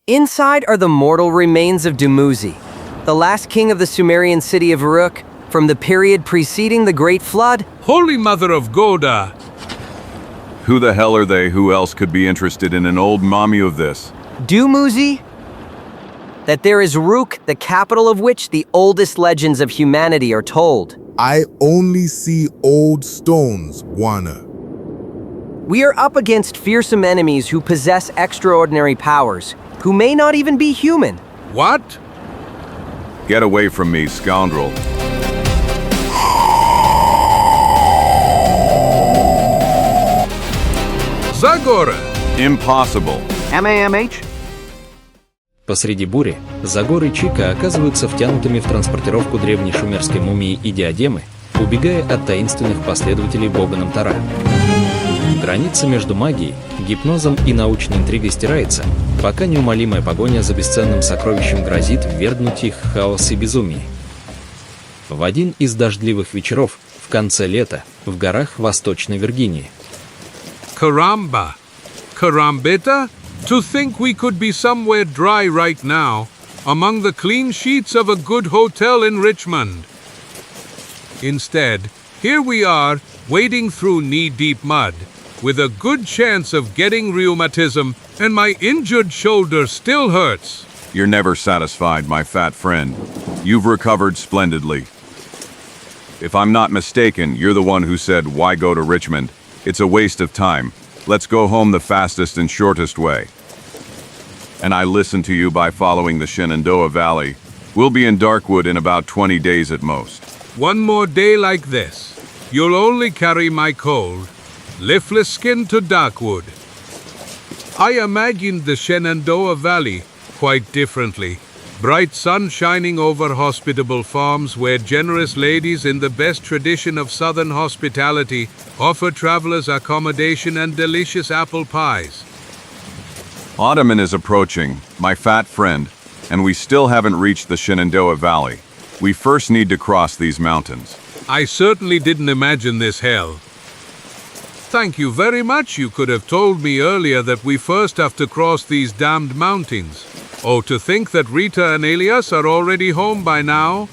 Inside are the mortal remains of Dumuzi, the last king of the Sumerian city of Uruk, from the period preceding the Great Flood. Holy Mother of Goda! Who the hell are they? Who else could be interested in an old mummy of this? Dumuzi? That there is Uruk, the capital of which the oldest legends of humanity are told. I only see old stones, Wana. We are up against fearsome enemies who possess extraordinary powers, who may not even be human. What? Get away from me, scoundrel. Zagor! Impossible. MAMH? Посреди бури Загор и ЧикО оказываются втянутыми в транспортировку древней шумерской мумии и диадемы, убегая от таинственных последователей бога Намтара. Граница между магией, гипнозом и научной интригой стирается, пока неумолимая погоня за бесценным сокровищем грозит ввергнуть их в хаос и безумие. В один из дождливых вечеров в конце лета в горах Восточной Виргинии. Caramba! Carambita? To think we could be somewhere dry right now, among the clean sheets of a good hotel in Richmond. Instead, here we are, wading through knee-deep mud, with a good chance of getting rheumatism, and my injured shoulder still hurts. You're never satisfied, my fat friend. You've recovered splendidly. If I'm not mistaken, you're the one who said, why go to Richmond? It's a waste of time. Let's go home the fastest and shortest way. And I listened to you by following the Shenandoah Valley. We'll be in Darkwood in about 20 days at most. One more day like this, you'll only carry my cold, leafless skin to Darkwood. I imagined the Shenandoah Valley quite differently. Bright sun shining over hospitable farms where generous ladies in the best tradition of southern hospitality offer travelers accommodation and delicious apple pies. Autumn is approaching, my fat friend, and we still haven't reached the Shenandoah Valley. We first need to cross these mountains. I certainly didn't imagine this hell. Thank you very much. You could have told me earlier that we first have to cross these damned mountains. Oh, to think that Rita and Elias are already home by now.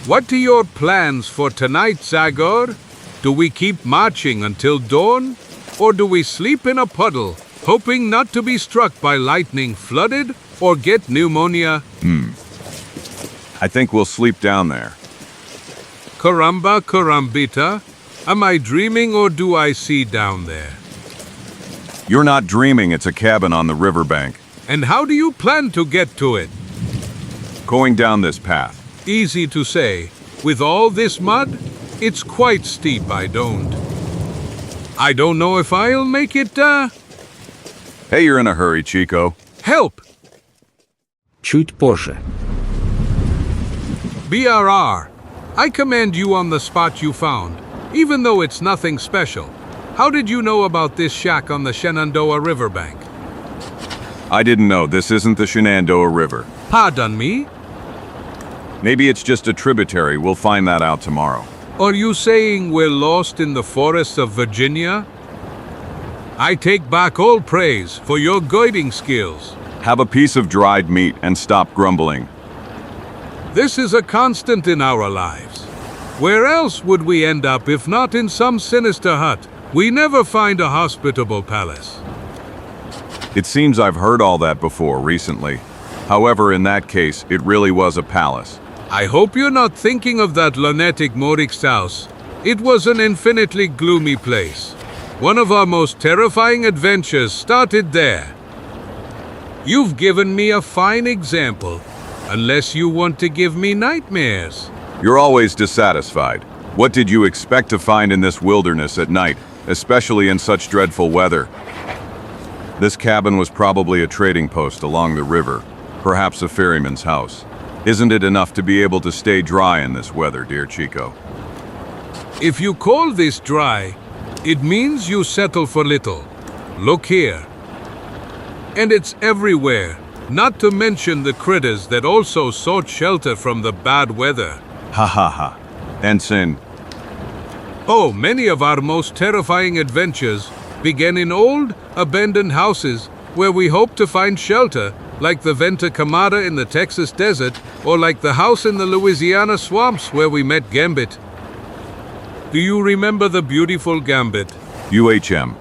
What are your plans for tonight, Zagor? Do we keep marching until dawn? Or do we sleep in a puddle, hoping not to be struck by lightning, flooded, or get pneumonia? I think we'll sleep down there. Caramba, carambita. Am I dreaming or do I see down there? You're not dreaming, it's a cabin on the riverbank. And how do you plan to get to it? Going down this path. Easy to say. With all this mud, it's quite steep. I don't know if I'll make it, Hey, you're in a hurry, Chico. Help! Чуть позже. BRR, I commend you on the spot you found, even though it's nothing special. How did you know about this shack on the Shenandoah riverbank? I didn't know, this isn't the Shenandoah River. Pardon me? Maybe it's just a tributary, we'll find that out tomorrow. Are you saying we're lost in the forests of Virginia? I take back all praise for your guiding skills. Have a piece of dried meat and stop grumbling. This is a constant in our lives. Where else would we end up if not in some sinister hut? We never find a hospitable palace. It seems I've heard all that before recently. However, in that case, it really was a palace. I hope you're not thinking of that lunatic Morix's house. It was an infinitely gloomy place. One of our most terrifying adventures started there. You've given me a fine example, unless you want to give me nightmares. You're always dissatisfied. What did you expect to find in this wilderness at night, especially in such dreadful weather? This cabin was probably a trading post along the river, perhaps a ferryman's house. Isn't it enough to be able to stay dry in this weather, dear Chico? If you call this dry, it means you settle for little. Look here. And it's everywhere, not to mention the critters that also sought shelter from the bad weather. Ha ha ha. Ensign. Oh, many of our most terrifying adventures began in old, abandoned houses where we hope to find shelter, like the Venta Camada in the Texas desert, or like the house in the Louisiana swamps where we met Gambit. Do you remember the beautiful Gambit? UHM.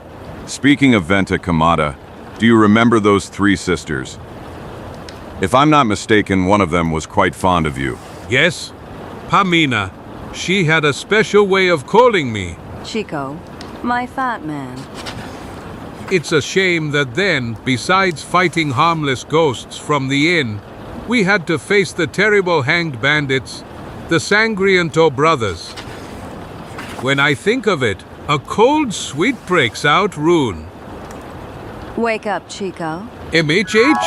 Speaking of Venta Camada, do you remember those three sisters? If I'm not mistaken, one of them was quite fond of you. Yes, Pamina. She had a special way of calling me. Chico, my fat man. It's a shame that then, besides fighting harmless ghosts from the inn, we had to face the terrible hanged bandits, the Sangriento brothers. When I think of it, a cold sweat breaks out, Rune. Wake up, Chico. MHH?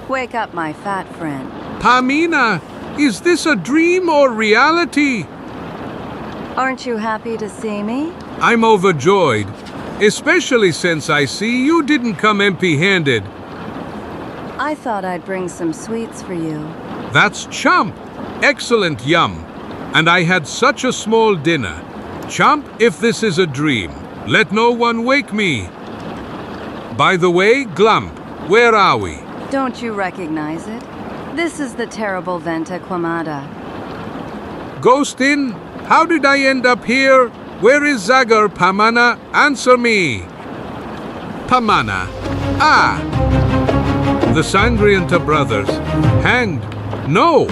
Wake up, my fat friend. Pamina, is this a dream or reality? Aren't you happy to see me? I'm overjoyed, especially since I see you didn't come empty-handed. I thought I'd bring some sweets for you. That's chump. Excellent yum. And I had such a small dinner. Chump, if this is a dream, let no one wake me. By the way, Glump, where are we? Don't you recognize it? This is the terrible Venta Quamada. Ghost Inn? How did I end up here? Where is Zagor, Pamana? Answer me. Pamana. Ah! The Sangrienta brothers. Hanged. No!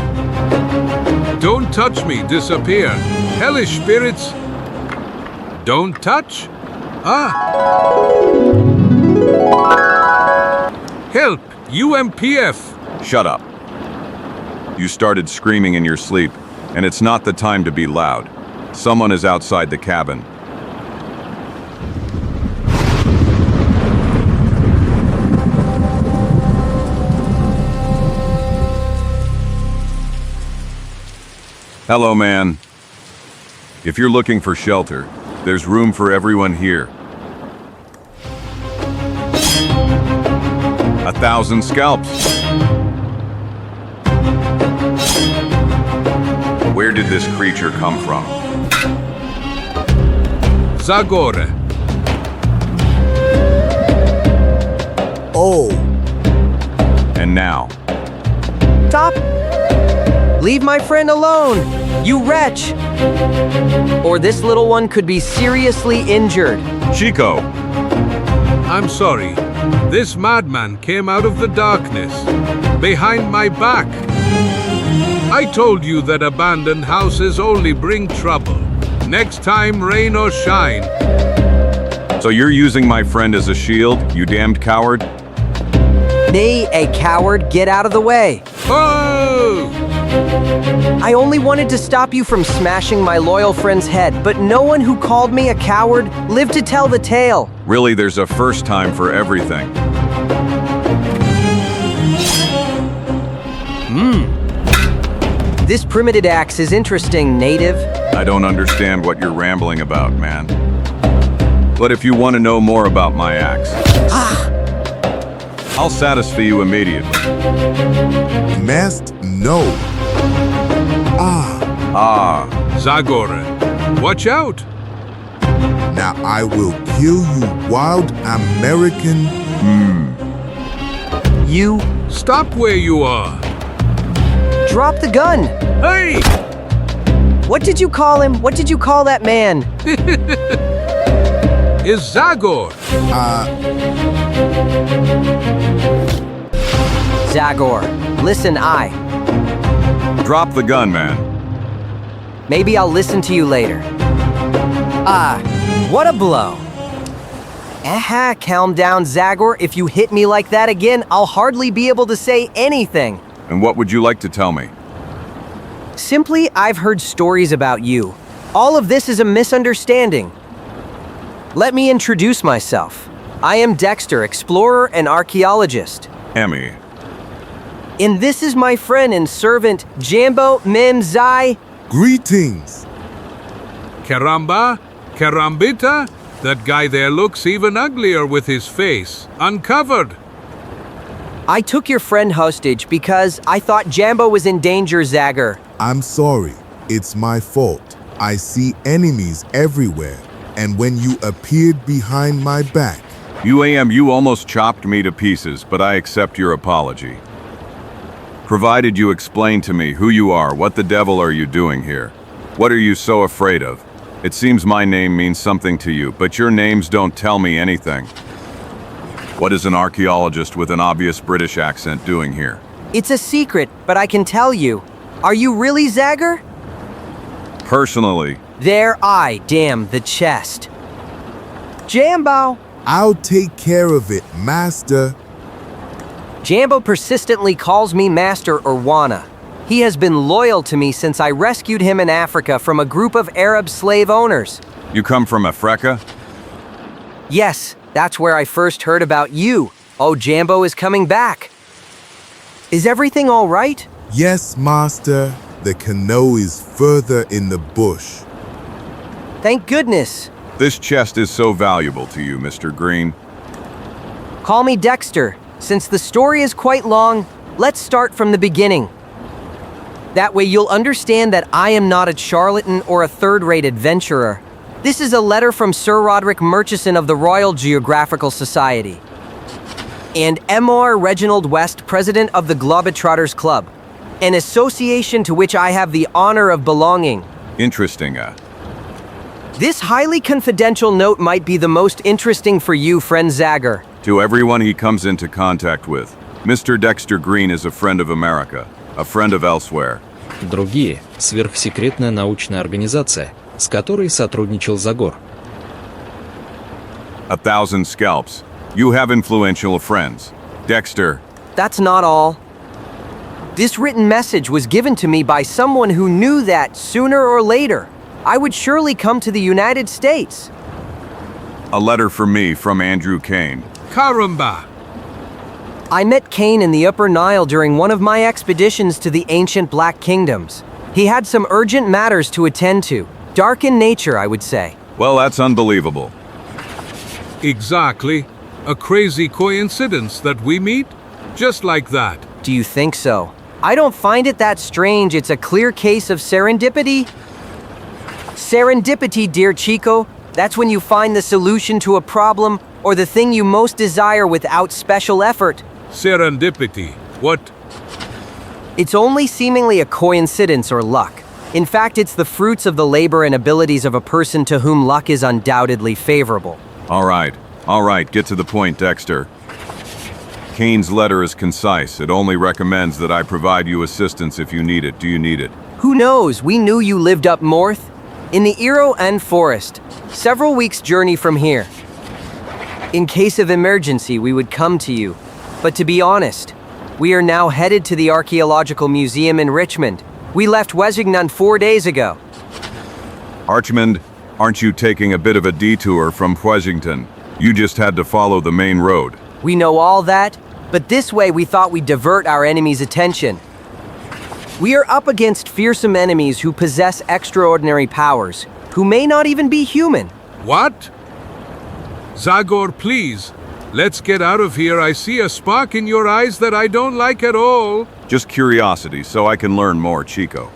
Don't touch me, disappear. Hellish spirits. Don't touch. Ah! Help! UMPF! Shut up. You started screaming in your sleep, and it's not the time to be loud. Someone is outside the cabin. Hello, man. If you're looking for shelter, there's room for everyone here. 1,000 scalps. Where did this creature come from? Zagor. Oh, And now, Stop! Leave my friend alone, you wretch! Or this little one could be seriously injured. Chico! I'm sorry. This madman came out of the darkness, behind my back. I told you that abandoned houses only bring trouble. Next time, rain or shine. So you're using my friend as a shield, you damned coward? Me, a coward, get out of the way. Oh! I only wanted to stop you from smashing my loyal friend's head, but no one who called me a coward lived to tell the tale. Really, there's a first time for everything. This primitive axe is interesting, native. I don't understand what you're rambling about, man. But if you want to know more about my axe, I'll satisfy you immediately. must know. Ah, Zagor, watch out! now I will kill you, wild American. You Stop where you are. drop the gun. Hey! What did you call him? What did you call that man? Is Zagor. Zagor, listen, Drop the gun, man. maybe I'll listen to you later. What a blow. Aha, calm down, Zagor. If you hit me like that again, I'll hardly be able to say anything. And what would you like to tell me? Simply, I've heard stories about you. All of this is a misunderstanding. Let me introduce myself. I am Dexter, explorer and archaeologist. Emmy. And this is my friend and servant, Jambo Memzai. Greetings. Caramba? Carambita? That guy there looks even uglier with his face uncovered. I took your friend hostage because I thought Jambo was in danger, Zagor. I'm sorry. It's my fault. I see enemies everywhere. and when you appeared behind my back. You almost chopped me to pieces, but I accept your apology. Provided you explain to me who you are, what the devil are you doing here? What are you so afraid of? It seems my name means something to you, but your names don't tell me anything. What is an archaeologist with an obvious British accent doing here? It's a secret, but I can tell you. Are you really Zagor? Personally, There I damn the chest. Jambo! I'll take care of it, master. Jambo persistently calls me Master or Wana. He has been loyal to me since I rescued him in Africa from a group of Arab slave owners. you come from Africa? Yes, that's where I first heard about you. Oh, Jambo is coming back. Is everything all right? Yes, master. The canoe is further in the bush. Thank goodness. This chest is so valuable to you, Mr. Green. Call me Dexter. Since the story is quite long, let's start from the beginning. That way you'll understand that I am not a charlatan or a third-rate adventurer. This is a letter from Sir Roderick Murchison of the Royal Geographical Society. And M.R. Reginald West, president of the Globetrotters Club, an association to which I have the honor of belonging. Interesting, This highly confidential note might be the most interesting for you, friend Zagor. To everyone he comes into contact with, Mr. Dexter Green is a friend of America, a friend of elsewhere. Другие – сверхсекретная научная организация, с которой сотрудничал ЗАгОР. 1,000 scalps. You have influential friends. Dexter, That's not all. This written message was given to me by someone who knew that, sooner or later, I would surely come to the United States. a letter for me from Andrew Kane. Karamba! I met Kane in the Upper Nile during one of my expeditions to the ancient Black Kingdoms. He had some urgent matters to attend to. Dark in nature, I would say. Well, that's unbelievable. Exactly. A crazy coincidence that we meet? Just like that. Do you think so? I don't find it that strange. It's a clear case of serendipity. Serendipity, dear Chico, that's when you find the solution to a problem or the thing you most desire without special effort. Serendipity. What? It's only seemingly a coincidence or luck. In fact, it's the fruits of the labor and abilities of a person to whom luck is undoubtedly favorable. All right, get to the point, Dexter. Kane's letter is concise. It only recommends that I provide you assistance if you need it. Do you need it? Who knows? We knew you lived up north, in the Iro N forest, several weeks' journey from here. In case of emergency, we would come to you. But to be honest, we are now headed to the Archaeological Museum in Richmond. We left Washington 4 days ago. Archmond, aren't you taking a bit of a detour from Washington? You just had to follow the main road. We know all that, but this way we thought we'd divert our enemy's attention. We are up against fearsome enemies who possess extraordinary powers, who may not even be human. What? Zagor, please. Let's get out of here. I see a spark in your eyes that I don't like at all. Just curiosity, so I can learn more, Chico.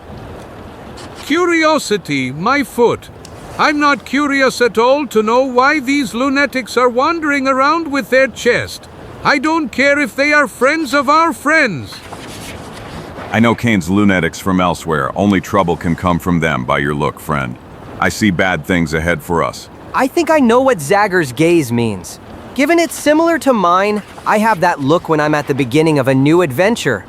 Curiosity, my foot. I'm not curious at all to know why these lunatics are wandering around with their chest. I don't care if they are friends of our friends. I know Kane's lunatics from elsewhere. Only trouble can come from them by your look, friend. I see bad things ahead for us. I think I know what Zagor's gaze means. Given it's similar to mine, I have that look when I'm at the beginning of a new adventure.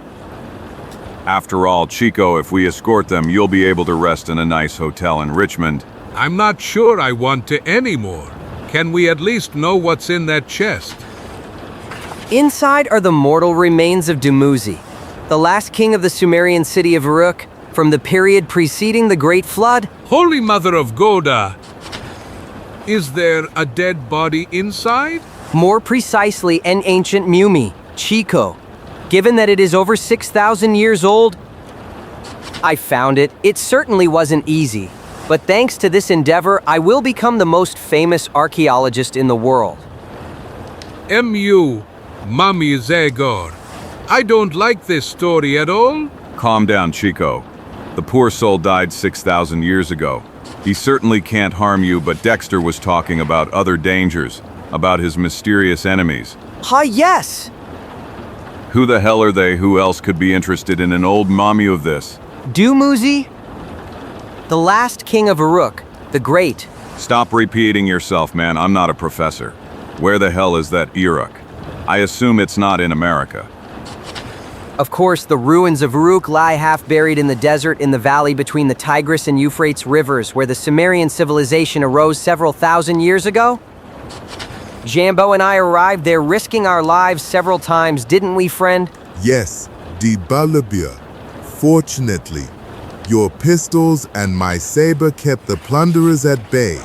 After all, Chico, if we escort them, you'll be able to rest in a nice hotel in Richmond. I'm not sure I want to anymore. Can we at least know what's in that chest? Inside are the mortal remains of Dumuzi, the last king of the Sumerian city of Uruk, from the period preceding the Great Flood. Holy Mother of Goda! Is there a dead body inside? More precisely, an ancient mummy, Chico. Given that it is over 6,000 years old, I found it. It certainly wasn't easy. But thanks to this endeavor, I will become the most famous archaeologist in the world. M.U. Mummy Zagor. I don't like this story at all. Calm down, Chico. The poor soul died 6,000 years ago. He certainly can't harm you, but Dexter was talking about other dangers, about his mysterious enemies. Yes! Who the hell are they? Who else could be interested in an old mummy of this? Dumuzi? The last king of Uruk, the Great. Stop repeating yourself, man. I'm not a professor. Where the hell is that Uruk? I assume it's not in America. Of course, the ruins of Uruk lie half buried in the desert in the valley between the Tigris and Euphrates rivers, where the Sumerian civilization arose several thousand years ago. Jambo and I arrived there risking our lives several times, didn't we, friend? Yes, the Balabia. Fortunately, your pistols and my saber kept the plunderers at bay.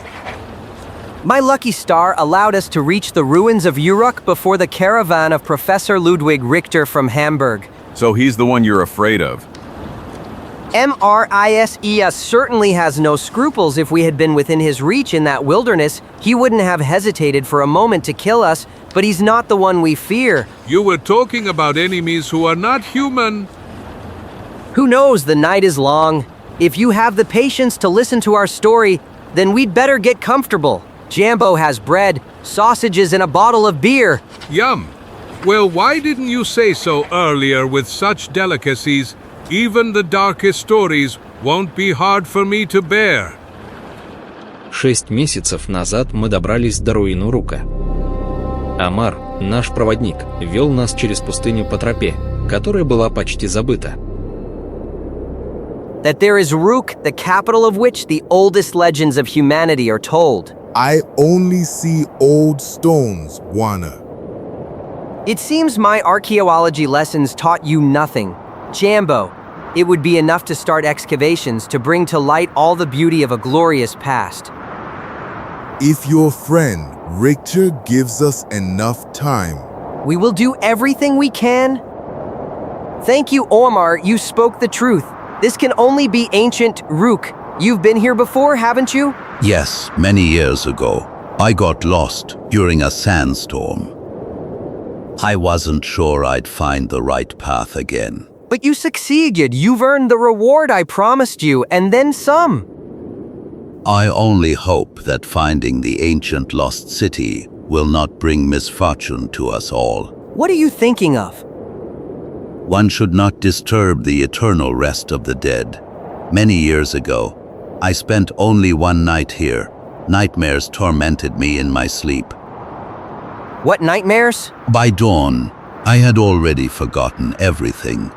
My lucky star allowed us to reach the ruins of Uruk before the caravan of Professor Ludwig Richter from Hamburg. So he's the one you're afraid of. MRISES certainly has no scruples. If we had been within his reach in that wilderness, he wouldn't have hesitated for a moment to kill us, but he's not the one we fear. You were talking about enemies who are not human. Who knows, the night is long. If you have the patience to listen to our story, then we'd better get comfortable. Jambo has bread, sausages, and a bottle of beer. Yum. Well, why didn't you say so earlier? With such delicacies, even the darkest stories won't be hard for me to bear. 6 месяцев назад мы добрались до руин Урука. Амар, наш проводник, вел нас через пустыню по тропе, которая была почти забыта. That there is Uruk, the capital of which the oldest legends of humanity are told. I only see old stones, Wana. It seems my archaeology lessons taught you nothing. Jambo, it would be enough to start excavations to bring to light all the beauty of a glorious past. If your friend Richter gives us enough time. We will do everything we can. Thank you, Omar, you spoke the truth. This can only be ancient Uruk. You've been here before, haven't you? Yes, many years ago. I got lost during a sandstorm. I wasn't sure I'd find the right path again. But you succeeded. You've earned the reward I promised you, and then some. I only hope that finding the ancient lost city will not bring misfortune to us all. What are you thinking of? One should not disturb the eternal rest of the dead. Many years ago, I spent only one night here. Nightmares tormented me in my sleep. What nightmares? By dawn, I had already forgotten everything.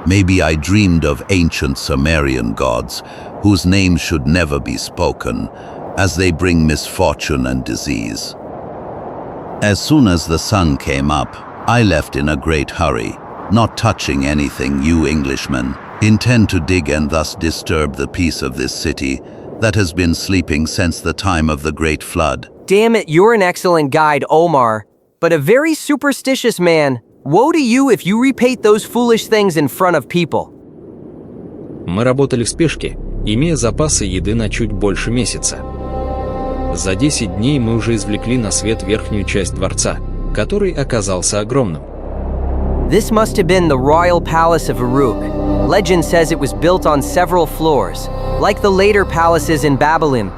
Maybe I dreamed of ancient Sumerian gods, whose names should never be spoken, as they bring misfortune and disease. As soon as the sun came up, I left in a great hurry, not touching anything you Englishmen intend to dig and thus disturb the peace of this city that has been sleeping since the time of the Great Flood. Damn it, you're an excellent guide, Omar, but a very superstitious man. Woe to you if you repeat those foolish things in front of people. Мы работали в спешке, имея запасы еды на чуть больше месяца. За 10 дней мы уже извлекли на свет верхнюю часть дворца, который оказался огромным. This must have been the royal palace of Uruk. Legend says it was built on several floors, like the later palaces in Babylon.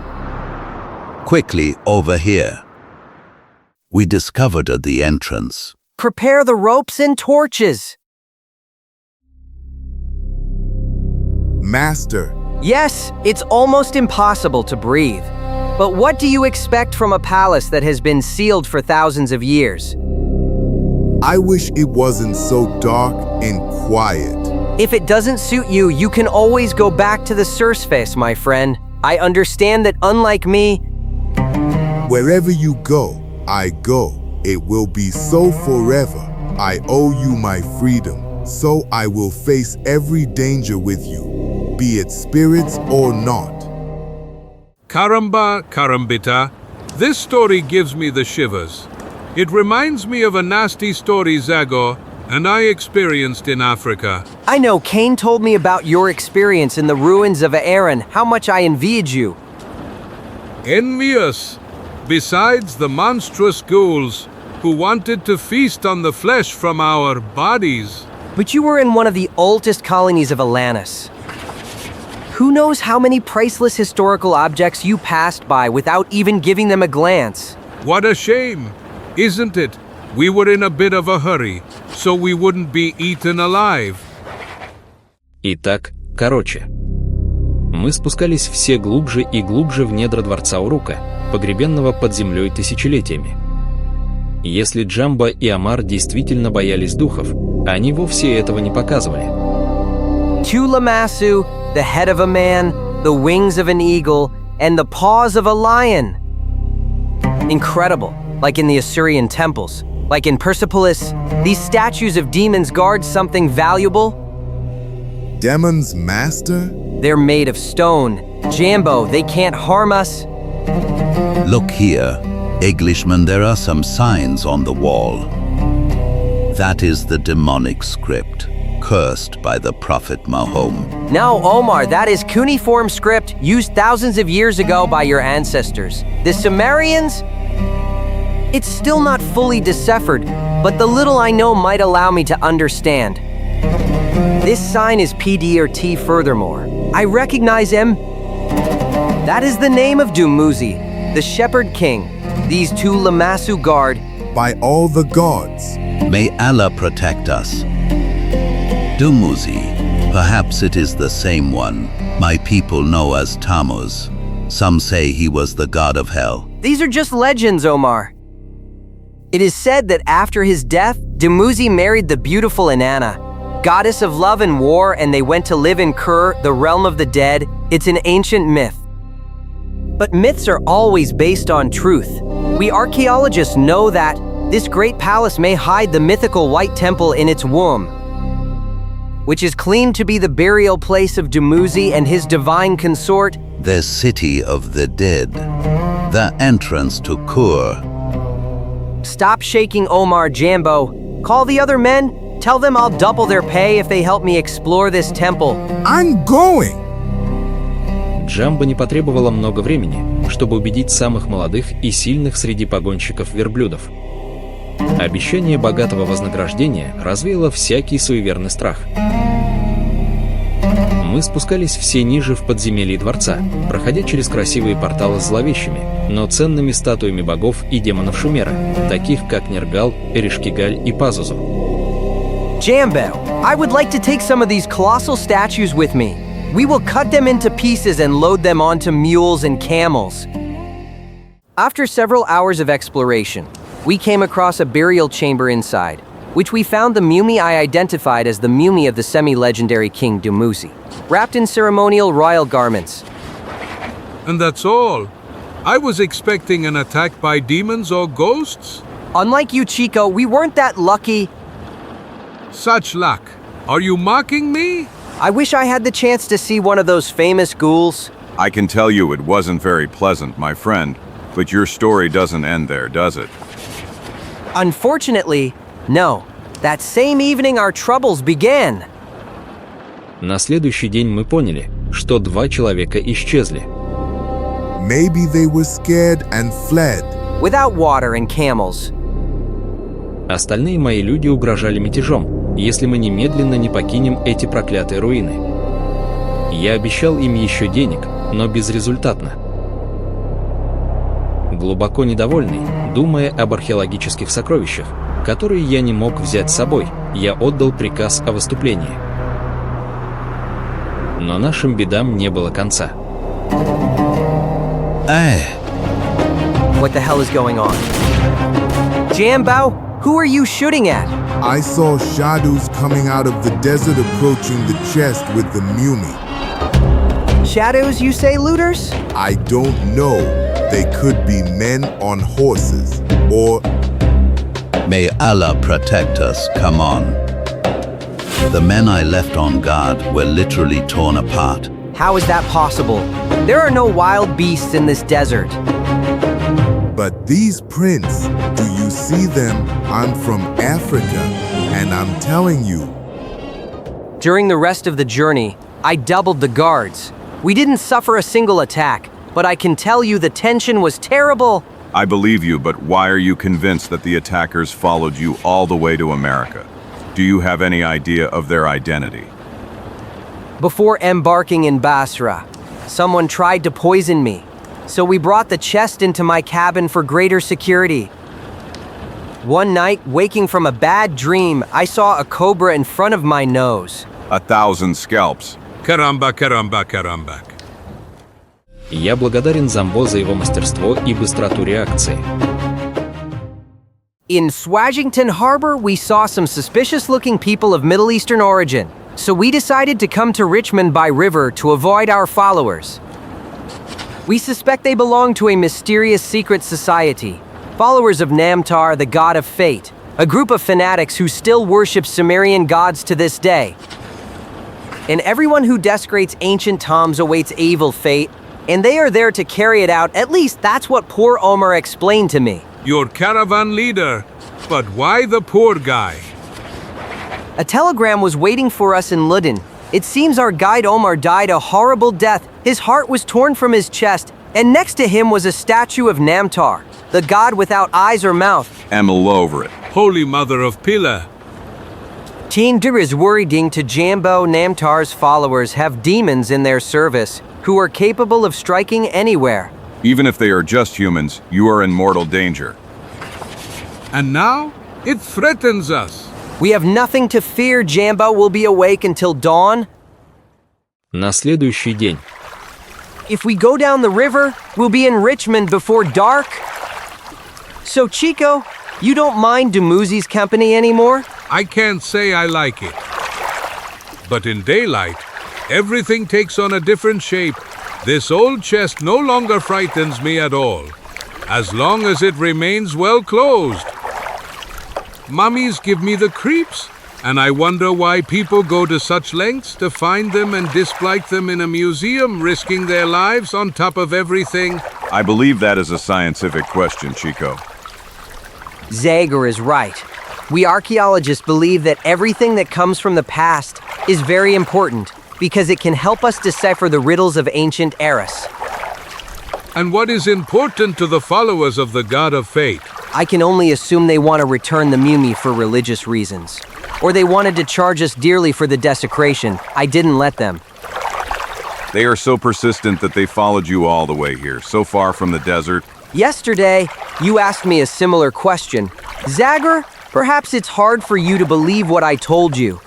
Quickly, over here. We discovered at the entrance. Prepare the ropes and torches. Master, Yes, it's almost impossible to breathe. But what do you expect from a palace that has been sealed for thousands of years? I wish it wasn't so dark and quiet. If it doesn't suit you, you can always go back to the surface, my friend. I understand that unlike me, Wherever you go, I go. It will be so forever. I owe you my freedom, so I will face every danger with you, be it spirits or not. Karamba, Karambita, this story gives me the shivers. It reminds me of a nasty story Zagor and I experienced in Africa. I know Cain told me about your experience in the ruins of Aaron, how much I envied you. Envious, besides the monstrous ghouls who wanted to feast on the flesh from our bodies. But you were in one of the oldest colonies of Atlantis. Who knows how many priceless historical objects you passed by without even giving them a glance? What a shame, isn't it? We were in a bit of a hurry, so we wouldn't be eaten alive. Итак, короче. Мы спускались все глубже и глубже в недра дворца Урука, погребенного под землей тысячелетиями. Если Джамбо и Омар действительно боялись духов, они вовсе этого не показывали. Two Lamassu, the head of a man, the wings of an eagle, and the paws of a lion. Incredible, like in the Assyrian temples. Like in Persepolis, these statues of demons guard something valuable. Demon's master? They're made of stone. Jambo, they can't harm us. Look here, Englishman, there are some signs on the wall. That is the demonic script, cursed by the Prophet Mahomet. No, Omar, that is cuneiform script used thousands of years ago by your ancestors. The Sumerians? It's still not fully deciphered, but the little I know might allow me to understand. This sign is PD or T furthermore. I recognize him. That is the name of Dumuzi, the shepherd king. These two Lamassu guard. By all the gods. May Allah protect us. Dumuzi, perhaps it is the same one my people know as Tammuz. Some say he was the god of hell. These are just legends, Omar. It is said that after his death, Dumuzi married the beautiful Inanna, goddess of love and war, and they went to live in Kur, the realm of the dead. It's an ancient myth. But myths are always based on truth. We archaeologists know that this great palace may hide the mythical White Temple in its womb, which is claimed to be the burial place of Dumuzi and his divine consort, The city of the dead, the entrance to Kur. Stop shaking, Omar Jambo. Call the other men. Tell them I'll double their pay if they help me explore this temple. I'm going! Джамбо не потребовало много времени, чтобы убедить самых молодых и сильных среди погонщиков верблюдов. Обещание богатого вознаграждения развеяло всякий суеверный страх. Мы спускались все ниже в подземелье дворца, проходя через красивые порталы с зловещими, но ценными статуями богов и демонов Шумера, таких как Нергал, Эришкигаль и Пазузу. Jambo, I would like to take some of these colossal statues with me. We will cut them into pieces and load them onto mules and camels. After several hours of exploration, we came across a burial chamber inside, which we found the mummy I identified as the mummy of the semi-legendary King Dumuzi, wrapped in ceremonial royal garments. And that's all. I was expecting an attack by demons or ghosts. Unlike you, Chico, we weren't that lucky. Such luck. Are you mocking me? I wish I had the chance to see one of those famous ghouls. I can tell you it wasn't very pleasant, my friend, but your story doesn't end there, does it? Unfortunately, no. That same evening our troubles began. На следующий день мы поняли, что два человека исчезли. Maybe they were scared and fled. Without water and camels. Остальные мои люди угрожали мятежом, если мы немедленно не покинем эти проклятые руины. Я обещал им еще денег, но безрезультатно. Глубоко недовольный, думая об археологических сокровищах, которые я не мог взять с собой, я отдал приказ о выступлении. Но нашим бедам не было конца. What the hell is going on? Jambo, who are you shooting at? I saw shadows coming out of the desert approaching the chest with the mummy. Shadows, you say, looters? I don't know. They could be men on horses, or... May Allah protect us, come on. The men I left on guard were literally torn apart. How is that possible? There are no wild beasts in this desert. But these prints, do you see them? I'm from Africa, and I'm telling you. During the rest of the journey, I doubled the guards. We didn't suffer a single attack, but I can tell you the tension was terrible. I believe you, but why are you convinced that the attackers followed you all the way to America? Do you have any idea of their identity? Before embarking in Basra, someone tried to poison me, so we brought the chest into my cabin for greater security. One night, waking from a bad dream, I saw a cobra in front of my nose. 1,000 scalps. Карамба, карамба, карамба. Я благодарен Замбо за его мастерство и быстроту реакции. In Swagington Harbor, we saw some suspicious-looking people of Middle Eastern origin, so we decided to come to Richmond by river to avoid our followers. We suspect they belong to a mysterious secret society, followers of Namtar, the god of fate, a group of fanatics who still worship Sumerian gods to this day. And everyone who desecrates ancient tombs awaits evil fate, and they are there to carry it out. At least that's what poor Omar explained to me. Your caravan leader. But why the poor guy? A telegram was waiting for us in Ludden. It seems our guide Omar died a horrible death. His heart was torn from his chest, and next to him was a statue of Namtar, the god without eyes or mouth. I'm all over it. Holy Mother of Pillar. Tinder is worried to Jambo. Namtar's followers have demons in their service who are capable of striking anywhere. Even if they are just humans, you are in mortal danger. And now, it threatens us. We have nothing to fear. Jambo will be awake until dawn. На следующий день. If we go down the river, we'll be in Richmond before dark. So, Chico, you don't mind Dumuzi's company anymore? I can't say I like it. But in daylight, everything takes on a different shape. This old chest no longer frightens me at all, as long as it remains well closed. Mummies give me the creeps, and I wonder why people go to such lengths to find them and display them in a museum, risking their lives on top of everything. I believe that is a scientific question, Chico. Zagor is right. We archaeologists believe that everything that comes from the past is very important because it can help us decipher the riddles of ancient Eris. And what is important to the followers of the god of fate? I can only assume they want to return the mummy for religious reasons. Or they wanted to charge us dearly for the desecration. I didn't let them. They are so persistent that they followed you all the way here, so far from the desert. Yesterday, you asked me a similar question. Zagor, perhaps it's hard for you to believe what I told you.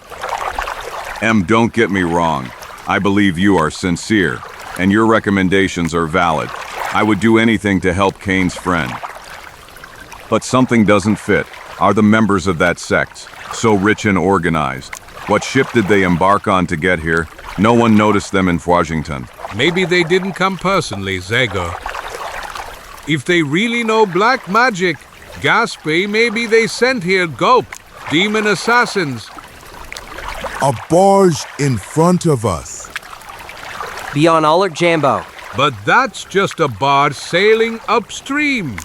Don't get me wrong. I believe you are sincere, and your recommendations are valid. I would do anything to help Cain's friend. But something doesn't fit. Are the members of that sect so rich and organized? What ship did they embark on to get here? No one noticed them in Washington. Maybe they didn't come personally, Zagor. If they really know black magic, Gaspe, maybe they sent here Gulp, demon assassins. A barge in front of us. Be on alert, Jambo. But that's just a barge sailing upstream.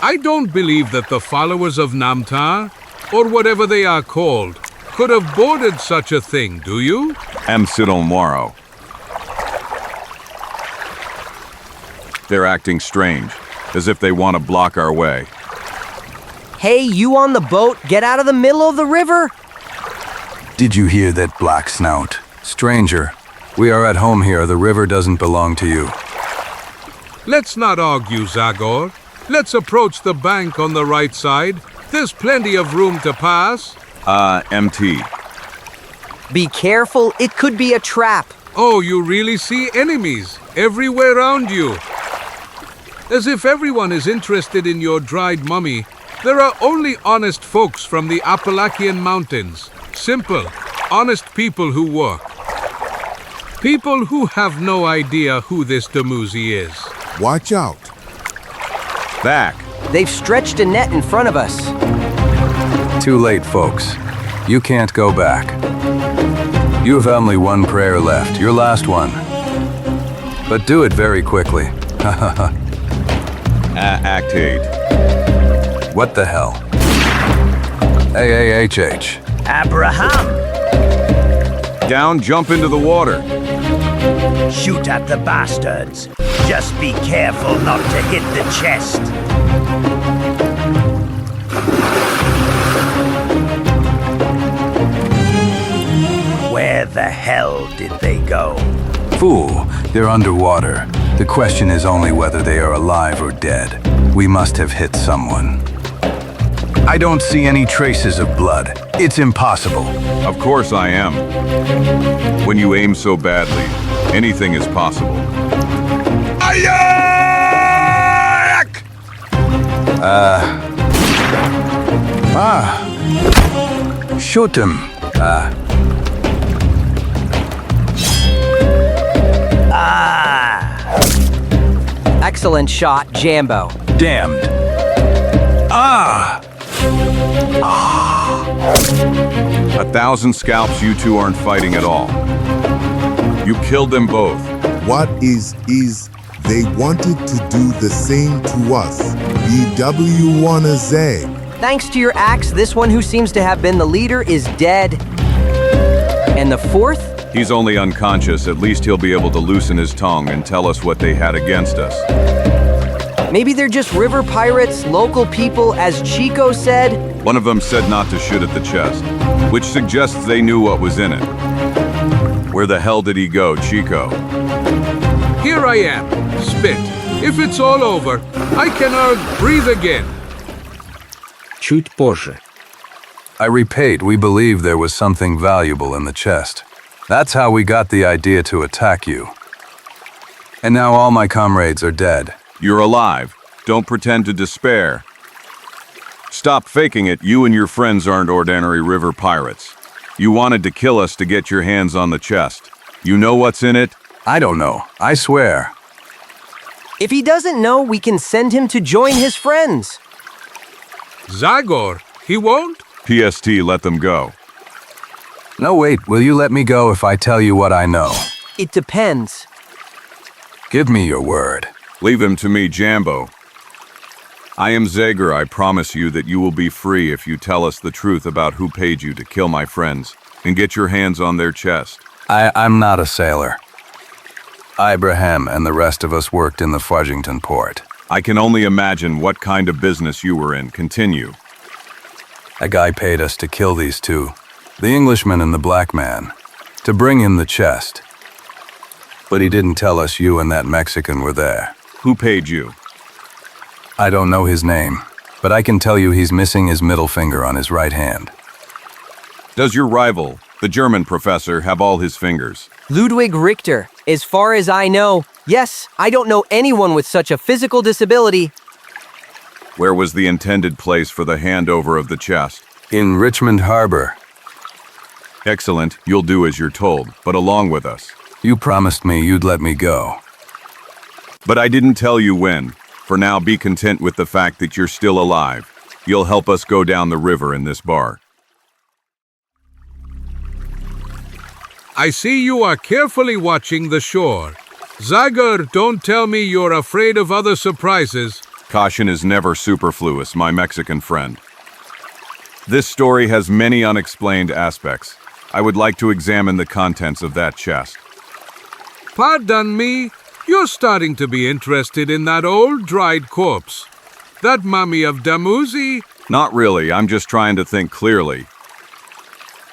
I don't believe that the followers of Namtar, or whatever they are called, could have boarded such a thing, do you? Sidon Moro. They're acting strange, as if they want to block our way. Hey, you on the boat, get out of the middle of the river. Did you hear that black snout? Stranger, we are at home here. The river doesn't belong to you. Let's not argue, Zagor. Let's approach the bank on the right side. There's plenty of room to pass. MT. Be careful, it could be a trap. Oh, you really see enemies everywhere around you. As if everyone is interested in your dried mummy. There are only honest folks from the Appalachian Mountains. Simple, honest people who work. People who have no idea who this Dumuzi is. Watch out. Back. They've stretched a net in front of us. Too late, folks. You can't go back. You have only one prayer left, your last one. But do it very quickly. Act 8. What the hell? AAHH. Abraham! Down, jump into the water. Shoot at the bastards. Just be careful not to hit the chest. Where the hell did they go? Fool, they're underwater. The question is only whether they are alive or dead. We must have hit someone. I don't see any traces of blood. It's impossible. Of course I am. When you aim so badly, anything is possible. Shoot him. Excellent shot, Jambo. Damned. 1,000 scalps, you two aren't fighting at all. You killed them both. What is they wanted to do the same to us. BW wanna Zag. Thanks to your axe, this one who seems to have been the leader is dead. And the fourth? He's only unconscious. At least he'll be able to loosen his tongue and tell us what they had against us. Maybe they're just river pirates, local people, as ЧикО said. One of them said not to shoot at the chest, which suggests they knew what was in it. Where the hell did he go, ЧикО? Here I am. Spit. If it's all over, I can breathe again. Чуть позже. I repeat, we believe there was something valuable in the chest. That's how we got the idea to attack you. And now all my comrades are dead. You're alive. Don't pretend to despair. Stop faking it. You and your friends aren't ordinary river pirates. You wanted to kill us to get your hands on the chest. You know what's in it? I don't know. I swear. If he doesn't know, we can send him to join his friends. Zagor, he won't? PST, let them go. No, wait. Will you let me go if I tell you what I know? It depends. Give me your word. Leave him to me, Jambo. I am Zagor. I promise you that you will be free if you tell us the truth about who paid you to kill my friends and get your hands on their chest. I'm not a sailor. Ibrahim and the rest of us worked in the Fudgington port. I can only imagine what kind of business you were in. Continue. A guy paid us to kill these two, the Englishman and the black man, to bring him the chest. But he didn't tell us you and that Mexican were there. Who paid you? I don't know his name, but I can tell you he's missing his middle finger on his right hand. Does your rival, the German professor, have all his fingers? Ludwig Richter. As far as I know, yes, I don't know anyone with such a physical disability. Where was the intended place for the handover of the chest? In Richmond Harbor. Excellent, you'll do as you're told, but along with us. You promised me you'd let me go. But I didn't tell you when. For now, be content with the fact that you're still alive. You'll help us go down the river in this bar. I see you are carefully watching the shore. Zagor, don't tell me you're afraid of other surprises. Caution is never superfluous, my Mexican friend. This story has many unexplained aspects. I would like to examine the contents of that chest. Pardon me, you're starting to be interested in that old dried corpse. That mummy of Damuzi? Not really, I'm just trying to think clearly.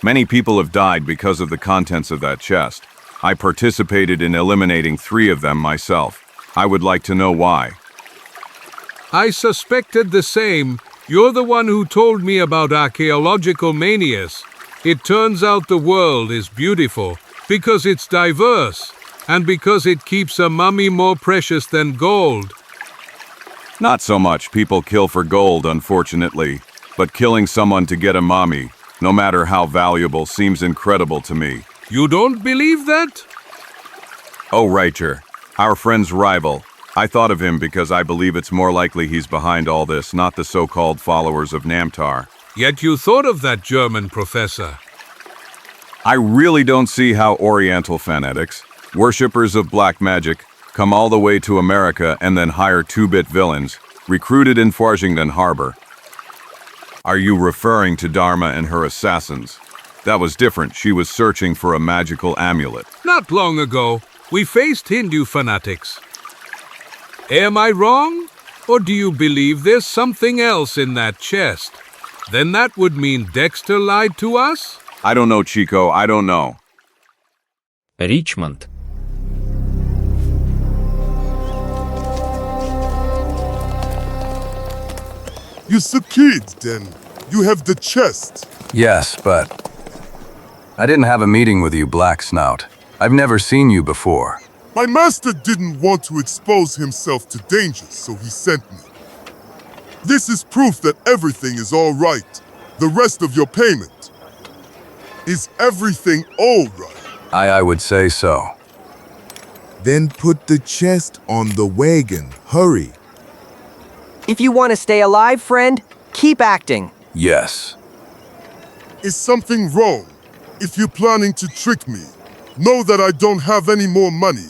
Many people have died because of the contents of that chest. I participated in eliminating 3 of them myself. I would like to know why. I suspected the same. You're the one who told me about archaeological manias. It turns out the world is beautiful because it's diverse and because it keeps a mummy more precious than gold. Not so much people kill for gold, unfortunately, but killing someone to get a mummy, no matter how valuable, seems incredible to me. You don't believe that? Oh, Richer, our friend's rival. I thought of him because I believe it's more likely he's behind all this, not the so-called followers of Namtara. Yet you thought of that German professor. I really don't see how Oriental fanatics, worshippers of black magic, come all the way to America and then hire 2-bit villains, recruited in Fudgington Harbor. Are you referring to Dharma and her assassins? That was different. She was searching for a magical amulet. Not long ago, we faced Hindu fanatics. Am I wrong? Or do you believe there's something else in that chest? Then that would mean Dexter lied to us? I don't know, ČикО, I don't know. Ричмонд. You succeed, then. You have the chest. Yes, but I didn't have a meeting with you, Black Snout. I've never seen you before. My master didn't want to expose himself to danger, so he sent me. This is proof that everything is all right. The rest of your payment. Is everything all right? I would say so. Then put the chest on the wagon. Hurry. If you want to stay alive, friend, keep acting. Yes. Is something wrong? If you're planning to trick me, know that I don't have any more money,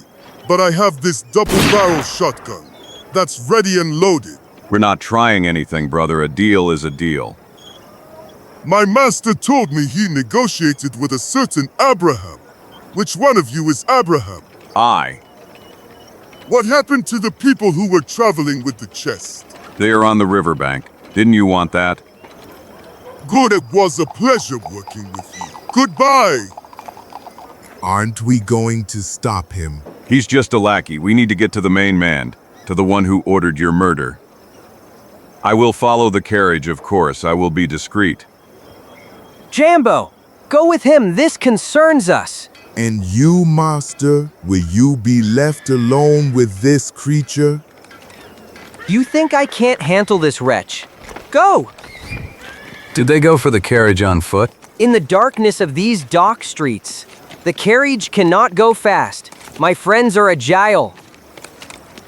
but I have this double-barrel shotgun that's ready and loaded. We're not trying anything, brother. A deal is a deal. My master told me he negotiated with a certain Abraham. Which one of you is Abraham? I. What happened to the people who were traveling with the chest? They are on the riverbank. Didn't you want that? Good, it was a pleasure working with you. Goodbye! Aren't we going to stop him? He's just a lackey. We need to get to the main man, to the one who ordered your murder. I will follow the carriage, of course. I will be discreet. Jambo, go with him. This concerns us. And you, master, will you be left alone with this creature? You think I can't handle this wretch? Go! Did they go for the carriage on foot? In the darkness of these dock streets, the carriage cannot go fast. My friends are agile.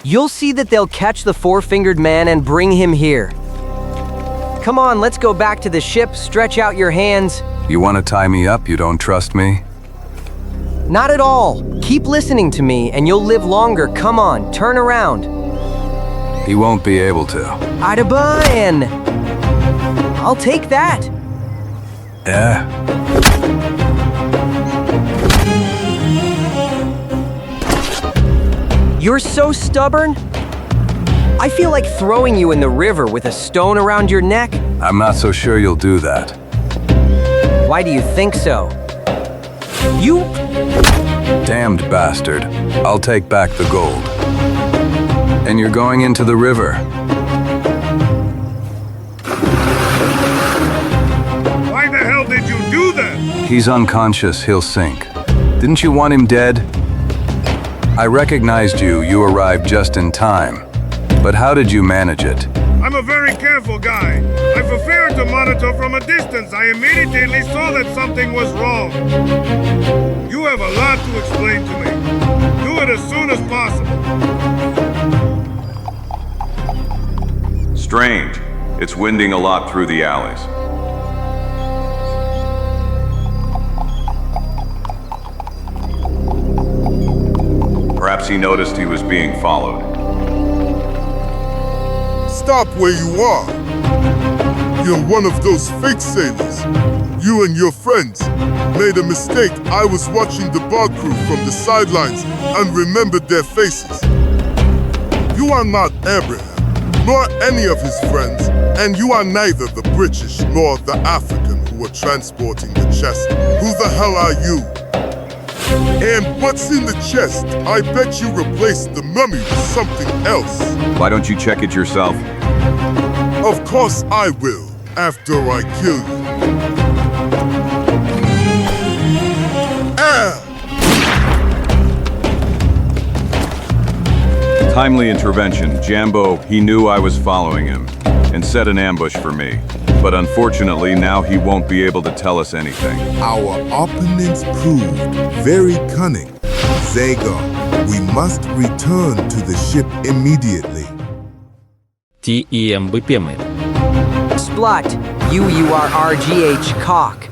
You'll see that they'll catch the four-fingered man and bring him here. Come on, let's go back to the ship. Stretch out your hands. You want to tie me up? You don't trust me? Not at all. Keep listening to me and you'll live longer. Come on, turn around. He won't be able to. Adaban! I'll take that. You're so stubborn. I feel like throwing you in the river with a stone around your neck. I'm not so sure you'll do that. Why do you think so? You... Damned bastard. I'll take back the gold. And you're going into the river. Why the hell did you do that? He's unconscious, he'll sink. Didn't you want him dead? I recognized you, you arrived just in time. But how did you manage it? I'm a very careful guy. I prefer to monitor from a distance. I immediately saw that something was wrong. You have a lot to explain to me. Do it as soon as possible. Strange. It's winding a lot through the alleys. Perhaps he noticed he was being followed. Stop where you are. You're one of those fake sailors. You and your friends made a mistake. I was watching the bar crew from the sidelines and remembered their faces. You are not Abraham, nor any of his friends, and you are neither the British nor the African who were transporting the chest. Who the hell are you? And what's in the chest? I bet you replaced the mummy with something else. Why don't you check it yourself? Of course I will, after I kill you. Timely intervention. Jambo, he knew I was following him and set an ambush for me. But unfortunately, now he won't be able to tell us anything. Our opponents proved very cunning. Zagor, we must return to the ship immediately. ТИМБПМы. Splat, UURRGH cock.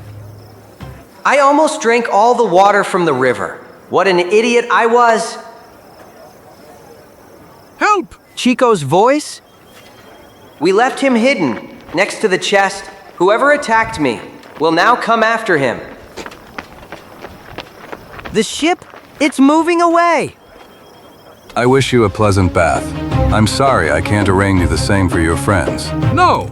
I almost drank all the water from the river. What an idiot I was. Help! Chico's voice? We left him hidden, next to the chest. Whoever attacked me will now come after him. The ship? It's moving away! I wish you a pleasant bath. I'm sorry I can't arrange you the same for your friends. No!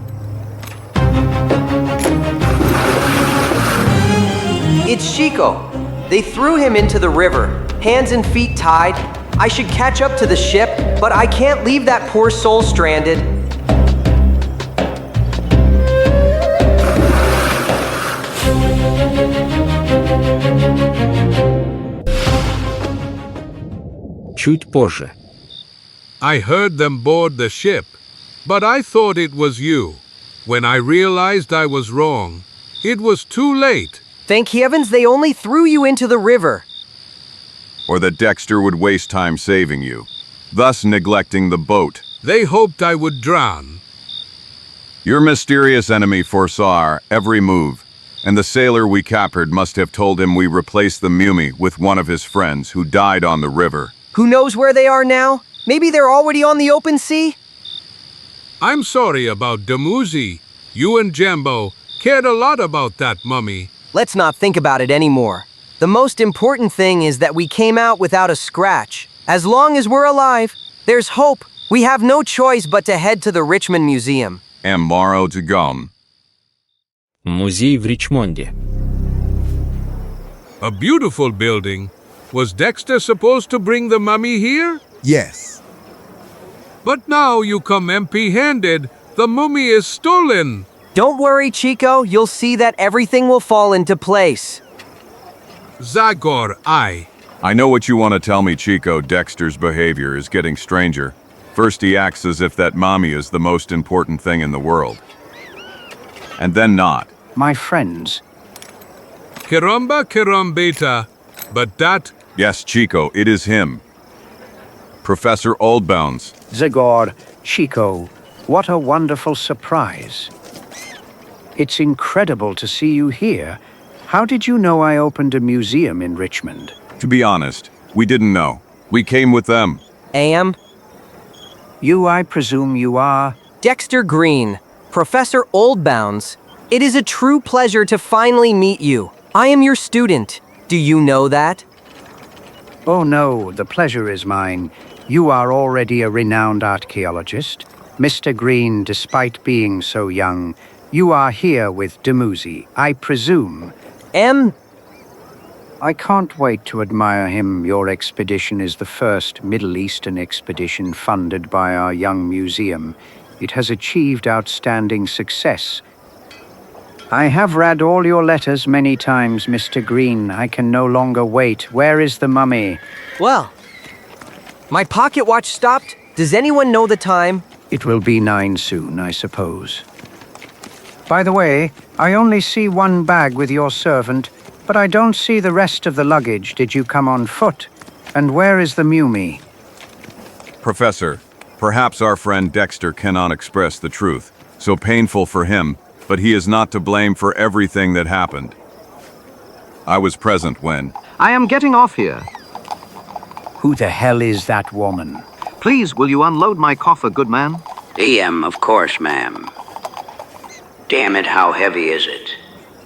It's Chico. They threw him into the river, hands and feet tied. I should catch up to the ship, but I can't leave that poor soul stranded. Чуть позже. I heard them board the ship, but I thought it was you. When I realized I was wrong, it was too late. Thank heavens they only threw you into the river. Or that Dexter would waste time saving you, thus neglecting the boat. They hoped I would drown. Your mysterious enemy foresaw our every move, and the sailor we captured must have told him we replaced the Mumi with one of his friends who died on the river. Who knows where they are now? Maybe they're already on the open sea? I'm sorry about Dumuzi. You and Jambo cared a lot about that mummy. Let's not think about it anymore. The most important thing is that we came out without a scratch. As long as we're alive, there's hope. We have no choice but to head to the Richmond Museum. And Morrow to gone. Музей в Ричмонде. A beautiful building. Was Dexter supposed to bring the mummy here? Yes. But now you come empty-handed. The mummy is stolen. Don't worry, Chico. You'll see that everything will fall into place. Zagor, I know what you want to tell me, Chico. Dexter's behavior is getting stranger. First he acts as if that mommy is the most important thing in the world. And then not. My friends. Kirumba Kirumbeta. But that... Yes, Chico, it is him. Professor Oldbounds. Zagor, Chico, what a wonderful surprise. It's incredible to see you here. How did you know I opened a museum in Richmond? To be honest, we didn't know. We came with them. You, I presume you are? Dexter Green, Professor Oldbounds. It is a true pleasure to finally meet you. I am your student. Do you know that? Oh no, the pleasure is mine. You are already a renowned archaeologist. Mr. Green, despite being so young, you are here with Dumuzi, I presume. I can't wait to admire him. Your expedition is the first Middle Eastern expedition funded by our young museum. It has achieved outstanding success. I have read all your letters many times, Mr. Green. I can no longer wait. Where is the mummy? Well, my pocket watch stopped. Does anyone know the time? It will be 9 soon, I suppose. By the way, I only see one bag with your servant, but I don't see the rest of the luggage. Did you come on foot? And where is the mummy? Professor, perhaps our friend Dexter cannot express the truth. So painful for him, but he is not to blame for everything that happened. I was present when... I am getting off here. Who the hell is that woman? Please, will you unload my coffer, good man? Of course, ma'am. Damn it, how heavy is it?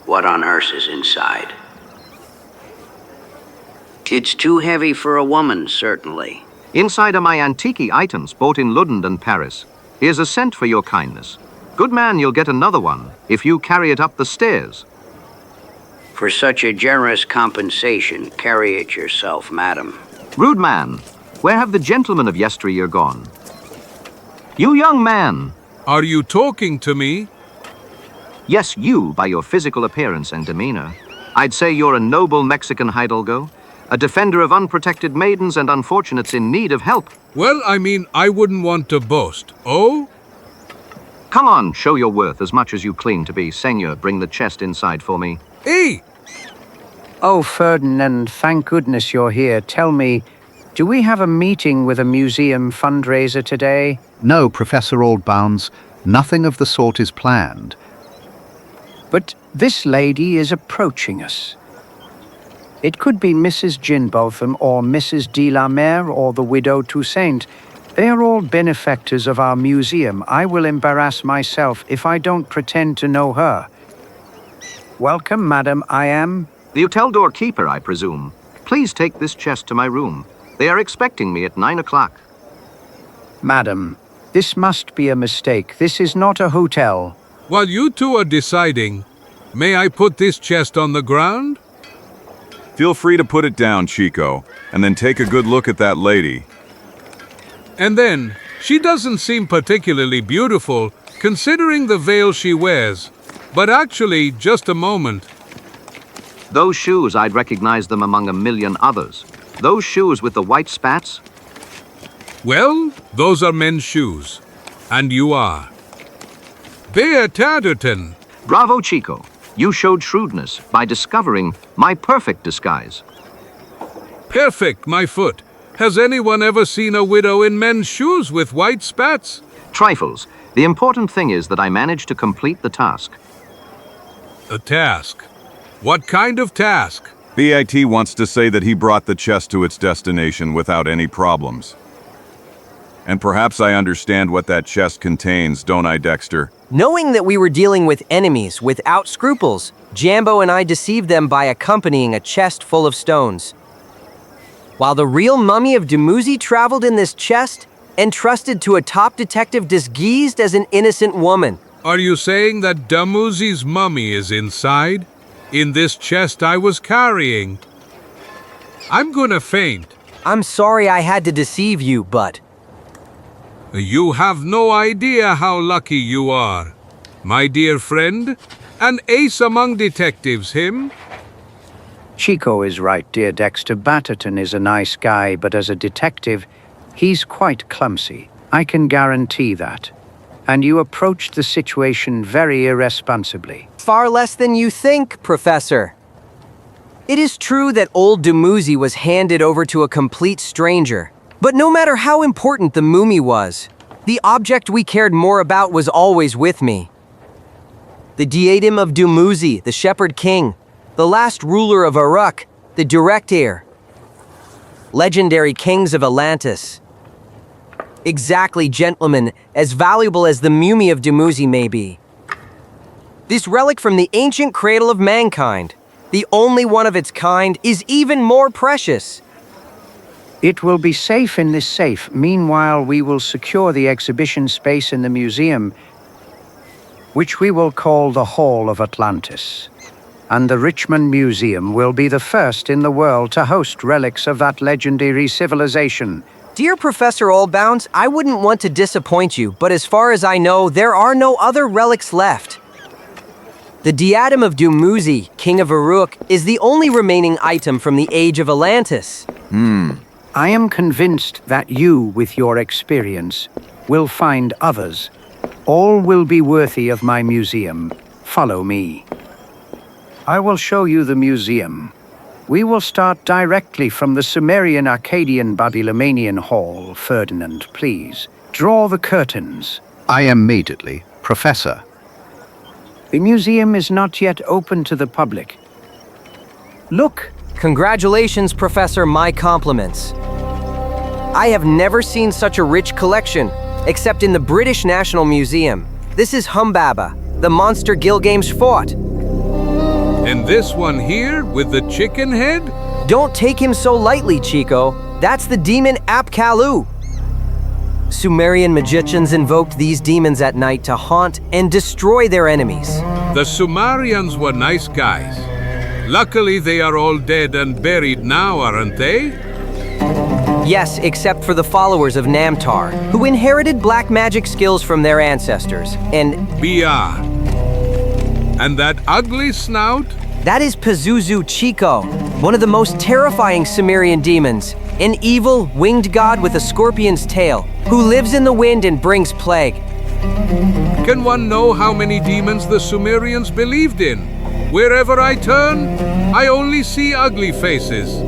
What on earth is inside? It's too heavy for a woman, certainly. Inside are my antique items bought in London and Paris. Here's a cent for your kindness. Good man, you'll get another one if you carry it up the stairs. For such a generous compensation, carry it yourself, madam. Rude man, where have the gentlemen of yesteryear gone? You young man! Are you talking to me? Yes, you, by your physical appearance and demeanor. I'd say you're a noble Mexican hidalgo, a defender of unprotected maidens and unfortunates in need of help. Well, I mean, I wouldn't want to boast. Oh? Come on, show your worth as much as you claim to be. Senor, bring the chest inside for me. Hey! Oh, Ferdinand, thank goodness you're here. Tell me, do we have a meeting with a museum fundraiser today? No, Professor Oldbounds. Nothing of the sort is planned. But this lady is approaching us. It could be Mrs. Ginbotham or Mrs. de la Mare or the widow Toussaint. They are all benefactors of our museum. I will embarrass myself if I don't pretend to know her. Welcome, madam. I am... The hotel door keeper, I presume. Please take this chest to my room. They are expecting me at 9 o'clock. Madam, this must be a mistake. This is not a hotel. While you two are deciding, may I put this chest on the ground? Feel free to put it down, Chico, and then take a good look at that lady. And then, she doesn't seem particularly beautiful, considering the veil she wears. But actually, just a moment. Those shoes, I'd recognize them among a million others. Those shoes with the white spats? Well, those are men's shoes. And you are. Beataduten. Bravo, Chico. You showed shrewdness by discovering my perfect disguise. Perfect, my foot. Has anyone ever seen a widow in men's shoes with white spats? Trifles. The important thing is that I managed to complete the task. A task? What kind of task? BIT wants to say that he brought the chest to its destination without any problems. And perhaps I understand what that chest contains, don't I, Dexter? Knowing that we were dealing with enemies without scruples, Jambo and I deceived them by accompanying a chest full of stones. While the real mummy of Dumuzi traveled in this chest, entrusted to a top detective disguised as an innocent woman. Are you saying that Dumuzi's mummy is inside? In this chest I was carrying? I'm gonna faint. I'm sorry I had to deceive you, but... You have no idea how lucky you are. My dear friend, an ace among detectives, him? Chico is right, dear Dexter. Batterton is a nice guy, but as a detective, he's quite clumsy. I can guarantee that. And you approached the situation very irresponsibly. Far less than you think, Professor. It is true that old Dumuzi was handed over to a complete stranger. But no matter how important the mummy was, the object we cared more about was always with me. The diadem of Dumuzi, the Shepherd King, the last ruler of Uruk, the direct heir. Legendary kings of Atlantis. Exactly, gentlemen, as valuable as the mummy of Dumuzi may be. This relic from the ancient cradle of mankind, the only one of its kind, is even more precious. It will be safe in this safe. Meanwhile, we will secure the exhibition space in the museum, which we will call the Hall of Atlantis. And the Richmond Museum will be the first in the world to host relics of that legendary civilization. Dear Professor Allbounds, I wouldn't want to disappoint you, but as far as I know, there are no other relics left. The diadem of Dumuzi, King of Uruk, is the only remaining item from the Age of Atlantis. I am convinced that you, with your experience, will find others. All will be worthy of my museum. Follow me. I will show you the museum. We will start directly from the Sumerian, Akkadian, Babylonian Hall. Ferdinand, please, draw the curtains. I am immediately, Professor. The museum is not yet open to the public. Look. Congratulations, Professor, my compliments. I have never seen such a rich collection, except in the British National Museum. This is Humbaba, the monster Gilgamesh fought. And this one here, with the chicken head? Don't take him so lightly, Chico. That's the demon Apkallu. Sumerian magicians invoked these demons at night to haunt and destroy their enemies. The Sumerians were nice guys. Luckily, they are all dead and buried now, aren't they? Yes, except for the followers of Namtara, who inherited black magic skills from their ancestors, and... BR. And that ugly snout? That is Pazuzu Chico, one of the most terrifying Sumerian demons, an evil, winged god with a scorpion's tail, who lives in the wind and brings plague. Can one know how many demons the Sumerians believed in? Wherever I turn, I only see ugly faces.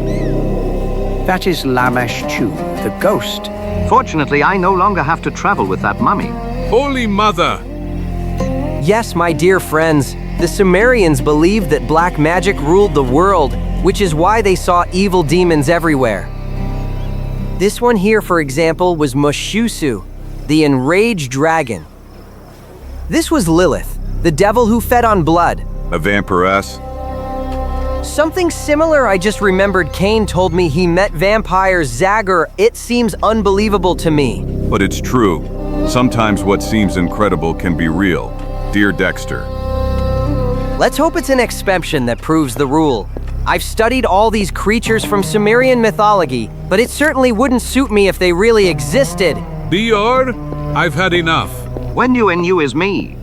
That is Lamesh Chu, the ghost. Fortunately, I no longer have to travel with that mummy. Holy Mother! Yes, my dear friends, the Sumerians believed that black magic ruled the world, which is why they saw evil demons everywhere. This one here, for example, was Mushusu, the enraged dragon. This was Lilith, the devil who fed on blood. A vampiress? Something similar. I just remembered Kane told me he met vampires Zagor. It seems unbelievable to me. But it's true. Sometimes what seems incredible can be real. Dear Dexter. Let's hope it's an exception that proves the rule. I've studied all these creatures from Sumerian mythology, but it certainly wouldn't suit me if they really existed. BR, I've had enough. When you and you is me.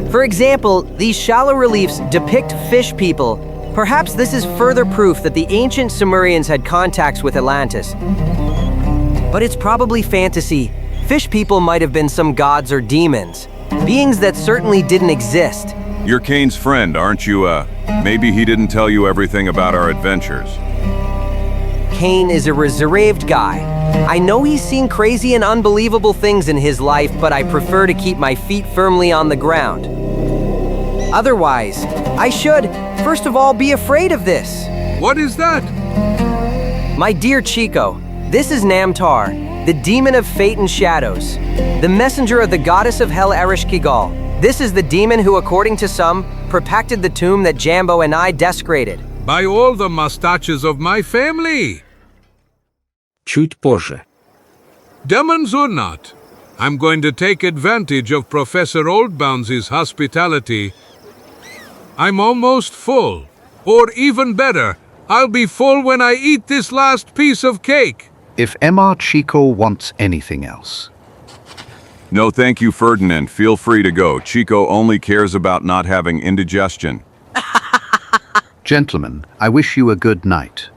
For example, these shallow reliefs depict fish people. Perhaps this is further proof that the ancient Sumerians had contacts with Atlantis. But it's probably fantasy. Fish people might have been some gods or demons, beings that certainly didn't exist. You're Kane's friend, aren't you? Maybe he didn't tell you everything about our adventures. Kane is a reserved guy. I know he's seen crazy and unbelievable things in his life, but I prefer to keep my feet firmly on the ground. Otherwise, I should, first of all, be afraid of this. What is that? My dear Chico, this is Namtara, the demon of fate and shadows, the messenger of the goddess of hell Ereshkigal. This is the demon who, according to some, protected the tomb that Jambo and I desecrated. By all the mustaches of my family. Чуть позже. Demons or not, I'm going to take advantage of Professor Oldbounds' hospitality. I'm almost full. Or even better, I'll be full when I eat this last piece of cake. If Mr. Chico wants anything else. No thank you, Ferdinand. Feel free to go. Chico only cares about not having indigestion. Gentlemen, I wish you a good night.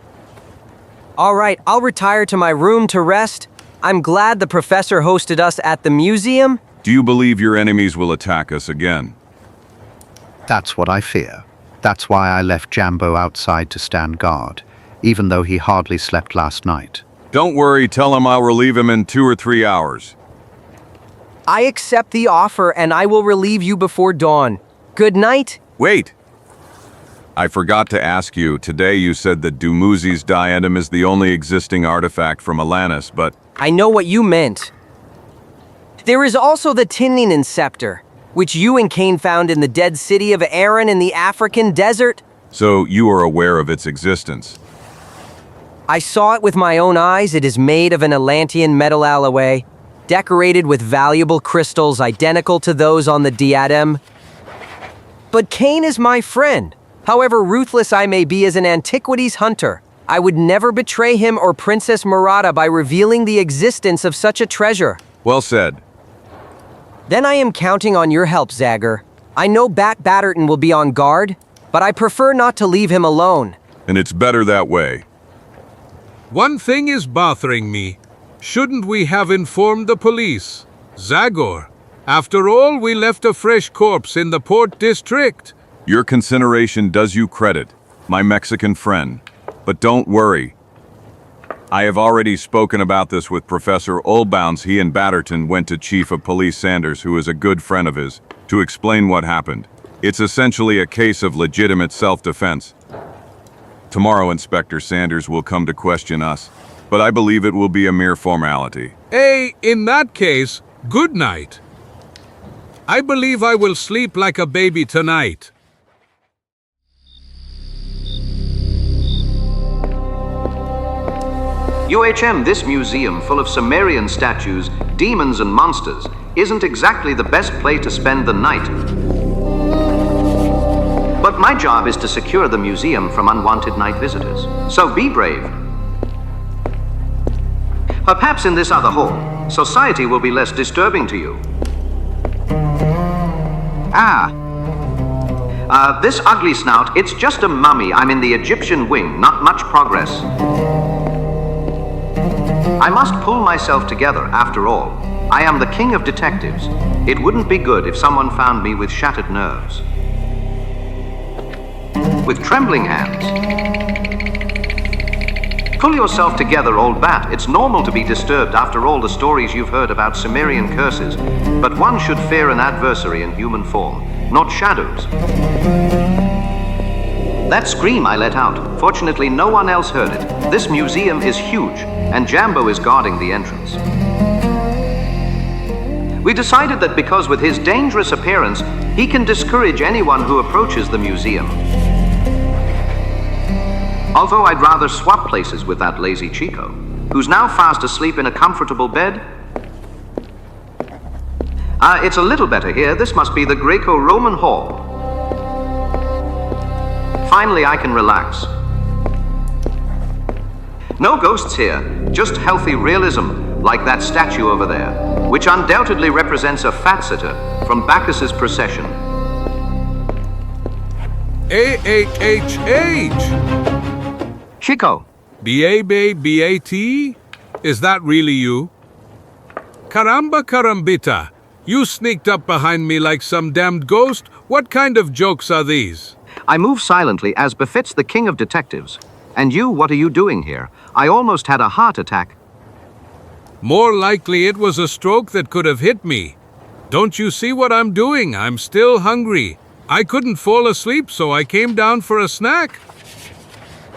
All right, I'll retire to my room to rest. I'm glad the professor hosted us at the museum. Do you believe your enemies will attack us again? That's what I fear. That's why I left Jambo outside to stand guard, even though he hardly slept last night. Don't worry, tell him I'll relieve him in 2 or 3 hours. I accept the offer and I will relieve you before dawn. Good night. Wait! I forgot to ask you, today you said that Dumuzi's diadem is the only existing artifact from Atlantis, but... I know what you meant. There is also the Tininin scepter, which you and Kane found in the dead city of Aaron in the African desert. So you are aware of its existence? I saw it with my own eyes. It is made of an Atlantean metal alloy, decorated with valuable crystals identical to those on the diadem. But Kane is my friend. However ruthless I may be as an antiquities hunter, I would never betray him or Princess Murata by revealing the existence of such a treasure. Well said. Then I am counting on your help, Zagor. I know Bat Batterton will be on guard, but I prefer not to leave him alone. And it's better that way. One thing is bothering me. Shouldn't we have informed the police? Zagor, after all, we left a fresh corpse in the Port District. Your consideration does you credit, my Mexican friend. But don't worry. I have already spoken about this with Professor Oldbounds. He and Batterton went to Chief of Police Sanders, who is a good friend of his, to explain what happened. It's essentially a case of legitimate self-defense. Tomorrow Inspector Sanders will come to question us, but I believe it will be a mere formality. Hey, in that case, good night. I believe I will sleep like a baby tonight. UHM, this museum full of Sumerian statues, demons and monsters, isn't exactly the best place to spend the night. But my job is to secure the museum from unwanted night visitors. So be brave. Perhaps in this other hall, society will be less disturbing to you. This ugly snout, it's just a mummy. I'm in the Egyptian wing, not much progress. I must pull myself together, after all. I am the king of detectives. It wouldn't be good if someone found me with shattered nerves. With trembling hands. Pull yourself together, old bat. It's normal to be disturbed after all the stories you've heard about Sumerian curses. But one should fear an adversary in human form, not shadows. That scream I let out, fortunately no one else heard it. This museum is huge, and Jambo is guarding the entrance. We decided that because with his dangerous appearance, he can discourage anyone who approaches the museum. Although I'd rather swap places with that lazy Chico, who's now fast asleep in a comfortable bed. It's a little better here. This must be the Greco-Roman Hall. Finally, I can relax. No ghosts here, just healthy realism, like that statue over there, which undoubtedly represents a fat sitter from Bacchus's procession. A-H-H-H! ЧикО. B-A-B-B-A-T? Is that really you? Caramba carambita! You sneaked up behind me like some damned ghost? What kind of jokes are these? I move silently as befits the king of detectives. And you, what are you doing here? I almost had a heart attack. More likely it was a stroke that could have hit me. Don't you see what I'm doing? I'm still hungry. I couldn't fall asleep, so I came down for a snack.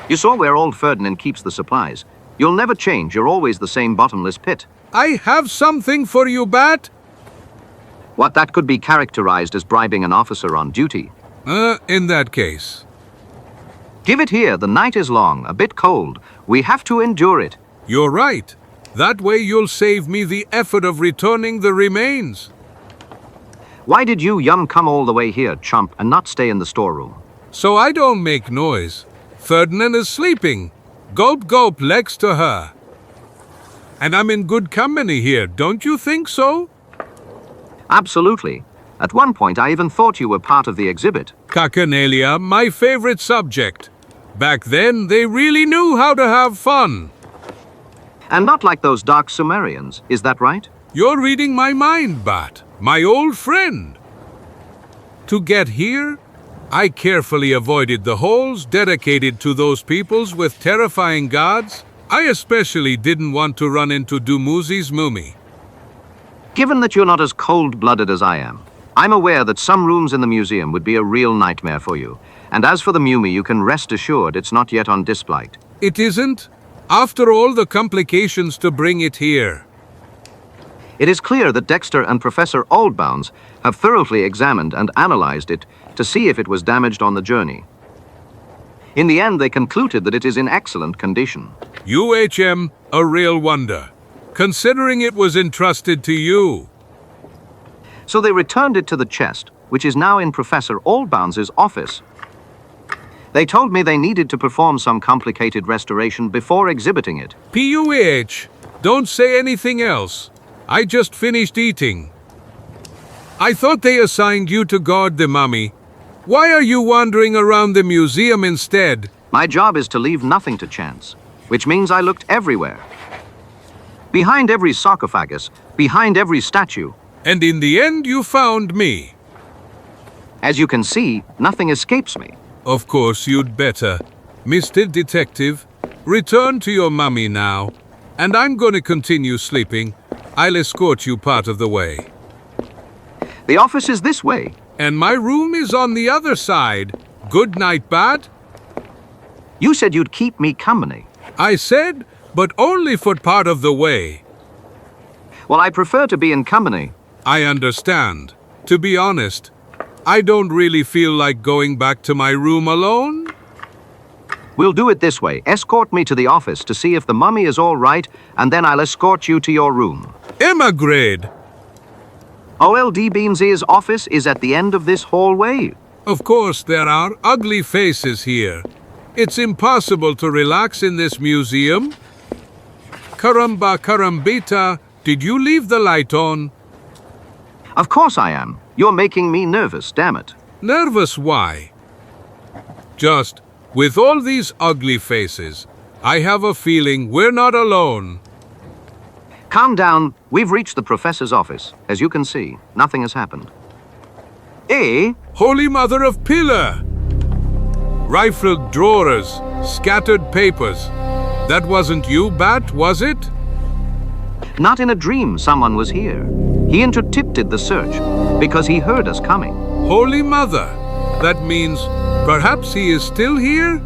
You saw where old Ferdinand keeps the supplies. You'll never change, you're always the same bottomless pit. I have something for you, Bat. What, that could be characterized as bribing an officer on duty. In that case. Give it here, the night is long, a bit cold. We have to endure it. You're right. That way you'll save me the effort of returning the remains. Why did you come all the way here, chump, and not stay in the storeroom? So I don't make noise. Ferdinand is sleeping. Gulp gulp, legs to her. And I'm in good company here, don't you think so? Absolutely. At one point I even thought you were part of the exhibit. Cacanalia, my favorite subject. Back then, they really knew how to have fun. And not like those dark Sumerians, is that right? You're reading my mind, Bat, my old friend. To get here, I carefully avoided the holes dedicated to those peoples with terrifying gods. I especially didn't want to run into Dumuzi's mummy. Given that you're not as cold-blooded as I am, I'm aware that some rooms in the museum would be a real nightmare for you. And as for the mummy, you can rest assured it's not yet on display. It isn't? After all the complications to bring it here. It is clear that Dexter and Professor Oldbounds have thoroughly examined and analyzed it to see if it was damaged on the journey. In the end, they concluded that it is in excellent condition. UHM, a real wonder, considering it was entrusted to you. So they returned it to the chest, which is now in Professor Oldbounds' office. They told me they needed to perform some complicated restoration before exhibiting it. PUH, don't say anything else. I just finished eating. I thought they assigned you to guard the mummy. Why are you wandering around the museum instead? My job is to leave nothing to chance, which means I looked everywhere. Behind every sarcophagus, behind every statue. And in the end, you found me. As you can see, nothing escapes me. Of course, you'd better. Mr. Detective, return to your mummy now. And I'm going to continue sleeping. I'll escort you part of the way. The office is this way. And my room is on the other side. Good night, Bat. You said you'd keep me company. I said, but only for part of the way. Well, I prefer to be in company. I understand. To be honest, I don't really feel like going back to my room alone. We'll do it this way. Escort me to the office to see if the mummy is all right, and then I'll escort you to your room. Emigrate! OLD Beamsy's office is at the end of this hallway. Of course, there are ugly faces here. It's impossible to relax in this museum. Caramba carambita, did you leave the light on? Of course I am. You're making me nervous, damn it. Nervous why? Just, with all these ugly faces, I have a feeling we're not alone. Calm down. We've reached the professor's office. As you can see, nothing has happened. Holy Mother of Pillar! Rifled drawers, scattered papers. That wasn't you, Bat, was it? Not in a dream someone was here. He intercepted the search because he heard us coming. Holy Mother! That means perhaps he is still here?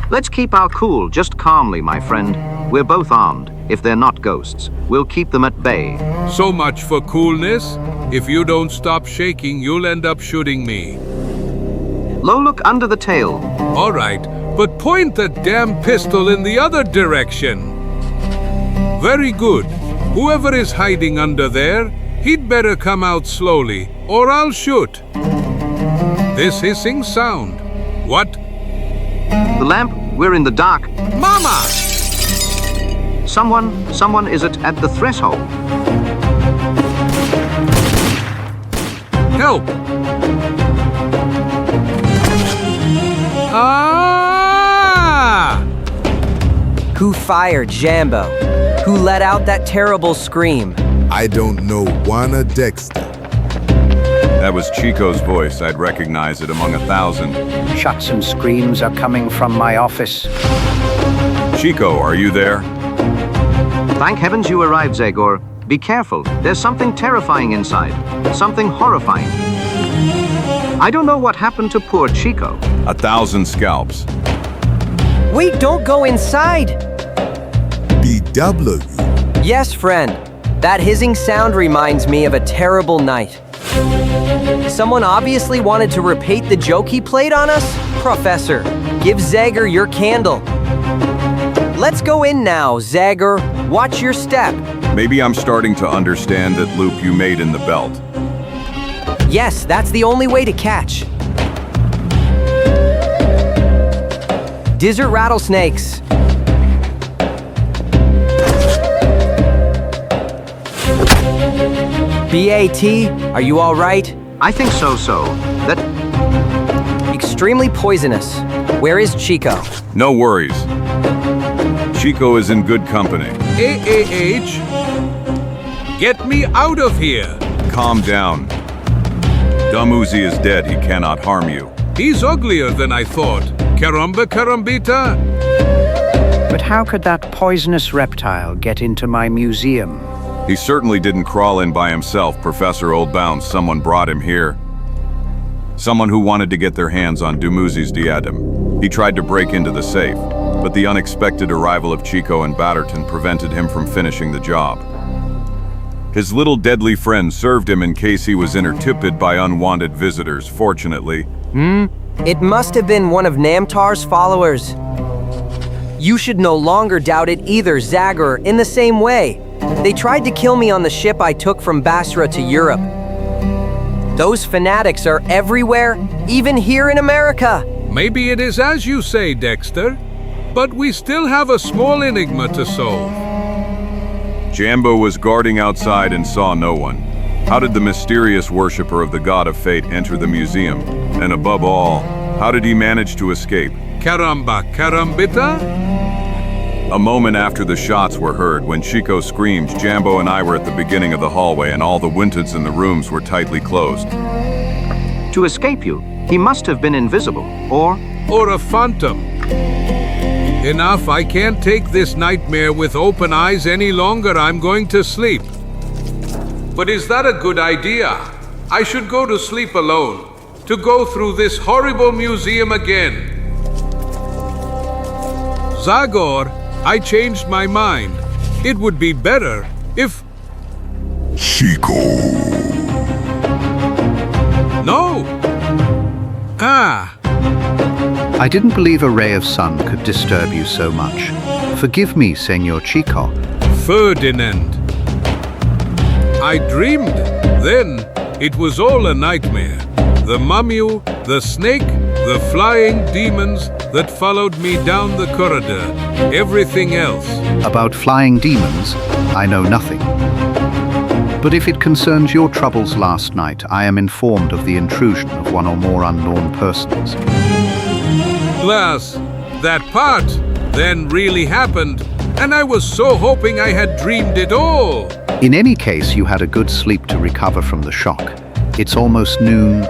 Let's keep our cool, just calmly, my friend. We're both armed. If they're not ghosts, we'll keep them at bay. So much for coolness. If you don't stop shaking, you'll end up shooting me. Low, look under the tail. All right, but point that damn pistol in the other direction. Very good. Whoever is hiding under there, he'd better come out slowly, or I'll shoot. This hissing sound. What? The lamp, we're in the dark. Mama! Someone is at the threshold. Help! Ah! Who fired Jambo? Who let out that terrible scream? I don't know Juana Dexter. That was Chico's voice. I'd recognize it among 1,000. Shots and screams are coming from my office. Chico, are you there? Thank heavens you arrived, Zagor. Be careful. There's something terrifying inside. Something horrifying. I don't know what happened to poor Chico. 1,000 scalps. Wait, don't go inside! BW. Yes, friend. That hissing sound reminds me of a terrible night. Someone obviously wanted to repeat the joke he played on us? Professor, give Zagor your candle. Let's go in now, Zagor. Watch your step. Maybe I'm starting to understand that loop you made in the belt. Yes, that's the only way to catch. Desert rattlesnakes. BAT, are you all right? I think so. That Extremely poisonous. Where is Chico? No worries. Chico is in good company. AAH? Get me out of here! Calm down. Dumb Uzi is dead. He cannot harm you. He's uglier than I thought. Caramba carambita? But how could that poisonous reptile get into my museum? He certainly didn't crawl in by himself, Professor Oldbound. Someone brought him here. Someone who wanted to get their hands on Dumuzi's diadem. He tried to break into the safe, but the unexpected arrival of Chico and Batterton prevented him from finishing the job. His little deadly friend served him in case he was intercepted by unwanted visitors, fortunately. It must have been one of Namtar's followers. You should no longer doubt it either, Zagor, in the same way. They tried to kill me on the ship I took from Basra to Europe. Those fanatics are everywhere, even here in America. Maybe it is as you say, Dexter, but we still have a small enigma to solve. Jambo was guarding outside and saw no one. How did the mysterious worshipper of the god of fate enter the museum? And above all, how did he manage to escape? Caramba carambita? A moment after the shots were heard, when Chico screamed, Jambo and I were at the beginning of the hallway and all the windows in the rooms were tightly closed. to escape you, he must have been invisible, or a phantom. Enough, I can't take this nightmare with open eyes any longer. I'm going to sleep. But is that a good idea? I should go to sleep alone, to go through this horrible museum again. Zagor, I changed my mind. It would be better if... ЧикО. No! Ah! I didn't believe a ray of sun could disturb you so much. Forgive me, Senor Chico. Ferdinand. I dreamed. Then it was all a nightmare. The mummy, the snake, the flying demons that followed me down the corridor. Everything else. About flying demons, I know nothing. But if it concerns your troubles last night, I am informed of the intrusion of one or more unknown persons. Plus, that part then really happened, and I was so hoping I had dreamed it all. In any case, you had a good sleep to recover from the shock. It's almost noon.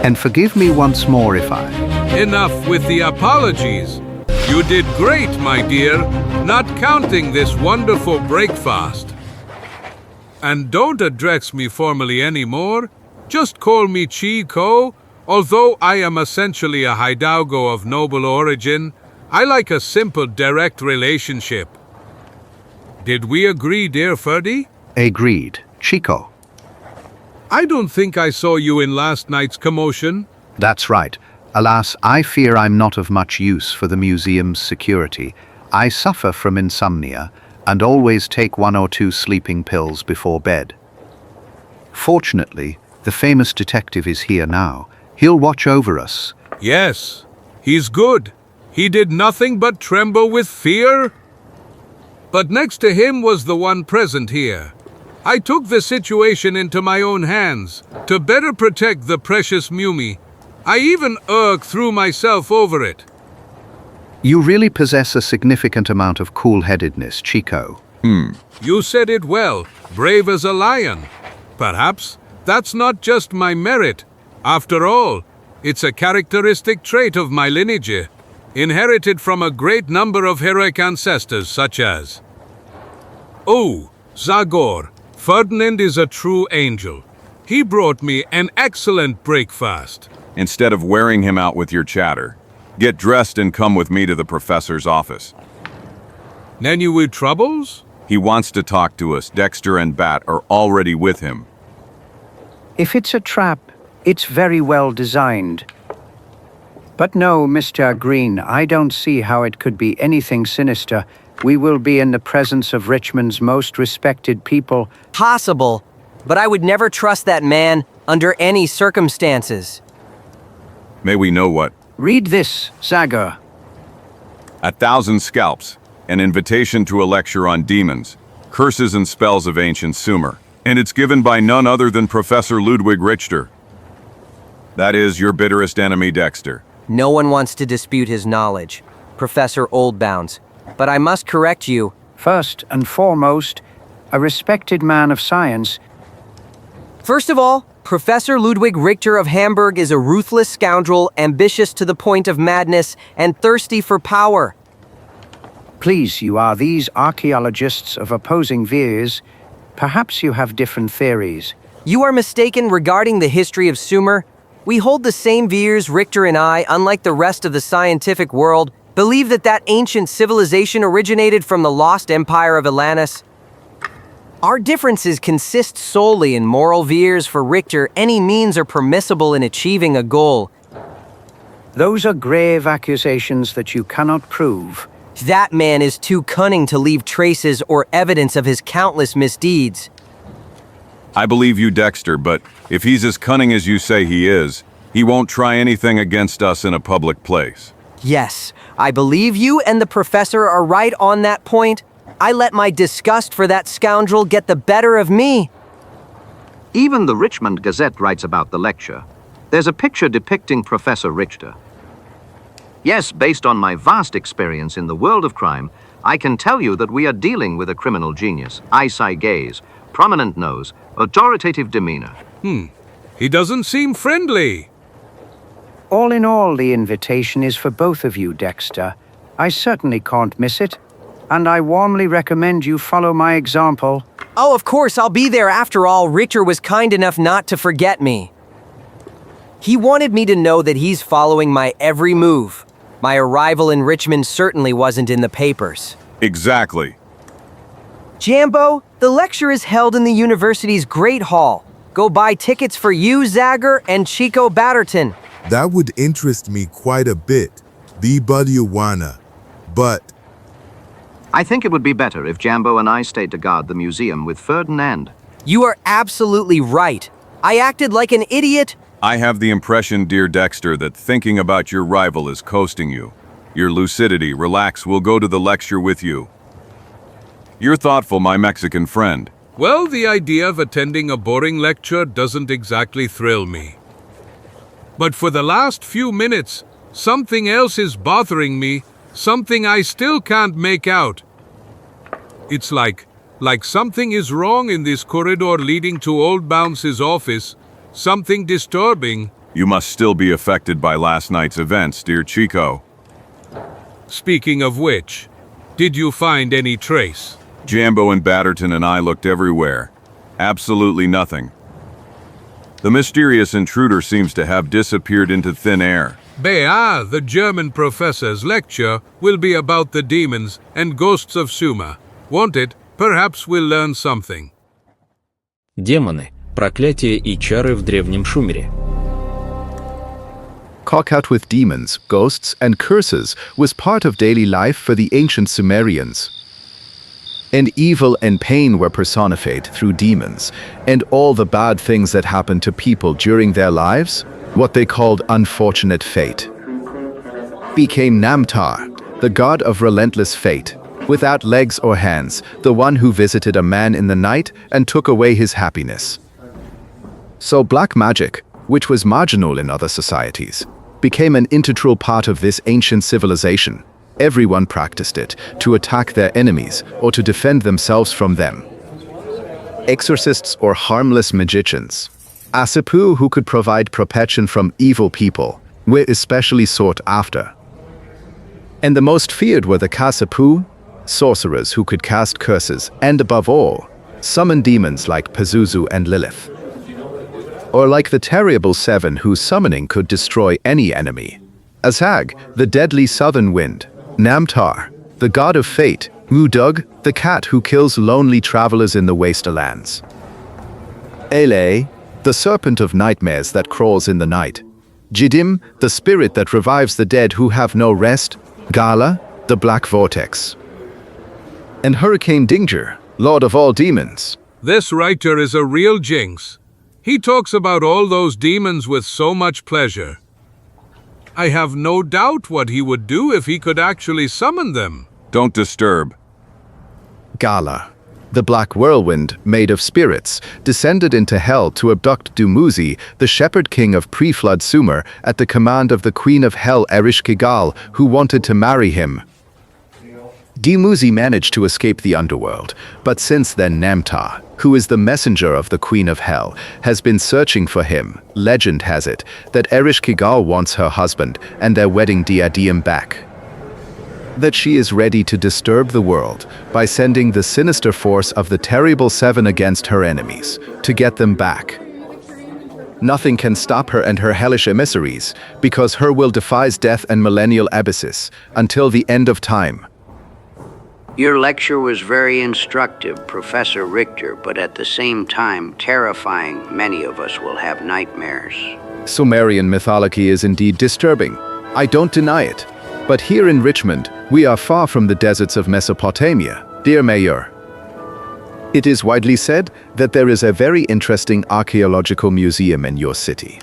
And forgive me once more if I... Enough with the apologies. You did great, my dear, not counting this wonderful breakfast. And don't address me formally anymore. Just call me Chico. Although I am essentially a hidalgo of noble origin, I like a simple, direct relationship. Did we agree, dear Ferdy? Agreed. Chico. I don't think I saw you in last night's commotion. That's right. Alas, I fear I'm not of much use for the museum's security. I suffer from insomnia and always take 1 or 2 sleeping pills before bed. Fortunately, the famous detective is here now. He'll watch over us. Yes, he's good. He did nothing but tremble with fear. But next to him was the one present here. I took the situation into my own hands to better protect the precious Mumi. I even threw myself over it. You really possess a significant amount of cool-headedness, ЧикО. You said it well, brave as a lion. Perhaps that's not just my merit. After all, it's a characteristic trait of my lineage, inherited from a great number of heroic ancestors such as... Oh, Zagor, Ferdinand is a true angel. He brought me an excellent breakfast. Instead of wearing him out with your chatter, get dressed and come with me to the professor's office. Nanu with troubles? He wants to talk to us. Dexter and Bat are already with him. If it's a trap, it's very well designed. But no, Mr. Green, I don't see how it could be anything sinister. We will be in the presence of Richmond's most respected people. Possible, but I would never trust that man under any circumstances. May we know what? Read this, Zagor. 1,000 scalps, an invitation to a lecture on demons, curses and spells of ancient Sumer, and it's given by none other than Professor Ludwig Richter. That is your bitterest enemy, Dexter. No one wants to dispute his knowledge, Professor Oldbounds. But I must correct you. First and foremost, a respected man of science. First of all, Professor Ludwig Richter of Hamburg is a ruthless scoundrel, ambitious to the point of madness, and thirsty for power. Please, you are these archaeologists of opposing views. Perhaps you have different theories. You are mistaken regarding the history of Sumer. We hold the same views. Richter and I, unlike the rest of the scientific world, believe that ancient civilization originated from the lost empire of Atlantis. Our differences consist solely in moral views. For Richter, any means are permissible in achieving a goal. Those are grave accusations that you cannot prove. That man is too cunning to leave traces or evidence of his countless misdeeds. I believe you, Dexter, but if he's as cunning as you say he is, he won't try anything against us in a public place. Yes, I believe you and the professor are right on that point. I let my disgust for that scoundrel get the better of me. Even the Richmond Gazette writes about the lecture. There's a picture depicting Professor Richter. Yes, based on my vast experience in the world of crime, I can tell you that we are dealing with a criminal genius. Ice-eye gaze, prominent nose, authoritative demeanor. He doesn't seem friendly. All in all, the invitation is for both of you, Dexter. I certainly can't miss it, and I warmly recommend you follow my example. Oh, of course, I'll be there. After all, Richter was kind enough not to forget me. He wanted me to know that he's following my every move. My arrival in Richmond certainly wasn't in the papers. Exactly. Jambo, the lecture is held in the university's Great Hall. Go buy tickets for you, Zagor, and ЧикО Batterton. That would interest me quite a bit, the Budiawana, but... I think it would be better if Jambo and I stayed to guard the museum with Ferdinand. You are absolutely right. I acted like an idiot. I have the impression, dear Dexter, that thinking about your rival is coasting you. Your lucidity, relax, we'll go to the lecture with you. You're thoughtful, my Mexican friend. Well, the idea of attending a boring lecture doesn't exactly thrill me. But for the last few minutes, something else is bothering me, something I still can't make out. It's like something is wrong in this corridor leading to Oldbounds' office, something disturbing. You must still be affected by last night's events, dear ČикО. Speaking of which, did you find any trace? Jambo and Batterton and I looked everywhere. Absolutely nothing. The mysterious intruder seems to have disappeared into thin air. bOgA, the German professor's lecture, will be about the demons and ghosts of Sumer. Won't it? Perhaps we'll learn something. Демоны, проклятия и чары в древнем Шумере. Cock-out with demons, ghosts, and curses was part of daily life for the ancient Sumerians. And evil and pain were personified through demons, and all the bad things that happened to people during their lives, what they called unfortunate fate. became Namtara, the god of relentless fate, without legs or hands, the one who visited a man in the night and took away his happiness. So black magic, which was marginal in other societies, became an integral part of this ancient civilization. Everyone practiced it to attack their enemies or to defend themselves from them. Exorcists or harmless magicians, Asipu who could provide protection from evil people, were especially sought after. And the most feared were the Kasapu, sorcerers who could cast curses and, above all, summon demons like Pazuzu and Lilith. Or like the terrible seven whose summoning could destroy any enemy. Azag, the deadly southern wind. Namtar, the god of fate. Udug, the cat who kills lonely travelers in the wastelands. Ele, the serpent of nightmares that crawls in the night. Jidim, the spirit that revives the dead who have no rest. Gala, the black vortex. And Hurricane Dinger, lord of all demons. This writer is a real jinx. He talks about all those demons with so much pleasure. I have no doubt what he would do if he could actually summon them. Don't disturb. Gala, the black whirlwind made of spirits, descended into hell to abduct Dumuzi, the shepherd king of pre-flood Sumer, at the command of the queen of hell Ereshkigal, who wanted to marry him. Dumuzi managed to escape the underworld, but since then Namtar, who is the messenger of the Queen of Hell, has been searching for him. Legend has it that Ereshkigal wants her husband and their wedding diadem back. That she is ready to disturb the world by sending the sinister force of the terrible seven against her enemies, to get them back. Nothing can stop her and her hellish emissaries, because her will defies death and millennial abysses, until the end of time. Your lecture was very instructive, Professor Richter, but at the same time terrifying. Many of us will have nightmares. Sumerian mythology is indeed disturbing. I don't deny it. But here in Richmond, we are far from the deserts of Mesopotamia, dear Mayor. It is widely said that there is a very interesting archaeological museum in your city.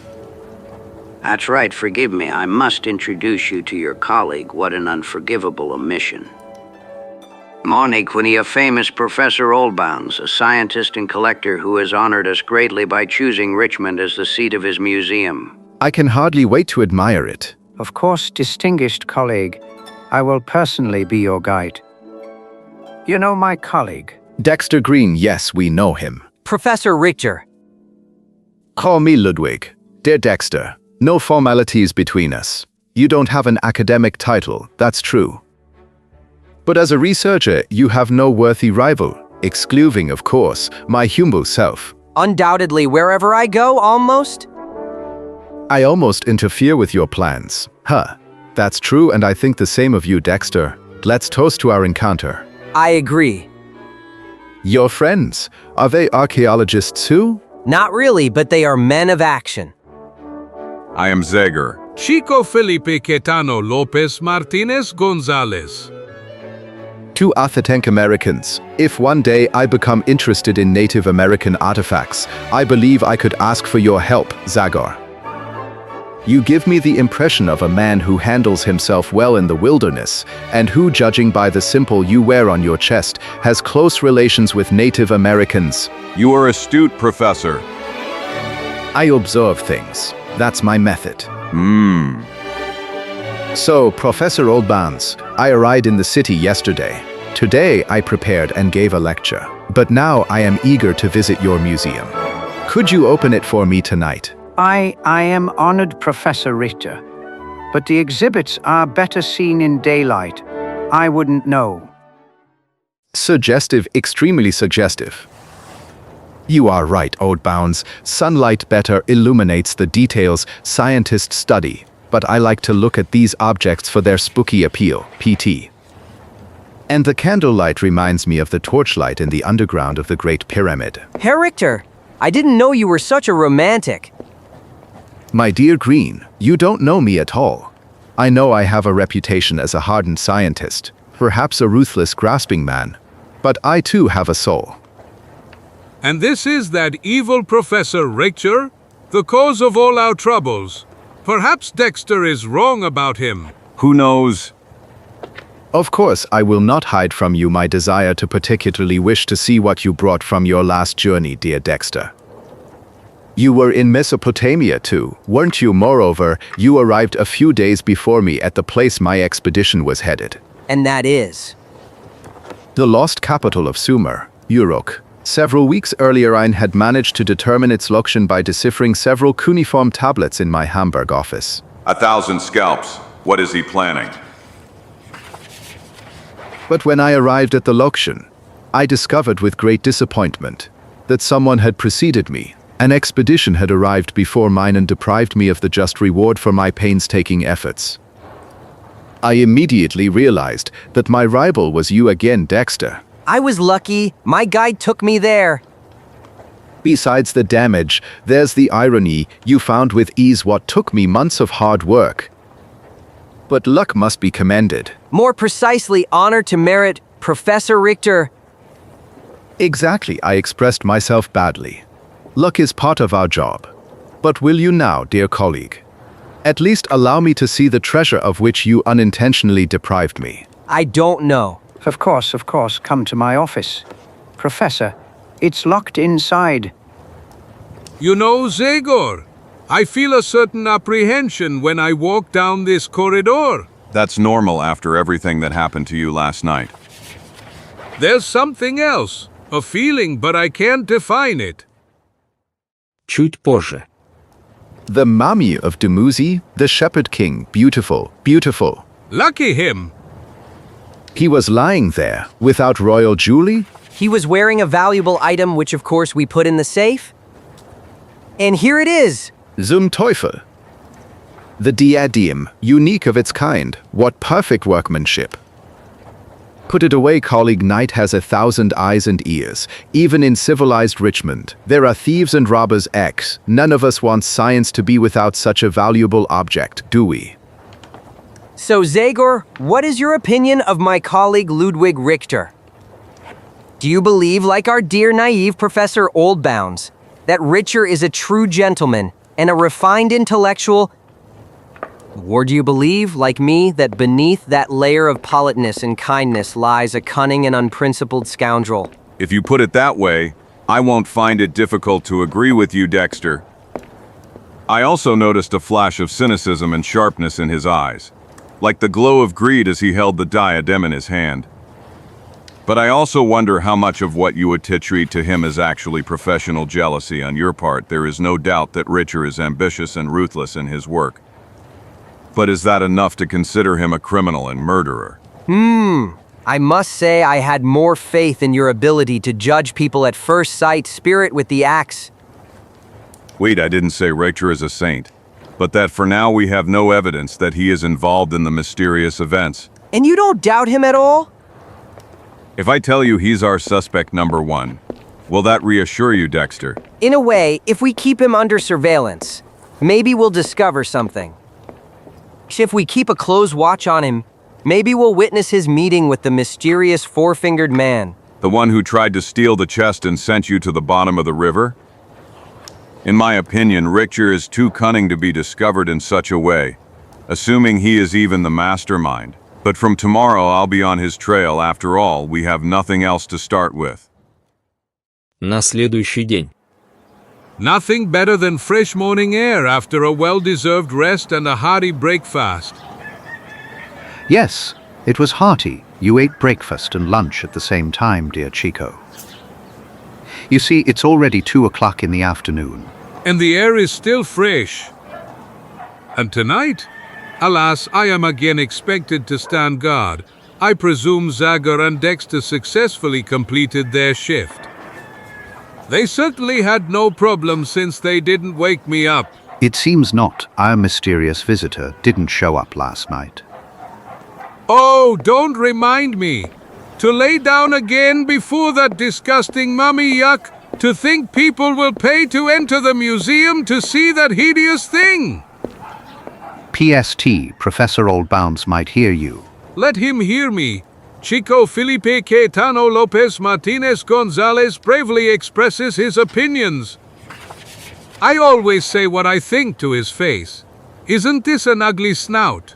That's right, forgive me. I must introduce you to your colleague. What an unforgivable omission. Moniquini, a famous Professor Oldbounds, a scientist and collector who has honored us greatly by choosing Richmond as the seat of his museum. I can hardly wait to admire it. Of course, distinguished colleague, I will personally be your guide. You know my colleague? Dexter Green, yes, we know him. Professor Richter. Call me Ludwig. Dear Dexter, no formalities between us. You don't have an academic title, that's true. But as a researcher, you have no worthy rival, excluding, of course, my humble self. Undoubtedly, wherever I go, almost. I almost interfere with your plans. Huh. That's true, and I think the same of you, Dexter. Let's toast to our encounter. I agree. Your friends, are they archaeologists too? Not really, but they are men of action. I am Zagor. Chico Felipe Caetano Lopez Martinez Gonzalez. Two authentic Americans. If one day I become interested in Native American artifacts, I believe I could ask for your help, Zagor. You give me the impression of a man who handles himself well in the wilderness, and who, judging by the symbol you wear on your chest, has close relations with Native Americans. You are astute, Professor. I observe things. That's my method. So, Professor Oldbounds, I arrived in the city yesterday. Today I prepared and gave a lecture. But now I am eager to visit your museum. Could you open it for me tonight? I am honored, Professor Richter. But the exhibits are better seen in daylight. I wouldn't know. Suggestive, extremely suggestive. You are right, Oldbounds. Sunlight better illuminates the details scientists study. But I like to look at these objects for their spooky appeal, PT. And the candlelight reminds me of the torchlight in the underground of the Great Pyramid. Herr Richter, I didn't know you were such a romantic. My dear Green, you don't know me at all. I know I have a reputation as a hardened scientist, perhaps a ruthless, grasping man. But I too have a soul. And this is that evil Professor Richter, the cause of all our troubles. Perhaps Dexter is wrong about him. Who knows? Of course, I will not hide from you my desire to particularly wish to see what you brought from your last journey, dear Dexter. You were in Mesopotamia too, weren't you? Moreover, you arrived a few days before me at the place my expedition was headed. And that is? The lost capital of Sumer, Uruk. Several weeks earlier I had managed to determine its location by deciphering several cuneiform tablets in my Hamburg office. 1,000 scalps. What is he planning? But when I arrived at the location, I discovered with great disappointment that someone had preceded me. An expedition had arrived before mine and deprived me of the just reward for my painstaking efforts. I immediately realized that my rival was you again, Dexter. I was lucky. My guide took me there. Besides the damage, there's the irony. You found with ease what took me months of hard work. But luck must be commended. More precisely, honor to merit, Professor Richter. Exactly, I expressed myself badly. Luck is part of our job. But will you now, dear colleague, at least allow me to see the treasure of which you unintentionally deprived me? I don't know. Of course, come to my office. Professor, it's locked inside. You know, Zagor, I feel a certain apprehension when I walk down this corridor. That's normal after everything that happened to you last night. There's something else, a feeling, but I can't define it. Чуть позже. The mummy of Dumuzi, the Shepherd King, beautiful, beautiful. Lucky him. He was lying there, without royal jewelry? He was wearing a valuable item which of course we put in the safe. And here it is. Zum Teufel. The diadem, unique of its kind. What perfect workmanship. Put it away, colleague. Night has 1,000 eyes and ears. Even in civilized Richmond, there are thieves and robbers. None of us wants science to be without such a valuable object, do we? So Zagor, what is your opinion of my colleague Ludwig Richter? Do you believe, like our dear naive Professor Oldbounds, that Richter is a true gentleman and a refined intellectual? Or do you believe, like me, that beneath that layer of politeness and kindness lies a cunning and unprincipled scoundrel? If you put it that way, I won't find it difficult to agree with you, Dexter. I also noticed a flash of cynicism and sharpness in his eyes, like the glow of greed as he held the diadem in his hand. But I also wonder how much of what you attribute to him is actually professional jealousy on your part. There is no doubt that Richter is ambitious and ruthless in his work. But is that enough to consider him a criminal and murderer? I must say I had more faith in your ability to judge people at first sight, spirit with the axe. Wait, I didn't say Richter is a saint, but that for now we have no evidence that he is involved in the mysterious events. And you don't doubt him at all? If I tell you he's our suspect number one, will that reassure you, Dexter? In a way, if we keep him under surveillance, maybe we'll discover something. If we keep a close watch on him, maybe we'll witness his meeting with the mysterious four-fingered man. The one who tried to steal the chest and sent you to the bottom of the river? In my opinion, Richter is too cunning to be discovered in such a way, assuming he is even the mastermind. But from tomorrow I'll be on his trail. After all, we have nothing else to start with. На следующий день. Nothing better than fresh morning air after a well-deserved rest and a hearty breakfast. Yes, it was hearty. You ate breakfast and lunch at the same time, dear Chico. You see, it's already 2 o'clock in the afternoon. And the air is still fresh. And tonight, alas, I am again expected to stand guard. I presume Zagor and Dexter successfully completed their shift. They certainly had no problem since they didn't wake me up. It seems not. Our mysterious visitor didn't show up last night. Oh, don't remind me. To lay down again before that disgusting mummy yuck. To think people will pay to enter the museum to see that hideous thing. PST, Professor Oldbounds might hear you. Let him hear me. Chico Felipe Caetano Lopez Martinez Gonzalez bravely expresses his opinions. I always say what I think to his face. Isn't this an ugly snout?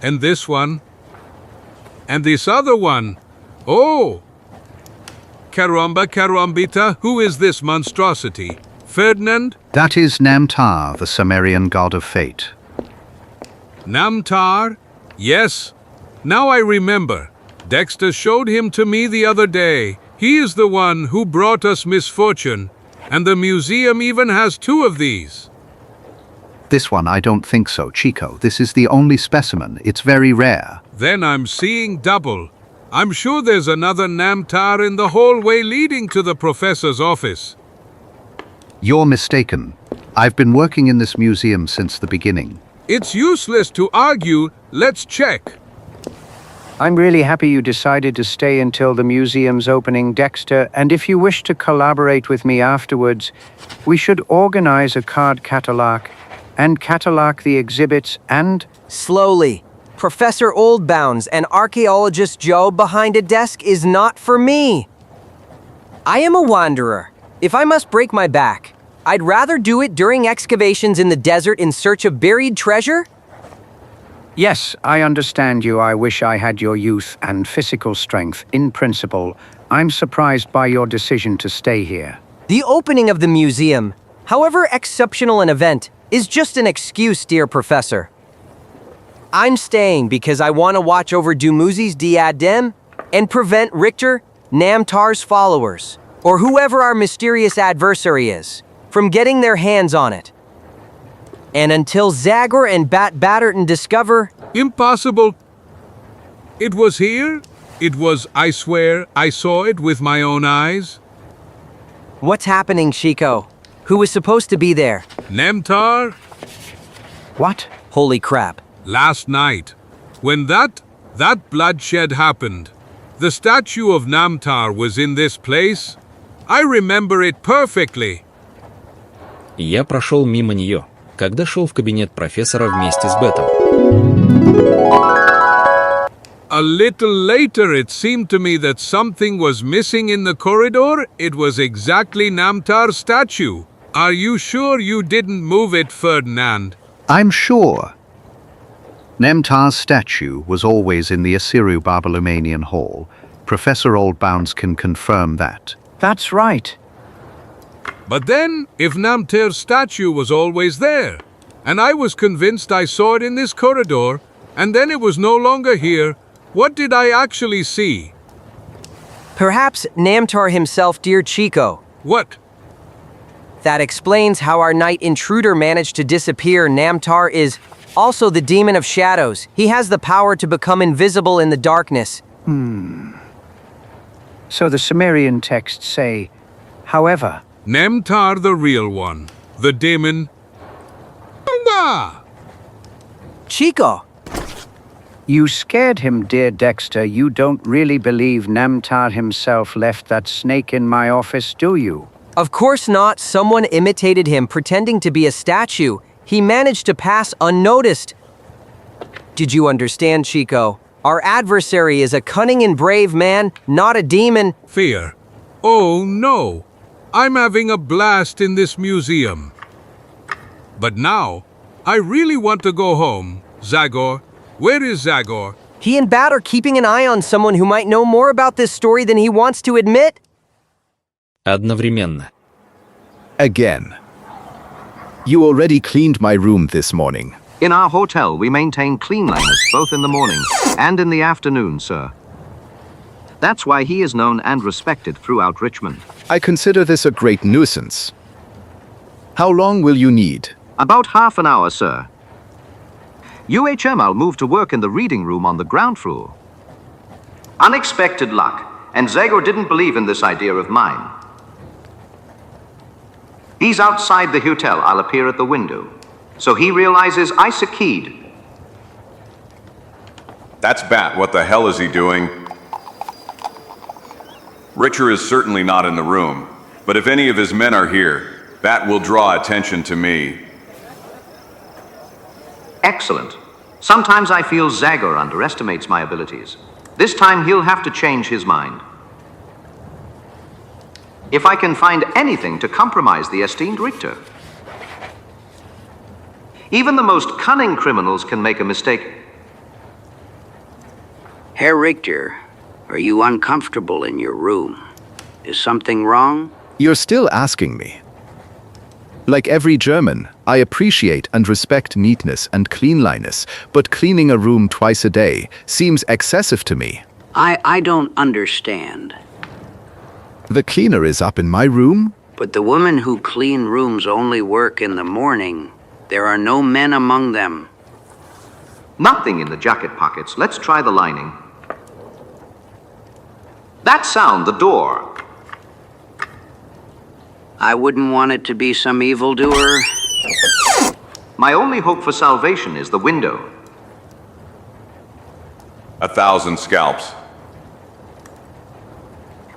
And this one? And this other one? Oh! Caramba carambita, who is this monstrosity? Ferdinand? That is Namtar, the Sumerian god of fate. Namtar? Yes. Now I remember. Dexter showed him to me the other day. He is the one who brought us misfortune, and the museum even has 2 of these. This one, I don't think so, Chico. This is the only specimen. It's very rare. Then I'm seeing double. I'm sure there's another Namtar in the hallway leading to the professor's office. You're mistaken. I've been working in this museum since the beginning. It's useless to argue. Let's check. I'm really happy you decided to stay until the museum's opening, Dexter, and if you wish to collaborate with me afterwards, we should organize a card catalog and catalog the exhibits and... Slowly. Professor Oldbounds and archaeologist Joe behind a desk is not for me. I am a wanderer. If I must break my back, I'd rather do it during excavations in the desert in search of buried treasure. Yes, I understand you. I wish I had your youth and physical strength. In principle, I'm surprised by your decision to stay here. The opening of the museum, however exceptional an event, is just an excuse, dear Professor. I'm staying because I want to watch over Dumuzi's diadem and prevent Richter, Namtar's followers, or whoever our mysterious adversary is, from getting their hands on it. And until Zagor and Batterton discover... Impossible. It was here. It was, I swear, I saw it with my own eyes. What's happening, Chico? Who was supposed to be there? Namtar? What? Holy crap. Last night, when that bloodshed happened, the statue of Namtar was in this place. I remember it perfectly. Я прошел мимо нее, когда шел в кабинет профессора вместе с Бетом. A little later, it seemed to me that something was missing in the corridor. It was exactly Namtar's statue. Are you sure you didn't move it, Ferdinand? I'm sure. Namtar's statue was always in the Assyro-Babylonian hall. Professor Oldbounds can confirm that. That's right. But then, if Namtar's statue was always there, and I was convinced I saw it in this corridor, and then it was no longer here, what did I actually see? Perhaps Namtar himself, dear Chico. What? That explains how our night intruder managed to disappear. Namtar is also the demon of shadows. He has the power to become invisible in the darkness. So the Sumerian texts say, however... Namtar the real one. The demon... bOgA! Chico! You scared him, dear Dexter. You don't really believe Namtar himself left that snake in my office, do you? Of course not. Someone imitated him, pretending to be a statue. He managed to pass unnoticed. Did you understand, Chico? Our adversary is a cunning and brave man, not a demon. Fear. Oh no. I'm having a blast in this museum. But now, I really want to go home. Zagor, where is Zagor? He and Bat are keeping an eye on someone who might know more about this story than he wants to admit. Одновременно. Again. You already cleaned my room this morning. In our hotel, we maintain cleanliness both in the morning and in the afternoon, sir. That's why he is known and respected throughout Richmond. I consider this a great nuisance. How long will you need? About half an hour, sir. I'll move to work in the reading room on the ground floor. Unexpected luck, and Zagor didn't believe in this idea of mine. He's outside the hotel. I'll appear at the window. So he realizes I succeed. That's Bat. What the hell is he doing? Richter is certainly not in the room, but if any of his men are here, Bat will draw attention to me. Excellent. Sometimes I feel Zagor underestimates my abilities. This time he'll have to change his mind. If I can find anything to compromise the esteemed Richter. Even the most cunning criminals can make a mistake. Herr Richter, are you uncomfortable in your room? Is something wrong? You're still asking me. Like every German, I appreciate and respect neatness and cleanliness, but cleaning a room twice a day seems excessive to me. I don't understand. The cleaner is up in my room? But the women who clean rooms only work in the morning. There are no men among them. Nothing in the jacket pockets. Let's try the lining. That sound, the door. I wouldn't want it to be some evildoer. My only hope for salvation is the window. 1,000 scalps.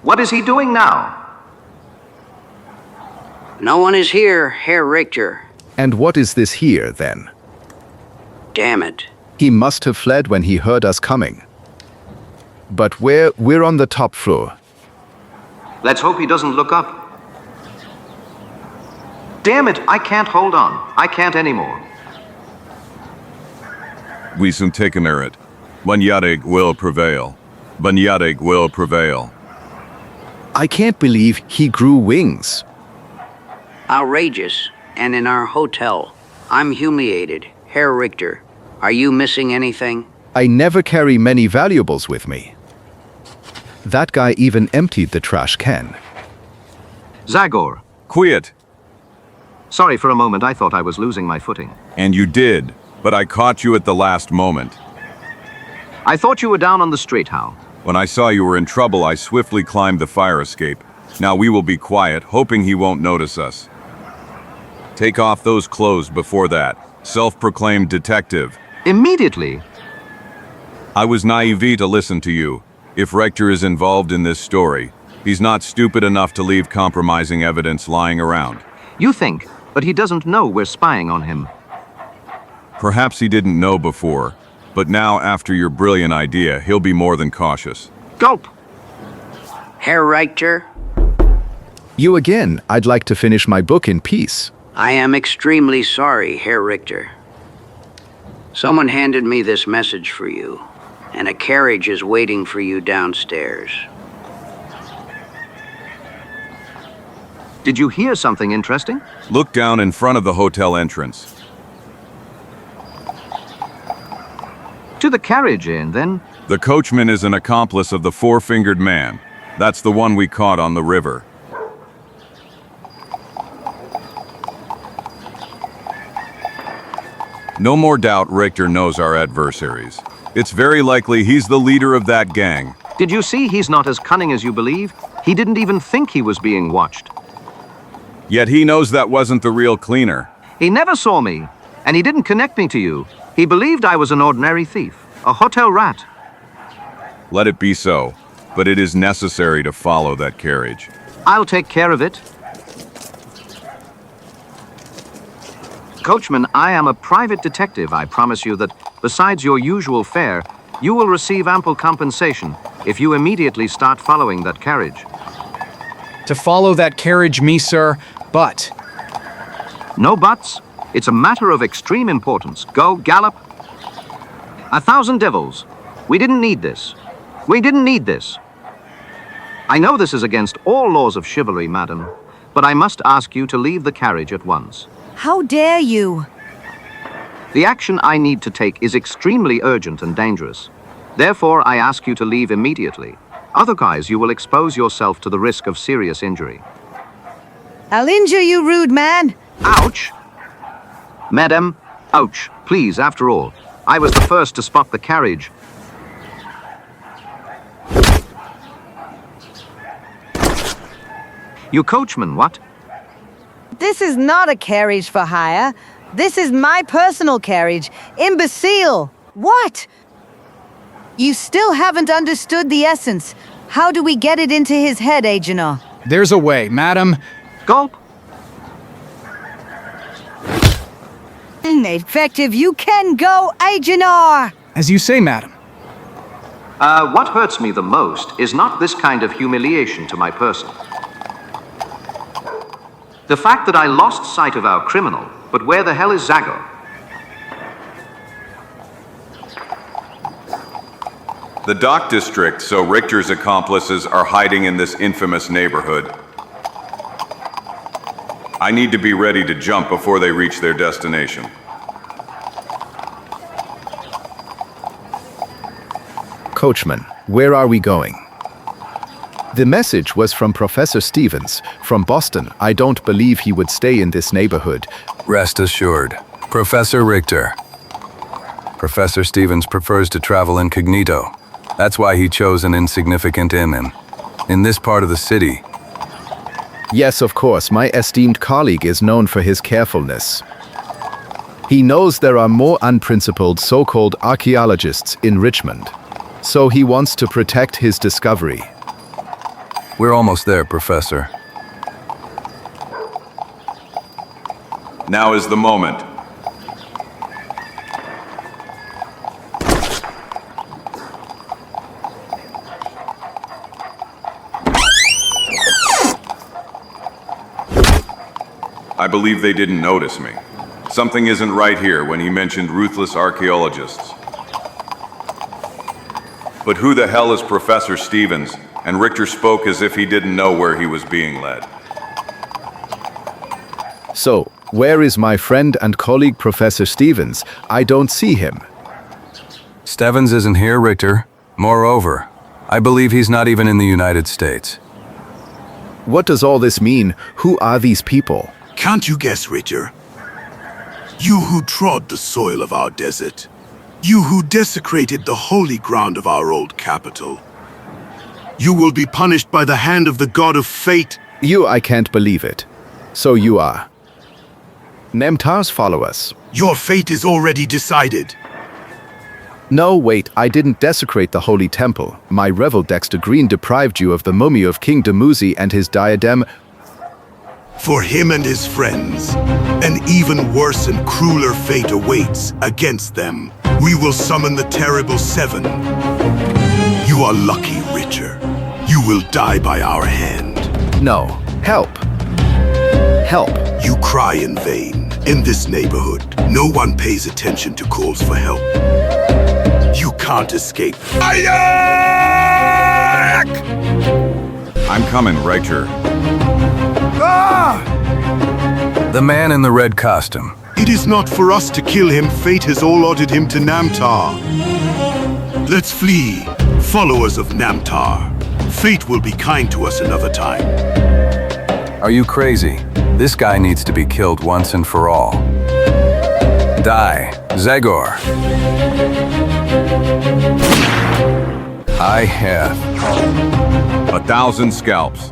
What is he doing now? No one is here, Herr Richter. And what is this here, then? Damn it. He must have fled when he heard us coming. But we're on the top floor. Let's hope he doesn't look up. Damn it, I can't hold on. I can't anymore. We some it. Bunyadig will prevail. Bunyadig will prevail. I can't believe he grew wings. Outrageous. And in our hotel. I'm humiliated. Herr Richter, are you missing anything? I never carry many valuables with me. That guy even emptied the trash can. Zagor. Quiet. Sorry, for a moment I thought I was losing my footing. And you did, but I caught you at the last moment. I thought you were down on the street, Hal. When I saw you were in trouble, I swiftly climbed the fire escape. Now we will be quiet, hoping he won't notice us. Take off those clothes before that. Self-proclaimed detective. Immediately. I was naive to listen to you. If Rector is involved in this story, he's not stupid enough to leave compromising evidence lying around. You think, but he doesn't know we're spying on him. Perhaps he didn't know before, but now after your brilliant idea, he'll be more than cautious. Gulp! Herr Richter? You again. I'd like to finish my book in peace. I am extremely sorry, Herr Richter. Someone handed me this message for you, and a carriage is waiting for you downstairs. Did you hear something interesting? Look down in front of the hotel entrance. To the carriage inn, then? The coachman is an accomplice of the four-fingered man. That's the one we caught on the river. No more doubt Richter knows our adversaries. It's very likely he's the leader of that gang. Did you see he's not as cunning as you believe? He didn't even think he was being watched. Yet he knows that wasn't the real cleaner. He never saw me, and he didn't connect me to you. He believed I was an ordinary thief, a hotel rat. Let it be so, but it is necessary to follow that carriage. I'll take care of it. Coachman, I am a private detective. I promise you that, besides your usual fare, you will receive ample compensation if you immediately start following that carriage. To follow that carriage, me, sir, but... No buts. It's a matter of extreme importance. Go, gallop. 1,000 devils. We didn't need this. We didn't need this. I know this is against all laws of chivalry, madam, but I must ask you to leave the carriage at once. How dare you? The action I need to take is extremely urgent and dangerous. Therefore, I ask you to leave immediately. Otherwise, you will expose yourself to the risk of serious injury. I'll injure you, rude man. Ouch! Madam, ouch. Please, after all, I was the first to spot the carriage. You coachman, what? This is not a carriage for hire. This is my personal carriage. Imbecile! What? You still haven't understood the essence. How do we get it into his head, Agent? There's a way, madam. Gulp. Ineffective, you can go, Agent R. As you say, madam. What hurts me the most is not this kind of humiliation to my person. The fact that I lost sight of our criminal, but where the hell is Zagor? The dock district, so Richter's accomplices are hiding in this infamous neighborhood. I need to be ready to jump before they reach their destination. Coachman, where are we going? The message was from Professor Stevens, from Boston. I don't believe he would stay in this neighborhood. Rest assured, Professor Richter. Professor Stevens prefers to travel incognito. That's why he chose an insignificant inn in this part of the city. Yes, of course, my esteemed colleague is known for his carefulness. He knows there are more unprincipled so-called archaeologists in Richmond, so he wants to protect his discovery. We're almost there, Professor. Now is the moment. I believe they didn't notice me. Something isn't right here when he mentioned ruthless archaeologists. But who the hell is Professor Stevens? And Richter spoke as if he didn't know where he was being led. So, where is my friend and colleague Professor Stevens? I don't see him. Stevens isn't here, Richter. Moreover, I believe he's not even in the United States. What does all this mean? Who are these people? Can't you guess, Richter? You who trod the soil of our desert. You who desecrated the holy ground of our old capital. You will be punished by the hand of the god of fate. I can't believe it. So you are Namtar's followers. Your fate is already decided. No, wait, I didn't desecrate the holy temple. My rebel Dexter Green deprived you of the mummy of King Dumuzi and his diadem. For him and his friends, an even worse and crueler fate awaits against them. We will summon the terrible seven. You are lucky, Richter. You will die by our hand. No. Help. Help. You cry in vain. In this neighborhood, no one pays attention to calls for help. You can't escape. I'm coming, Richter. The man in the red costume. It is not for us to kill him. Fate has allotted him to Namtar. Let's flee, followers of Namtar. Fate will be kind to us another time. Are you crazy? This guy needs to be killed once and for all. Die, Zagor. I have 1,000 scalps.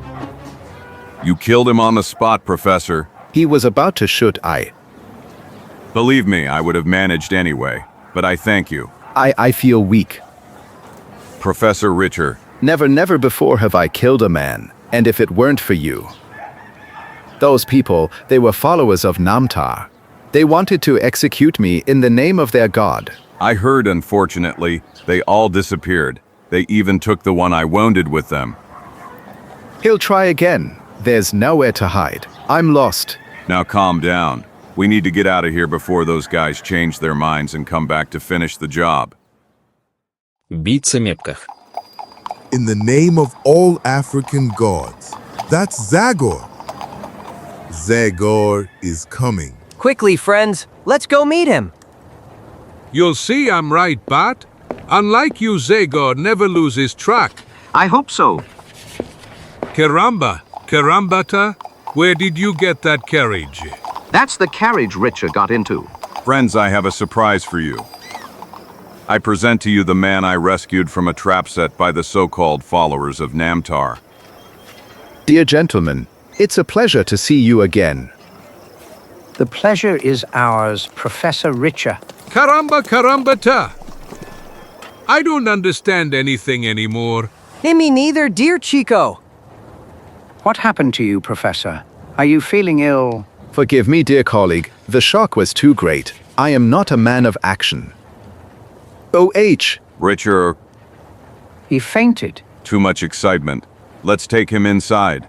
You killed him on the spot, Professor. He was about to shoot. Believe me, I would have managed anyway, but I thank you. I feel weak. Professor Richter. Never before have I killed a man, and if it weren't for you. Those people, they were followers of Namtar. They wanted to execute me in the name of their god. I heard, unfortunately, they all disappeared. They even took the one I wounded with them. He'll try again. There's nowhere to hide. I'm lost. Now calm down. We need to get out of here before those guys change their minds and come back to finish the job. Биться мепках. In the name of all African gods, that's Zagor. Zagor is coming. Quickly, friends, let's go meet him. You'll see I'm right, Bat. Unlike you, Zagor never loses track. I hope so. Karambata, where did you get that carriage? That's the carriage Richter got into. Friends, I have a surprise for you. I present to you the man I rescued from a trap set by the so-called followers of Namtar. Dear gentlemen, it's a pleasure to see you again. The pleasure is ours, Professor Richter. Karambata. I don't understand anything anymore. Me neither, dear ČikO. What happened to you, Professor? Are you feeling ill? Forgive me, dear colleague. The shock was too great. I am not a man of action. O.H. Richter. He fainted. Too much excitement. Let's take him inside.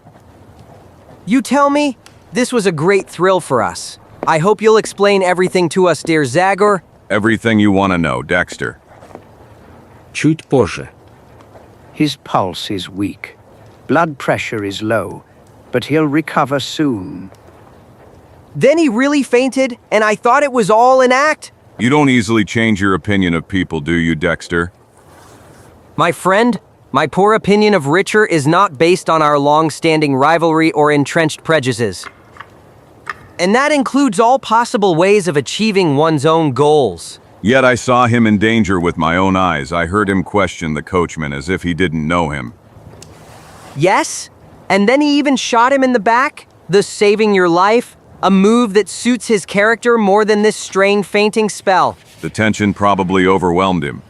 You tell me? This was a great thrill for us. I hope you'll explain everything to us, dear Zagor. Everything you want to know, Dexter. Чуть позже. His pulse is weak. Blood pressure is low, but he'll recover soon. Then he really fainted, and I thought it was all an act? You don't easily change your opinion of people, do you, Dexter? My friend, my poor opinion of Richard is not based on our long-standing rivalry or entrenched prejudices. And that includes all possible ways of achieving one's own goals. Yet I saw him in danger with my own eyes. I heard him question the coachman as if he didn't know him. Yes? And then he even shot him in the back? Thus saving your life? A move that suits his character more than this strained fainting spell. The tension probably overwhelmed him.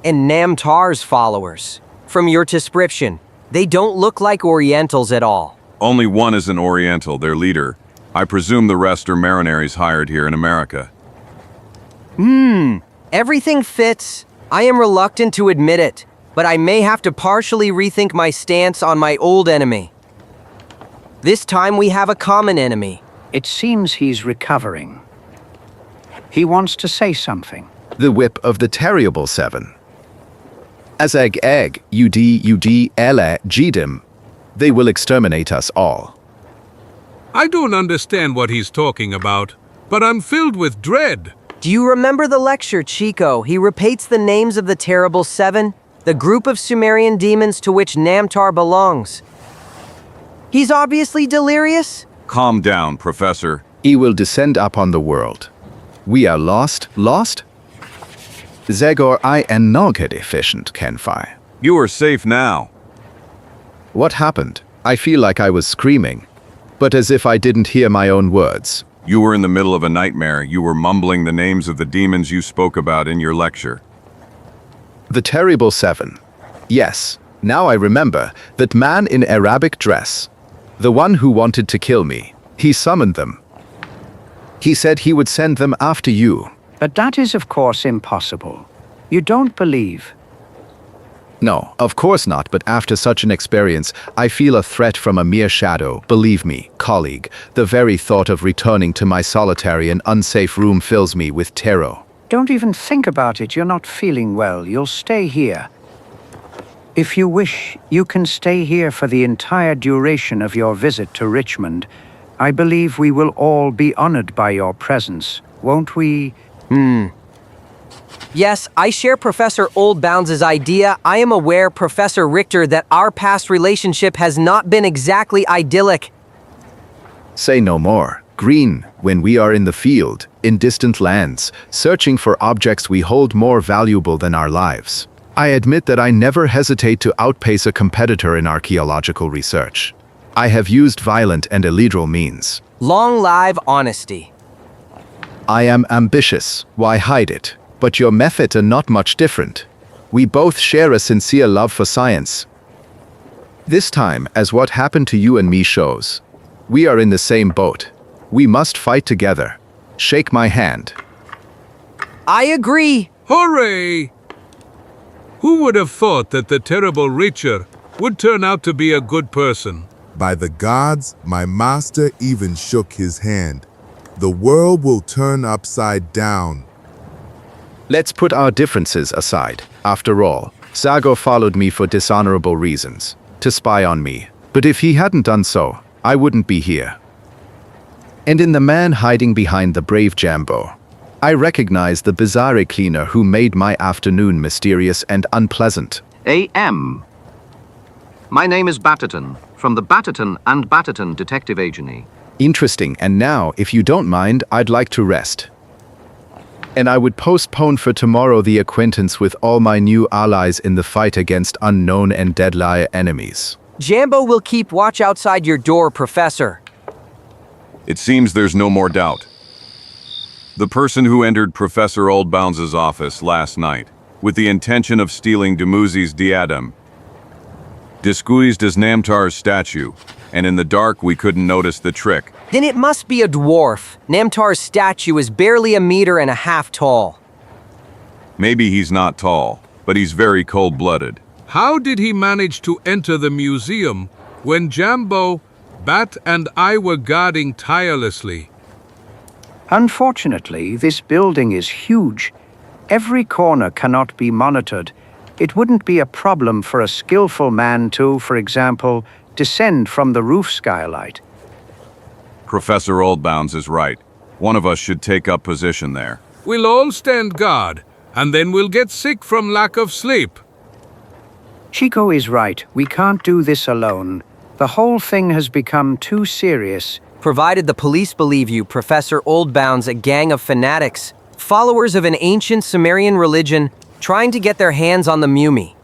And Namtar's followers. From your description, they don't look like Orientals at all. Only one is an Oriental, their leader. I presume the rest are mercenaries hired here in America. Everything fits. I am reluctant to admit it, but I may have to partially rethink my stance on my old enemy. This time we have a common enemy. It seems he's recovering. He wants to say something. The whip of the terrible seven. Azeg egg, UD, Gdim. They will exterminate us all. I don't understand what he's talking about, but I'm filled with dread. Do you remember the lecture, Chico? He repeats the names of the Terrible Seven, the group of Sumerian demons to which Namtar belongs. He's obviously delirious. Calm down, Professor. He will descend upon the world. We are lost? Zagor EN något efficient, Kenfi. You are safe now. What happened? I feel like I was screaming, but as if I didn't hear my own words. You were in the middle of a nightmare. You were mumbling the names of the demons you spoke about in your lecture. The terrible seven. Yes, now I remember that man in Arabic dress. The one who wanted to kill me. He summoned them. He said he would send them after you. But that is, of course, impossible. You don't believe. No, of course not, but after such an experience, I feel a threat from a mere shadow. Believe me, colleague, the very thought of returning to my solitary and unsafe room fills me with terror. Don't even think about it. You're not feeling well. You'll stay here. If you wish, you can stay here for the entire duration of your visit to Richmond. I believe we will all be honored by your presence, won't we? Yes, I share Professor Oldbounds' idea. I am aware, Professor Richter, that our past relationship has not been exactly idyllic. Say no more. Green, when we are in the field, in distant lands, searching for objects we hold more valuable than our lives. I admit that I never hesitate to outpace a competitor in archaeological research. I have used violent and illegal means. Long live honesty. I am ambitious. Why hide it? But your methods are not much different. We both share a sincere love for science. This time, as what happened to you and me shows, we are in the same boat. We must fight together. Shake my hand. I agree. Hooray! Who would have thought that the terrible Richard would turn out to be a good person? By the gods, my master even shook his hand. The world will turn upside down. Let's put our differences aside. After all, Zagor followed me for dishonorable reasons, to spy on me. But if he hadn't done so, I wouldn't be here. And in the man hiding behind the brave Jambo, I recognize the bizarre cleaner who made my afternoon mysterious and unpleasant. A.M. My name is Batterton, from the Batterton and Batterton Detective Agency. Interesting, and now, if you don't mind, I'd like to rest. And I would postpone for tomorrow the acquaintance with all my new allies in the fight against unknown and deadly enemies. Jambo will keep watch outside your door, Professor. It seems there's no more doubt. The person who entered Professor Oldbounds' office last night, with the intention of stealing Dumuzi's diadem, disguised as Namtar's statue, and in the dark we couldn't notice the trick. Then it must be a dwarf. Namtar's statue is barely 1.5 meters tall. Maybe he's not tall, but he's very cold-blooded. How did he manage to enter the museum when Jambo, Bat and I were guarding tirelessly? Unfortunately, this building is huge. Every corner cannot be monitored. It wouldn't be a problem for a skillful man to, for example, descend from the roof skylight. Professor Oldbounds is right. One of us should take up position there. We'll all stand guard, and then we'll get sick from lack of sleep. Chico is right. We can't do this alone. The whole thing has become too serious. Provided the police believe you, Professor Oldbounds, a gang of fanatics, followers of an ancient Sumerian religion, trying to get their hands on the mummy.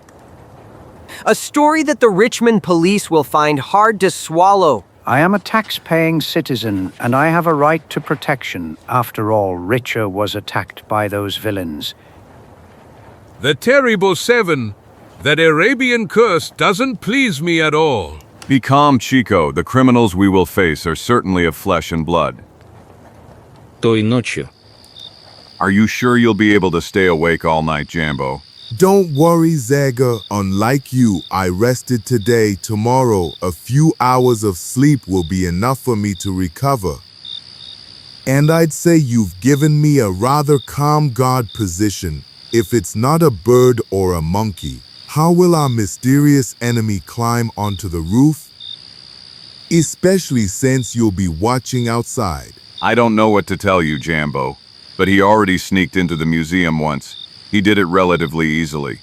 A story that the Richmond police will find hard to swallow. I am a tax-paying citizen, and I have a right to protection. After all, Richer was attacked by those villains. The terrible seven, that Arabian curse doesn't please me at all. Be calm, Chico. The criminals we will face are certainly of flesh and blood. Той ночью. Are you sure you'll be able to stay awake all night, Jambo? Don't worry, Zagor. Unlike you, I rested today. Tomorrow, a few hours of sleep will be enough for me to recover. And I'd say you've given me a rather calm guard position. If it's not a bird or a monkey, how will our mysterious enemy climb onto the roof? Especially since you'll be watching outside. I don't know what to tell you, Jambo, but he already sneaked into the museum once. He did it relatively easily.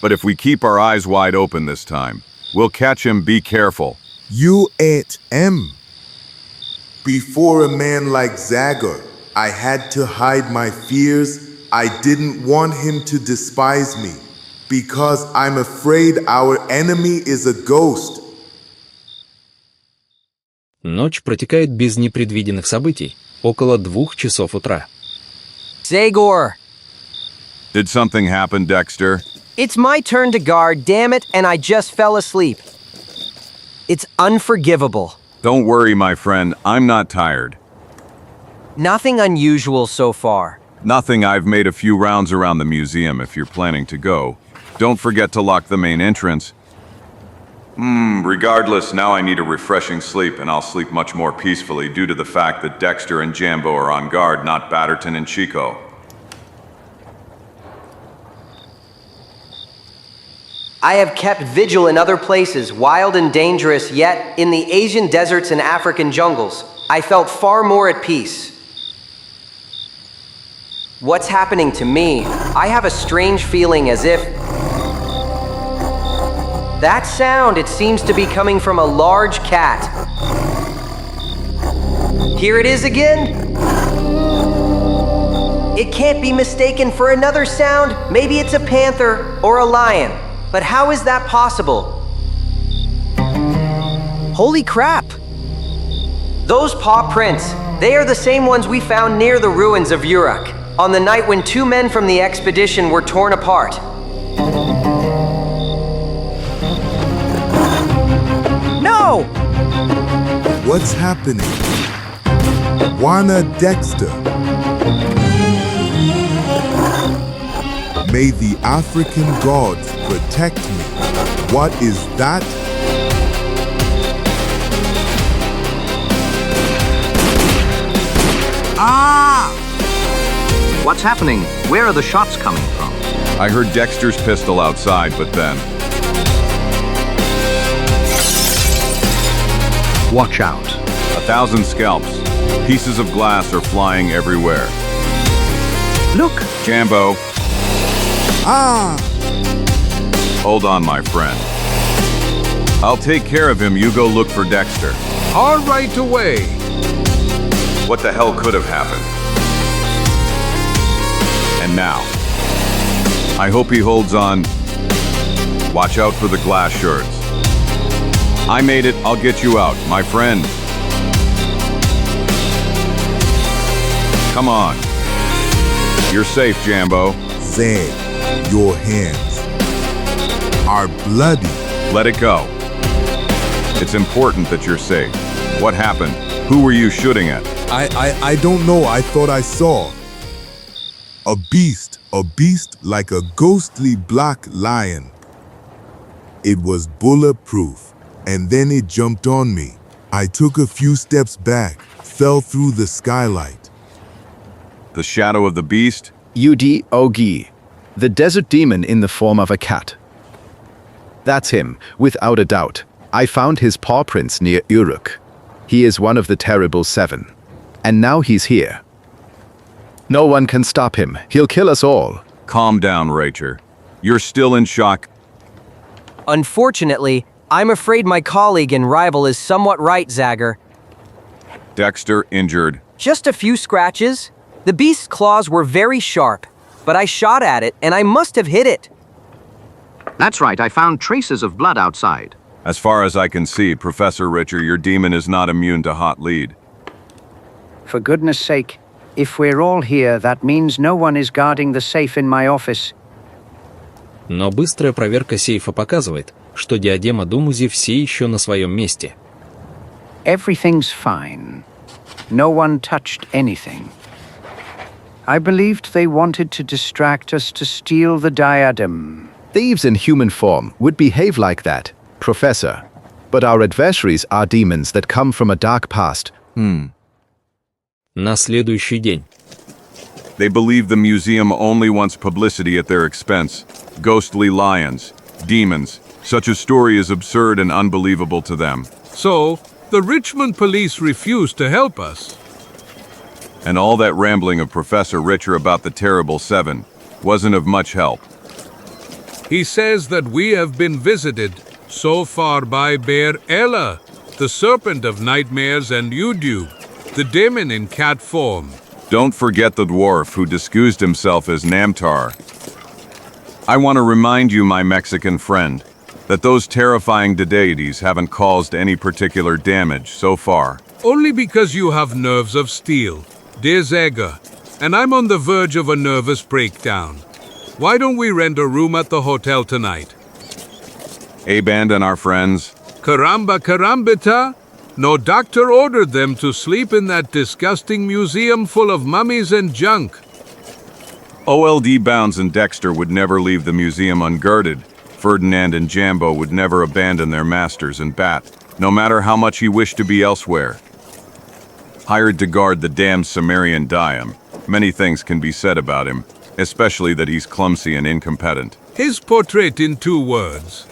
But if we keep our eyes wide open this time, we'll catch him. Be careful. You ain't him. Before a man like Zagor, I had to hide my fears. I didn't want him to despise me, because I'm afraid our enemy is a ghost. Ночь протекает без непредвиденных событий, около 2 часов утра. Zagor! Did something happen, Dexter? It's my turn to guard, damn it, and I just fell asleep. It's unforgivable. Don't worry, my friend. I'm not tired. Nothing unusual so far. Nothing. I've made a few rounds around the museum if you're planning to go. Don't forget to lock the main entrance. Regardless, now I need a refreshing sleep, and I'll sleep much more peacefully due to the fact that Dexter and Jambo are on guard, not Batterton and Chico. I have kept vigil in other places, wild and dangerous, yet in the Asian deserts and African jungles, I felt far more at peace. What's happening to me? I have a strange feeling as if... That sound, it seems to be coming from a large cat. Here it is again. It can't be mistaken for another sound. Maybe it's a panther or a lion. But how is that possible? Holy crap! Those paw prints, they are the same ones we found near the ruins of Uruk, on the night when 2 men from the expedition were torn apart. No! What's happening? Juana Dexter. May the African gods protect me. What is that? Ah! What's happening? Where are the shots coming from? I heard Dexter's pistol outside, but then... Watch out. 1,000 scalps. Pieces of glass are flying everywhere. Look! Jambo. Ah! Hold on, my friend. I'll take care of him. You go look for Dexter. All right away. What the hell could have happened? And now, I hope he holds on. Watch out for the glass shards. I made it. I'll get you out, my friend. Come on. You're safe, Jambo. Zag, your hands are bloody. Let it go. It's important that you're safe. What happened? Who were you shooting at? I don't know. I thought I saw a beast like a ghostly black lion. It was bulletproof, and then it jumped on me. I took a few steps back, fell through the skylight. The shadow of the beast? Ogi, the desert demon in the form of a cat. That's him, without a doubt. I found his paw prints near Uruk. He is one of the terrible 7. And now he's here. No one can stop him. He'll kill us all. Calm down, Rachel. You're still in shock. Unfortunately, I'm afraid my colleague and rival is somewhat right, Zagor. Dexter injured. Just a few scratches. The beast's claws were very sharp, but I shot at it and I must have hit it. That's right, I found traces of blood outside. As far as I can see, Professor Richer, your demon is not immune to hot lead. For goodness sake, if we're all here, that means no one is guarding the safe in my office. Но быстрая проверка сейфа показывает, что диадема Думузи все еще на своем месте. Everything's fine. No one touched anything. I believed they wanted to distract us to steal the diadem. Thieves in human form would behave like that, Professor. But our adversaries are demons that come from a dark past. На следующий день. They believe the museum only wants publicity at their expense. Ghostly lions, demons. Such a story is absurd and unbelievable to them. So, the Richmond police refused to help us. And all that rambling of Professor Richer about the terrible 7 wasn't of much help. He says that we have been visited so far by Bear Ella, the serpent of nightmares, and Udube, the demon in cat form. Don't forget the dwarf who disguised himself as Namtara. I want to remind you, my Mexican friend, that those terrifying deities haven't caused any particular damage so far. Only because you have nerves of steel, dear Zagor, and I'm on the verge of a nervous breakdown. Why don't we rent a room at the hotel tonight? A-Band and our friends. Caramba carambita! No doctor ordered them to sleep in that disgusting museum full of mummies and junk. OLD Bounds and Dexter would never leave the museum unguarded. Ferdinand and Jambo would never abandon their masters and Bat, no matter how much he wished to be elsewhere. Hired to guard the damned Sumerian dime, many things can be said about him, especially that he's clumsy and incompetent. His portrait in 2 words.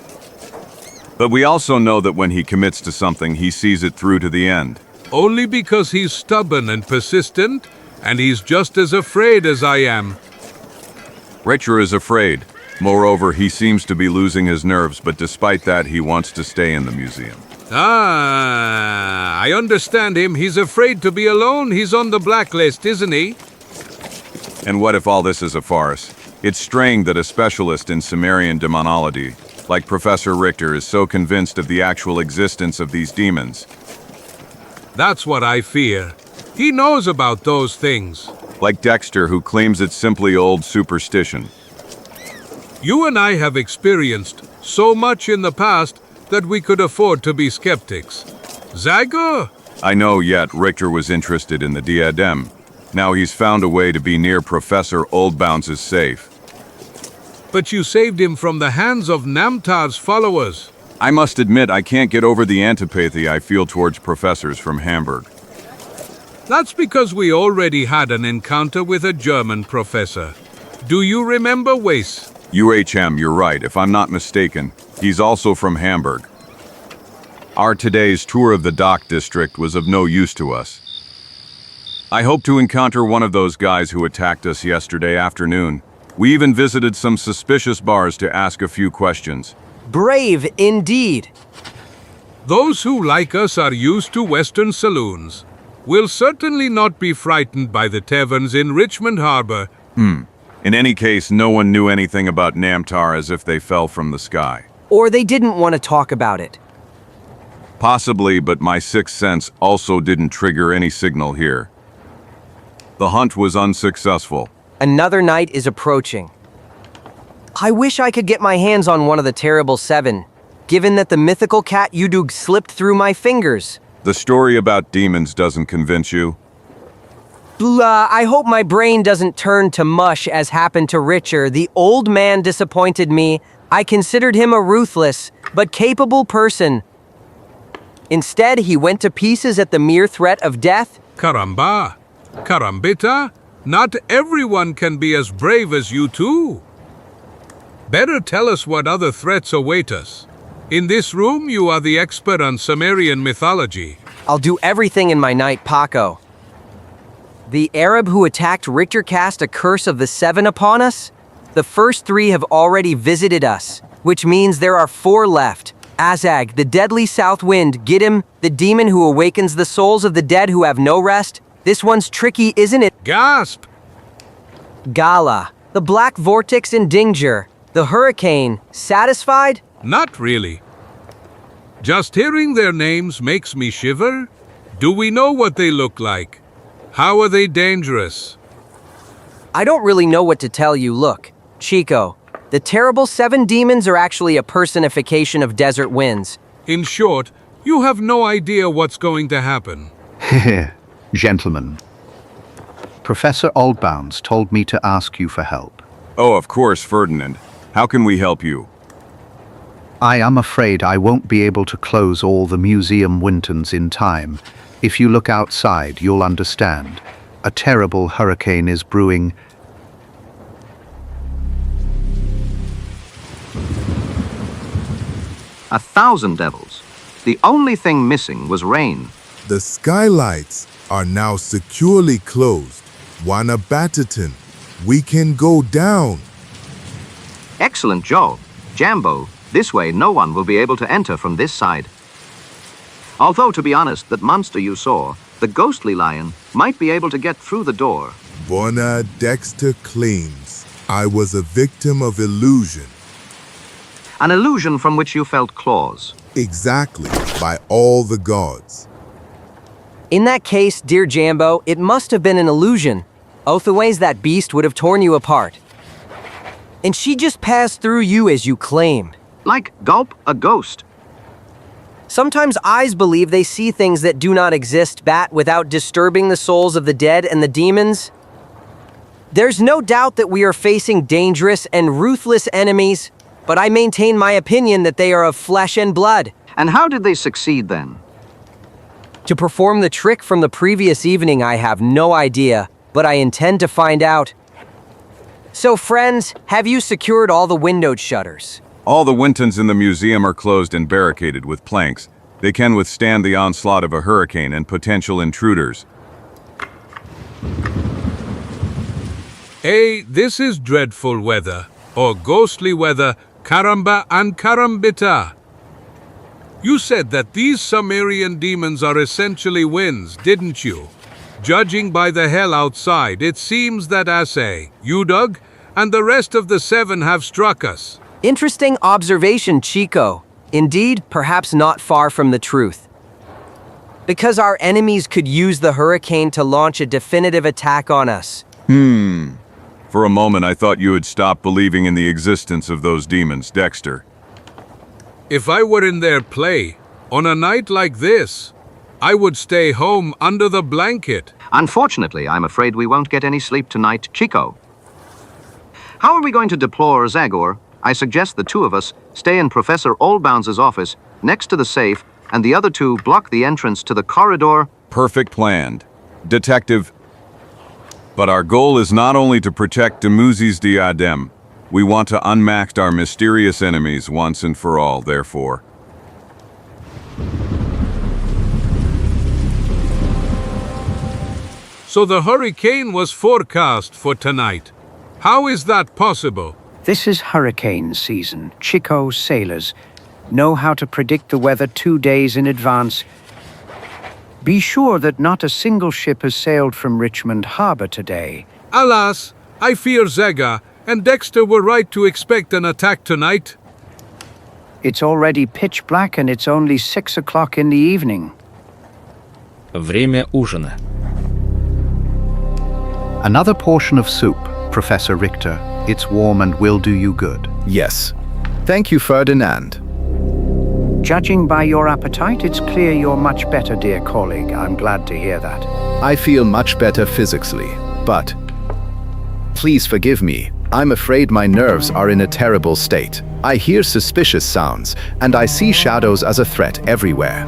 But we also know that when he commits to something, he sees it through to the end. Only because he's stubborn and persistent, and he's just as afraid as I am. Richer is afraid. Moreover, he seems to be losing his nerves, but despite that, he wants to stay in the museum. Ah, I understand him. He's afraid to be alone. He's on the blacklist, isn't he? And what if all this is a farce? It's strange that a specialist in Sumerian demonology, like Professor Richter, is so convinced of the actual existence of these demons. That's what I fear. He knows about those things. Like Dexter, who claims it's simply old superstition. You and I have experienced so much in the past that we could afford to be skeptics. Zagor? I know, yet Richter was interested in the diadem. Now he's found a way to be near Professor Oldbounds' safe. But you saved him from the hands of Namtar's followers. I must admit, I can't get over the antipathy I feel towards professors from Hamburg. That's because we already had an encounter with a German professor. Do you remember Weiss? UHM, you're right. If I'm not mistaken, he's also from Hamburg. Our today's tour of the dock district was of no use to us. I hope to encounter one of those guys who attacked us yesterday afternoon. We even visited some suspicious bars to ask a few questions. Brave indeed. Those who like us are used to Western saloons. We'll certainly not be frightened by the taverns in Richmond Harbor. In any case, no one knew anything about Namtar, as if they fell from the sky. Or they didn't want to talk about it. Possibly, but my sixth sense also didn't trigger any signal here. The hunt was unsuccessful. Another night is approaching. I wish I could get my hands on one of the terrible 7, given that the mythical cat Udug slipped through my fingers. The story about demons doesn't convince you? Blah, I hope my brain doesn't turn to mush as happened to Richer. The old man disappointed me. I considered him a ruthless, but capable person. Instead, he went to pieces at the mere threat of death. Caramba! Carambita! Not everyone can be as brave as you two. Better tell us what other threats await us. In this room, you are the expert on Sumerian mythology. I'll do everything in my night, Paco. The Arab who attacked Richter cast a curse of the 7 upon us? The first 3 have already visited us, which means there are 4 left. Azag, the deadly south wind, Giddim, the demon who awakens the souls of the dead who have no rest. This one's tricky, isn't it? Gasp! Gala, the black vortex in Dinger, the hurricane. Satisfied? Not really. Just hearing their names makes me shiver. Do we know what they look like? How are they dangerous? I don't really know what to tell you. Look, Chico, the terrible 7 demons are actually a personification of desert winds. In short, you have no idea what's going to happen. Gentlemen, Professor Oldbounds told me to ask you for help. Oh, of course, Ferdinand. How can we help you? I am afraid I won't be able to close all the museum windows in time. If you look outside, you'll understand. A terrible hurricane is brewing. A 1,000 devils. The only thing missing was rain. The skylights are now securely closed. Wanabataton, we can go down. Excellent job. Jambo, this way no one will be able to enter from this side. Although, to be honest, that monster you saw, the ghostly lion, might be able to get through the door. Bona Dexter claims I was a victim of illusion. An illusion from which you felt claws. Exactly, by all the gods. In that case, dear Jambo, it must have been an illusion. Otherwise, that beast would have torn you apart. And she just passed through you as you claim. Like gulp a ghost. Sometimes eyes believe they see things that do not exist, Bat, without disturbing the souls of the dead and the demons. There's no doubt that we are facing dangerous and ruthless enemies, but I maintain my opinion that they are of flesh and blood. And how did they succeed then? To perform the trick from the previous evening, I have no idea, but I intend to find out. So friends, have you secured all the windowed shutters? All the windows in the museum are closed and barricaded with planks. They can withstand the onslaught of a hurricane and potential intruders. Hey, this is dreadful weather, or ghostly weather, Karamba and Karambita. You said that these Sumerian demons are essentially winds, didn't you? Judging by the hell outside, it seems that Ase, Udug, and the rest of the 7 have struck us. Interesting observation, Chico. Indeed, perhaps not far from the truth. Because our enemies could use the hurricane to launch a definitive attack on us. For a moment, I thought you had stopped believing in the existence of those demons, Dexter. If I were in their play, on a night like this, I would stay home under the blanket. Unfortunately, I'm afraid we won't get any sleep tonight, Chico. How are we going to deplore Zagor? I suggest the 2 of us stay in Professor Oldbounds' office, next to the safe, and the other 2 block the entrance to the corridor. Perfect planned. Detective. But our goal is not only to protect Dumuzi's diadem. We want to unmask our mysterious enemies once and for all, therefore. So the hurricane was forecast for tonight. How is that possible? This is hurricane season. Chico sailors know how to predict the weather 2 days in advance. Be sure that not a single ship has sailed from Richmond Harbor today. Alas, I fear Zega and Dexter were right to expect an attack tonight. It's already pitch black and it's only 6 o'clock in the evening. Время ужина. Another portion of soup, Professor Richter. It's warm and will do you good. Yes. Thank you, Ferdinand. Judging by your appetite, it's clear you're much better, dear colleague. I'm glad to hear that. I feel much better physically, but please forgive me. I'm afraid my nerves are in a terrible state. I hear suspicious sounds, and I see shadows as a threat everywhere.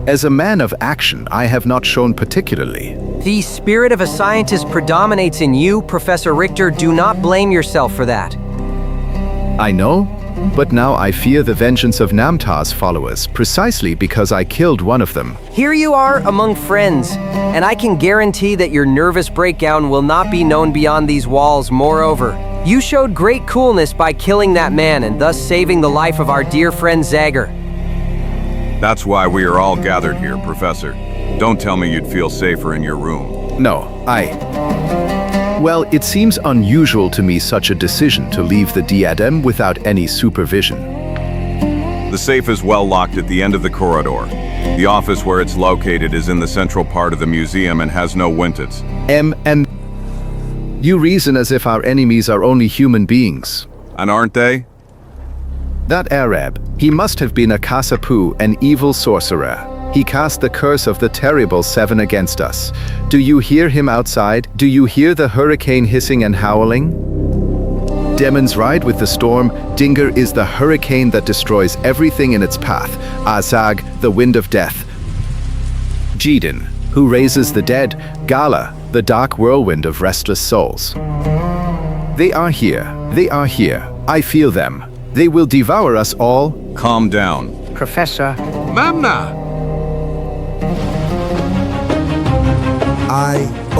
As a man of action, I have not shown particularly. The spirit of a scientist predominates in you, Professor Richter. Do not blame yourself for that. I know, but now I fear the vengeance of Namtar's followers, precisely because I killed one of them. Here you are among friends, and I can guarantee that your nervous breakdown will not be known beyond these walls. Moreover, you showed great coolness by killing that man and thus saving the life of our dear friend Zagor. That's why we are all gathered here, Professor. Don't tell me you'd feel safer in your room. No, Well, it seems unusual to me such a decision to leave the diadem without any supervision. The safe is well locked at the end of the corridor. The office where it's located is in the central part of the museum and has no windows. And you reason as if our enemies are only human beings. And aren't they? That Arab, he must have been a Kasapu, an evil sorcerer. He cast the curse of the terrible seven against us. Do you hear him outside? Do you hear the hurricane hissing and howling? Demons ride with the storm. Dinger is the hurricane that destroys everything in its path. Azag, the wind of death. Jidin, who raises the dead. Gala, the dark whirlwind of restless souls. They are here. They are here. I feel them. They will devour us all. Calm down. Professor. Mamna!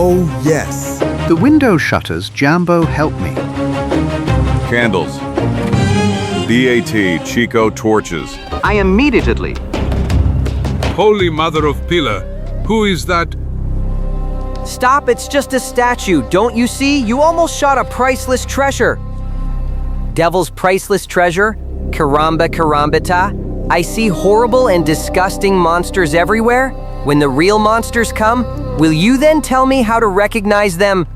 Oh yes. The window shutters, Jambo, help me. Candles. DAT, ЧикО torches. I immediately. Holy Mother of Pillar, who is that? Stop, it's just a statue. Don't you see? You almost shot a priceless treasure. Devil's priceless treasure? Karamba karambita? I see horrible and disgusting monsters everywhere. When the real monsters come, will you then tell me how to recognize them?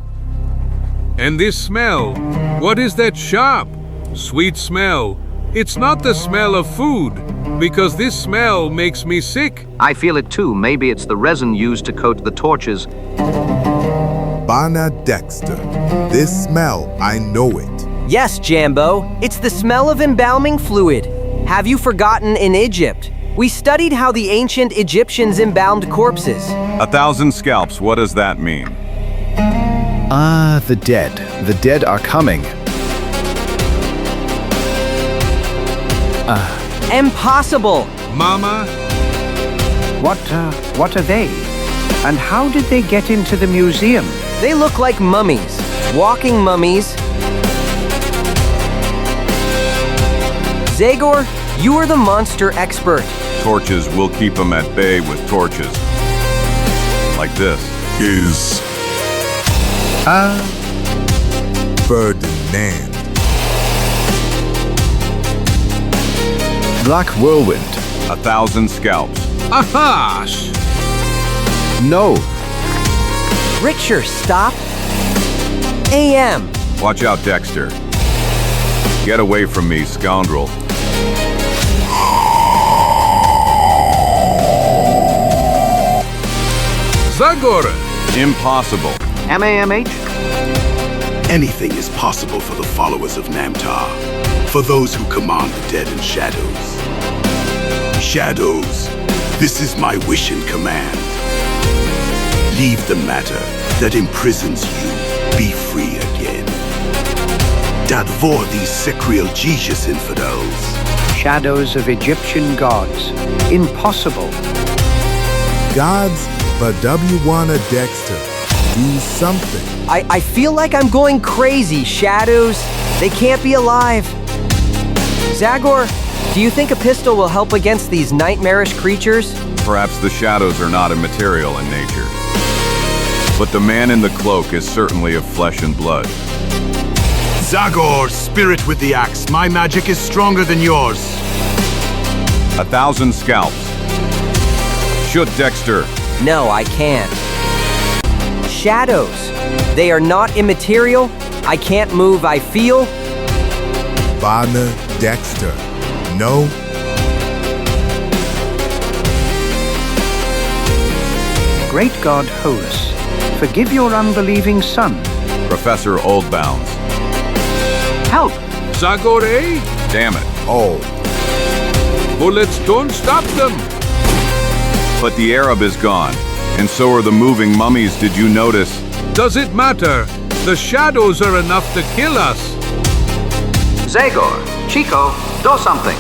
And this smell? What is that sharp, sweet smell? It's not the smell of food, because this smell makes me sick. I feel it too. Maybe it's the resin used to coat the torches. Bana Dexter. This smell, I know it. Yes, Jambo. It's the smell of embalming fluid. Have you forgotten in Egypt? We studied how the ancient Egyptians embalmed corpses. 1,000 scalps, what does that mean? Ah, the dead. The dead are coming. Impossible! Mama? What are they? And how did they get into the museum? They look like mummies. Walking mummies. Zagor, you are the monster expert. Torches, we'll keep them at bay with torches. Like this. Ferdinand. Black whirlwind. 1,000 scalps. Ahash! No. Richter, stop. AM. Watch out, Dexter. Get away from me, scoundrel. Zagor! Impossible. MAMH? Anything is possible for the followers of Namtar, for those who command the dead and shadows. Shadows, this is my wish and command. Leave the matter that imprisons you, be free again. Dadvor these secrial Jesus infidels. Shadows of Egyptian gods. Impossible. Gods, but W1 Dexter. Do something. I feel like I'm going crazy. Shadows, they can't be alive. Zagor, do you think a pistol will help against these nightmarish creatures? Perhaps the shadows are not immaterial in nature. But the man in the cloak is certainly of flesh and blood. Zagor, spirit with the axe, my magic is stronger than yours. 1,000 scalps. Shoot, Dexter. No, I can't. Shadows, they are not immaterial. I can't move, I feel. Bana Dexter. No. Great God Horus, forgive your unbelieving son. Professor Oldbounds. Help! Zagor EN? Damn it. Oh. Bullets don't stop them. But the Arab is gone. And so are the moving mummies, did you notice? Does it matter? The shadows are enough to kill us. Zagor, ЧикО, do something.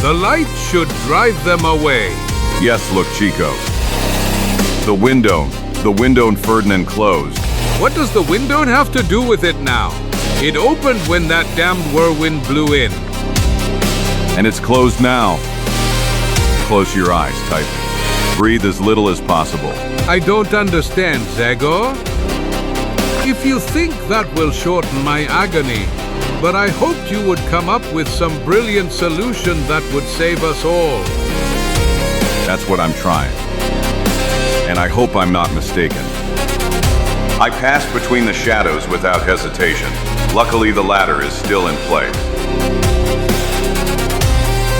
The light should drive them away. Yes, look, ČikO. The window Ferdinand closed. What does the window have to do with it now? It opened when that damned whirlwind blew in. And it's closed now. Close your eyes tightly. Breathe as little as possible. I don't understand, Zagor. If you think that will shorten my agony, but I hoped you would come up with some brilliant solution that would save us all. That's what I'm trying. And I hope I'm not mistaken. I passed between the shadows without hesitation. Luckily, the ladder is still in place.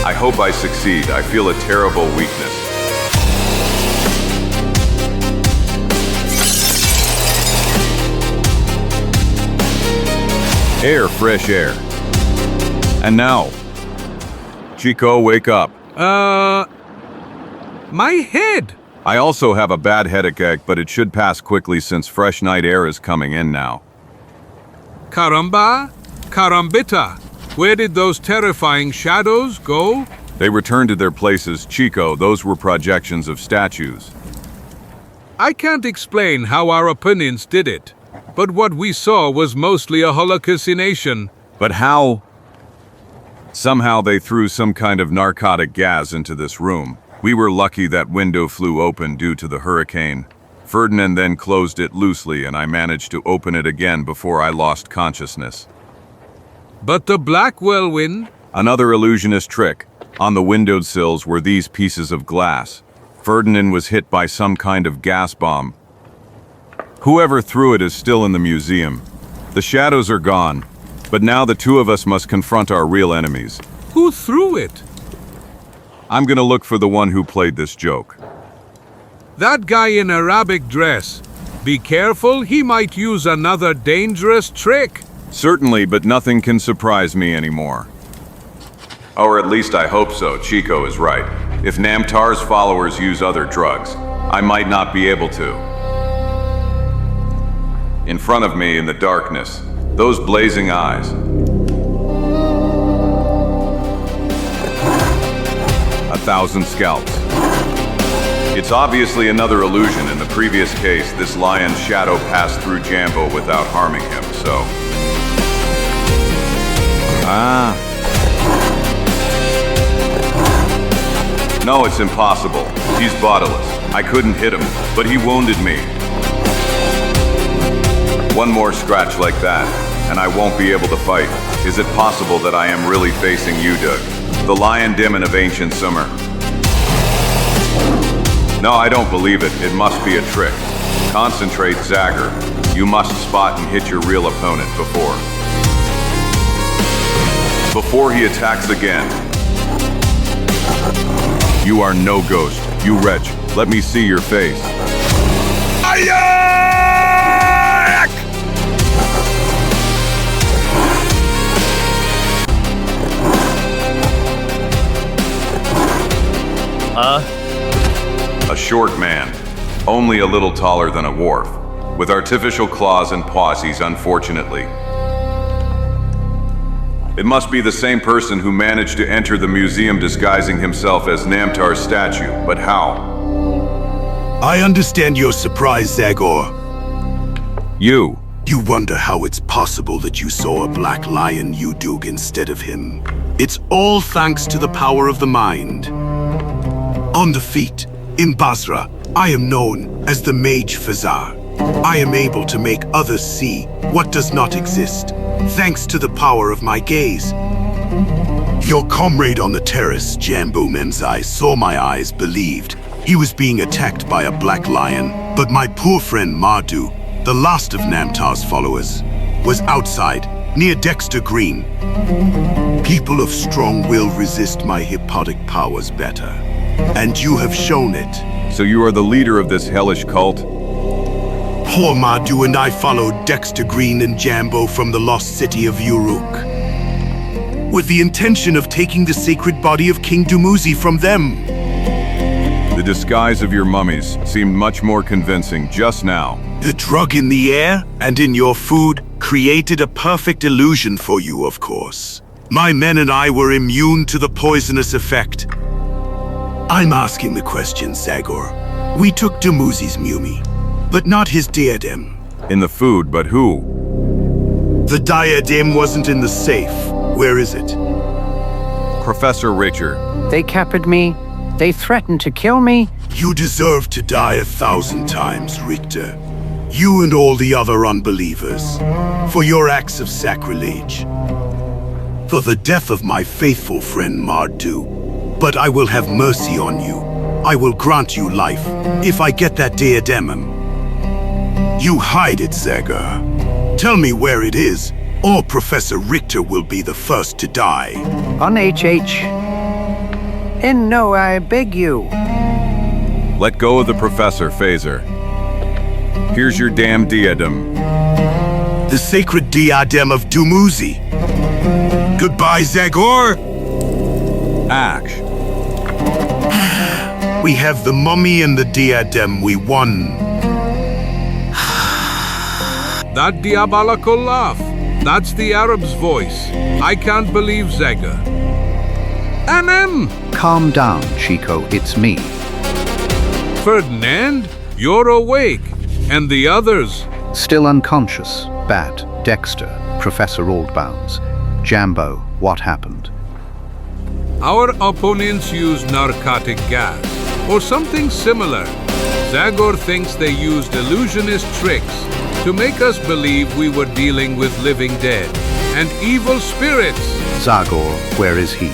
I hope I succeed. I feel a terrible weakness. Air, fresh air. And now, ČikO, wake up. My head. I also have a bad headache, but it should pass quickly since fresh night air is coming in now. Caramba, carambita. Where did those terrifying shadows go? They returned to their places, ČikO. Those were projections of statues. I can't explain how our opponents did it, but what we saw was mostly a hallucination. But how? Somehow they threw some kind of narcotic gas into this room. We were lucky that window flew open due to the hurricane. Ferdinand then closed it loosely and I managed to open it again before I lost consciousness. But the black whirlwind? Another illusionist trick. On the windowsills were these pieces of glass. Ferdinand was hit by some kind of gas bomb. Whoever threw it is still in the museum. The shadows are gone, but now the two of us must confront our real enemies. Who threw it? I'm gonna look for the one who played this joke. That guy in Arabic dress. Be careful, he might use another dangerous trick. Certainly, but nothing can surprise me anymore. Or at least I hope so. ČikO is right. If Namtar's followers use other drugs, I might not be able to. In front of me in the darkness, those blazing eyes. 1,000 scalps. It's obviously another illusion. In the previous case, this lion's shadow passed through Jambo without harming him, so... No, it's impossible. He's bodiless. I couldn't hit him, but he wounded me. One more scratch like that, and I won't be able to fight. Is it possible that I am really facing you, Doug? The lion demon of ancient summer. No, I don't believe it. It must be a trick. Concentrate, Zagor. You must spot and hit your real opponent before he attacks again. You are no ghost. You wretch. Let me see your face. A short man, only a little taller than a dwarf, with artificial claws and paws, unfortunately. It must be the same person who managed to enter the museum disguising himself as Namtar's statue, but how? I understand your surprise, Zagor. You wonder how it's possible that you saw a black lion, Udug, instead of him. It's all thanks to the power of the mind. On the feet, in Basra, I am known as the Mage Fazar. I am able to make others see what does not exist, thanks to the power of my gaze. Your comrade on the terrace, Jambo Memzai, saw my eyes, believed he was being attacked by a black lion, but my poor friend Mardu, the last of Namtar's followers, was outside, near Dexter Green. People of strong will resist my hypnotic powers better, and you have shown it. So you are the leader of this hellish cult? Poor Mardu and I followed Dexter Green and Jambo from the lost city of Uruk, with the intention of taking the sacred body of King Dumuzi from them. The disguise of your mummies seemed much more convincing just now. The drug in the air and in your food created a perfect illusion for you, of course. My men and I were immune to the poisonous effect. I'm asking the question, Zagor. We took Dumuzi's mummy, but not his diadem. In the food, but who? The diadem wasn't in the safe. Where is it? Professor Richter. They captured me. They threatened to kill me. You deserve to die 1,000 times, Richter. You and all the other unbelievers. For your acts of sacrilege. For the death of my faithful friend Mardu. But I will have mercy on you. I will grant you life, if I get that diademum. You hide it, Zagor. Tell me where it is, or Professor Richter will be the first to die. On HH. And no, I beg you. Let go of the Professor, Phaser. Here's your damn diadem. The sacred diadem of Dumuzi. Goodbye, Zagor. Ash. We have the mummy and the diadem. We won. That diabolical laugh. That's the Arab's voice. I can't believe Zagor. Anem! Calm down, ЧикО, it's me. Ferdinand, you're awake. And the others? Still unconscious. Bat, Dexter, Professor Oldbounds. Jambo, what happened? Our opponents used narcotic gas, or something similar. Zagor thinks they used illusionist tricks to make us believe we were dealing with living dead and evil spirits. Zagor, where is he?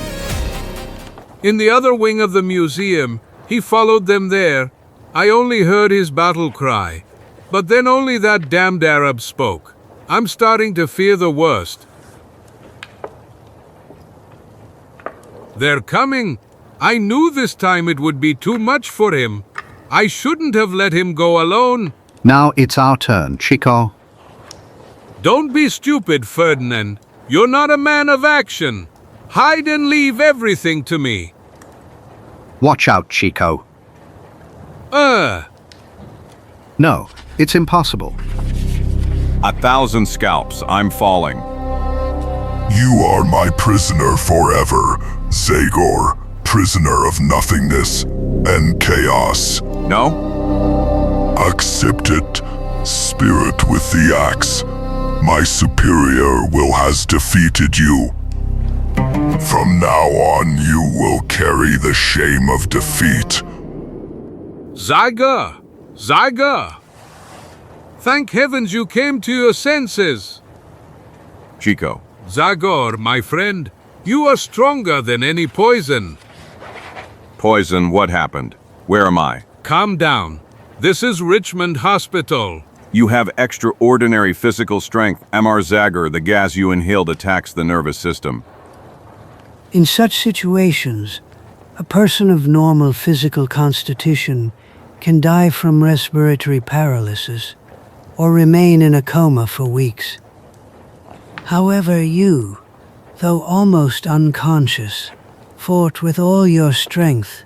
In the other wing of the museum, he followed them there. I only heard his battle cry, but then only that damned Arab spoke. I'm starting to fear the worst. They're coming. I knew this time it would be too much for him. I shouldn't have let him go alone. Now it's our turn, ЧикО. Don't be stupid, Ferdinand. You're not a man of action. Hide and leave everything to me. Watch out, ЧикО. No, it's impossible. 1,000 scalps, I'm falling. You are my prisoner forever, Zagor, prisoner of nothingness and chaos. No? Accept it, spirit with the axe. My superior will has defeated you. From now on, you will carry the shame of defeat. Zagor! Zagor! Thank heavens you came to your senses. ČикО. Zagor, my friend, you are stronger than any poison. Poison, what happened? Where am I? Calm down. This is Richmond Hospital. You have extraordinary physical strength. Mr. Zagor, the gas you inhaled attacks the nervous system. In such situations, a person of normal physical constitution can die from respiratory paralysis or remain in a coma for weeks. However, you, though almost unconscious, fought with all your strength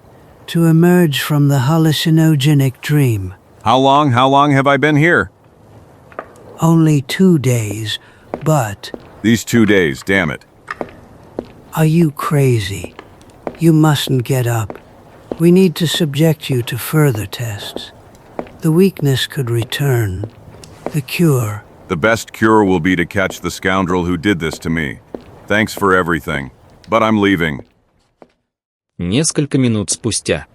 to emerge from the hallucinogenic dream. How long have I been here? Only 2 days, but... These 2 days, damn it. Are you crazy? You mustn't get up. We need to subject you to further tests. The weakness could return. The cure. The best cure will be to catch the scoundrel who did this to me. Thanks for everything, but I'm leaving. Несколько минут спустя.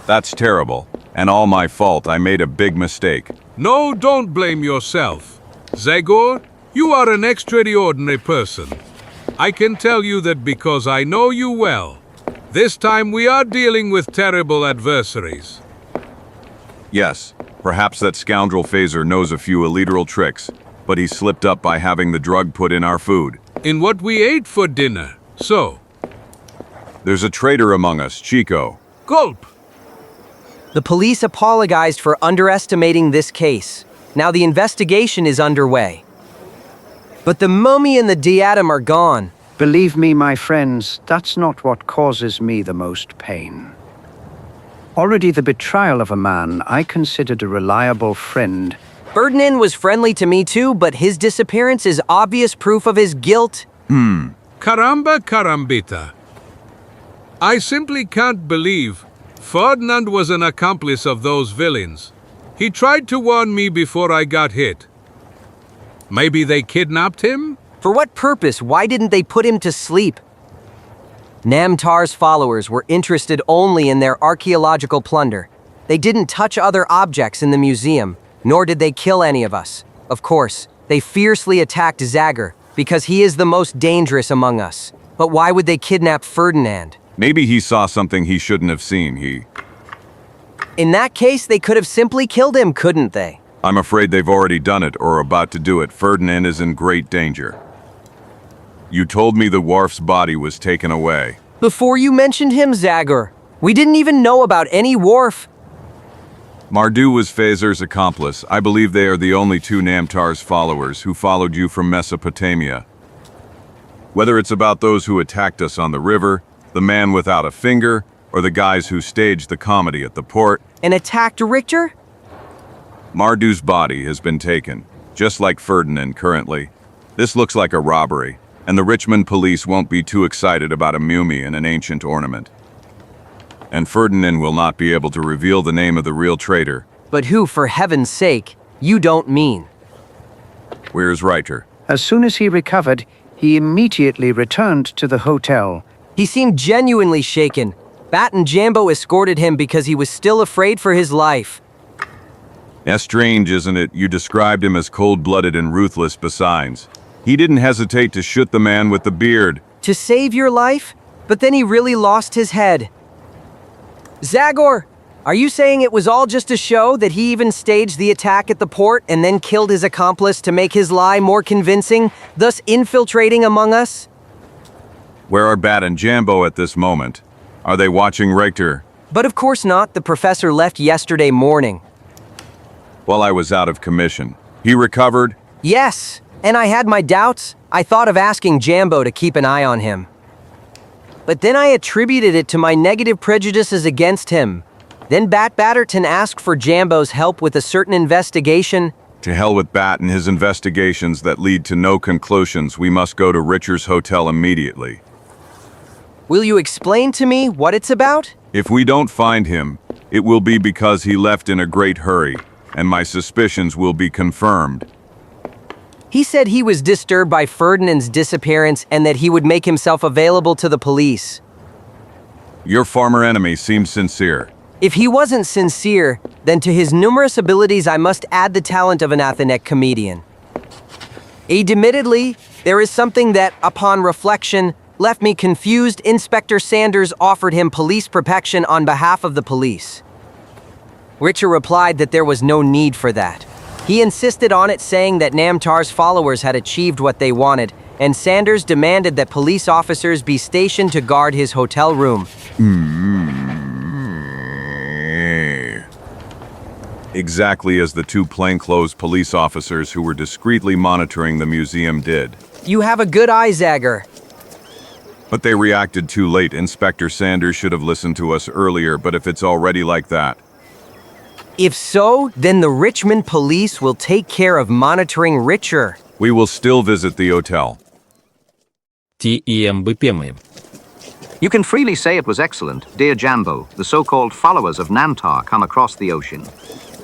That's terrible, and all my fault. I made a big mistake. No, don't blame yourself. Zagor, you are an extraordinary person. I can tell you that because I know you well. This time we are dealing with terrible adversaries. Yes, perhaps that scoundrel Phaser knows a few illiteral tricks, but he slipped up by having the drug put in our food. In what we ate for dinner, so. There's a traitor among us, ČикО. Gulp! The police apologized for underestimating this case. Now the investigation is underway. But the mummy and the diadem are gone. Believe me, my friends, that's not what causes me the most pain. Already the betrayal of a man I considered a reliable friend. Ferdinand was friendly to me too, but his disappearance is obvious proof of his guilt. Caramba carambita. I simply can't believe Ferdinand was an accomplice of those villains. He tried to warn me before I got hit. Maybe they kidnapped him? For what purpose? Why didn't they put him to sleep? Namtar's followers were interested only in their archaeological plunder. They didn't touch other objects in the museum, nor did they kill any of us. Of course, they fiercely attacked Zagor, because he is the most dangerous among us. But why would they kidnap Ferdinand? Maybe he saw something he shouldn't have seen, In that case, they could have simply killed him, couldn't they? I'm afraid they've already done it or are about to do it. Ferdinand is in great danger. You told me the Worf's body was taken away. Before you mentioned him, Zagor, we didn't even know about any Worf. Mardu was Fazer's accomplice. I believe they are the only two Namtar's followers who followed you from Mesopotamia. Whether it's about those who attacked us on the river, the man without a finger, or the guys who staged the comedy at the port. And attacked Richter? Mardu's body has been taken, just like Ferdinand currently. This looks like a robbery, and the Richmond police won't be too excited about a mummy and an ancient ornament. And Ferdinand will not be able to reveal the name of the real traitor. But who, for heaven's sake, you don't mean? Where's Richter? As soon as he recovered, he immediately returned to the hotel. He seemed genuinely shaken. Bat and Jambo escorted him because he was still afraid for his life. That's strange, isn't it? You described him as cold-blooded and ruthless besides. He didn't hesitate to shoot the man with the beard. To save your life? But then he really lost his head. Zagor, are you saying it was all just a show, that he even staged the attack at the port and then killed his accomplice to make his lie more convincing, thus infiltrating among us? Where are Bat and Jambo at this moment? Are they watching Richter? But of course not. The professor left yesterday morning. While I was out of commission. He recovered? Yes, and I had my doubts. I thought of asking Jambo to keep an eye on him. But then I attributed it to my negative prejudices against him. Then Bat Batterton asked for Jambo's help with a certain investigation. To hell with Bat and his investigations that lead to no conclusions. We must go to Richter's hotel immediately. Will you explain to me what it's about? If we don't find him, it will be because he left in a great hurry, and my suspicions will be confirmed. He said he was disturbed by Ferdinand's disappearance and that he would make himself available to the police. Your former enemy seems sincere. If he wasn't sincere, then to his numerous abilities I must add the talent of an authentic comedian. Admittedly, there is something that, upon reflection, left me confused. Inspector Sanders offered him police protection on behalf of the police. Richter replied that there was no need for that. He insisted on it, saying that Namtar's followers had achieved what they wanted, and Sanders demanded that police officers be stationed to guard his hotel room. Exactly as the two plainclothes police officers who were discreetly monitoring the museum did. You have a good eye, Zagor. But they reacted too late. Inspector Sanders should have listened to us earlier, but if it's already like that. If so, then the Richmond police will take care of monitoring Richter. We will still visit the hotel. You can freely say it was excellent, dear Jambo. The so-called followers of Namtar come across the ocean.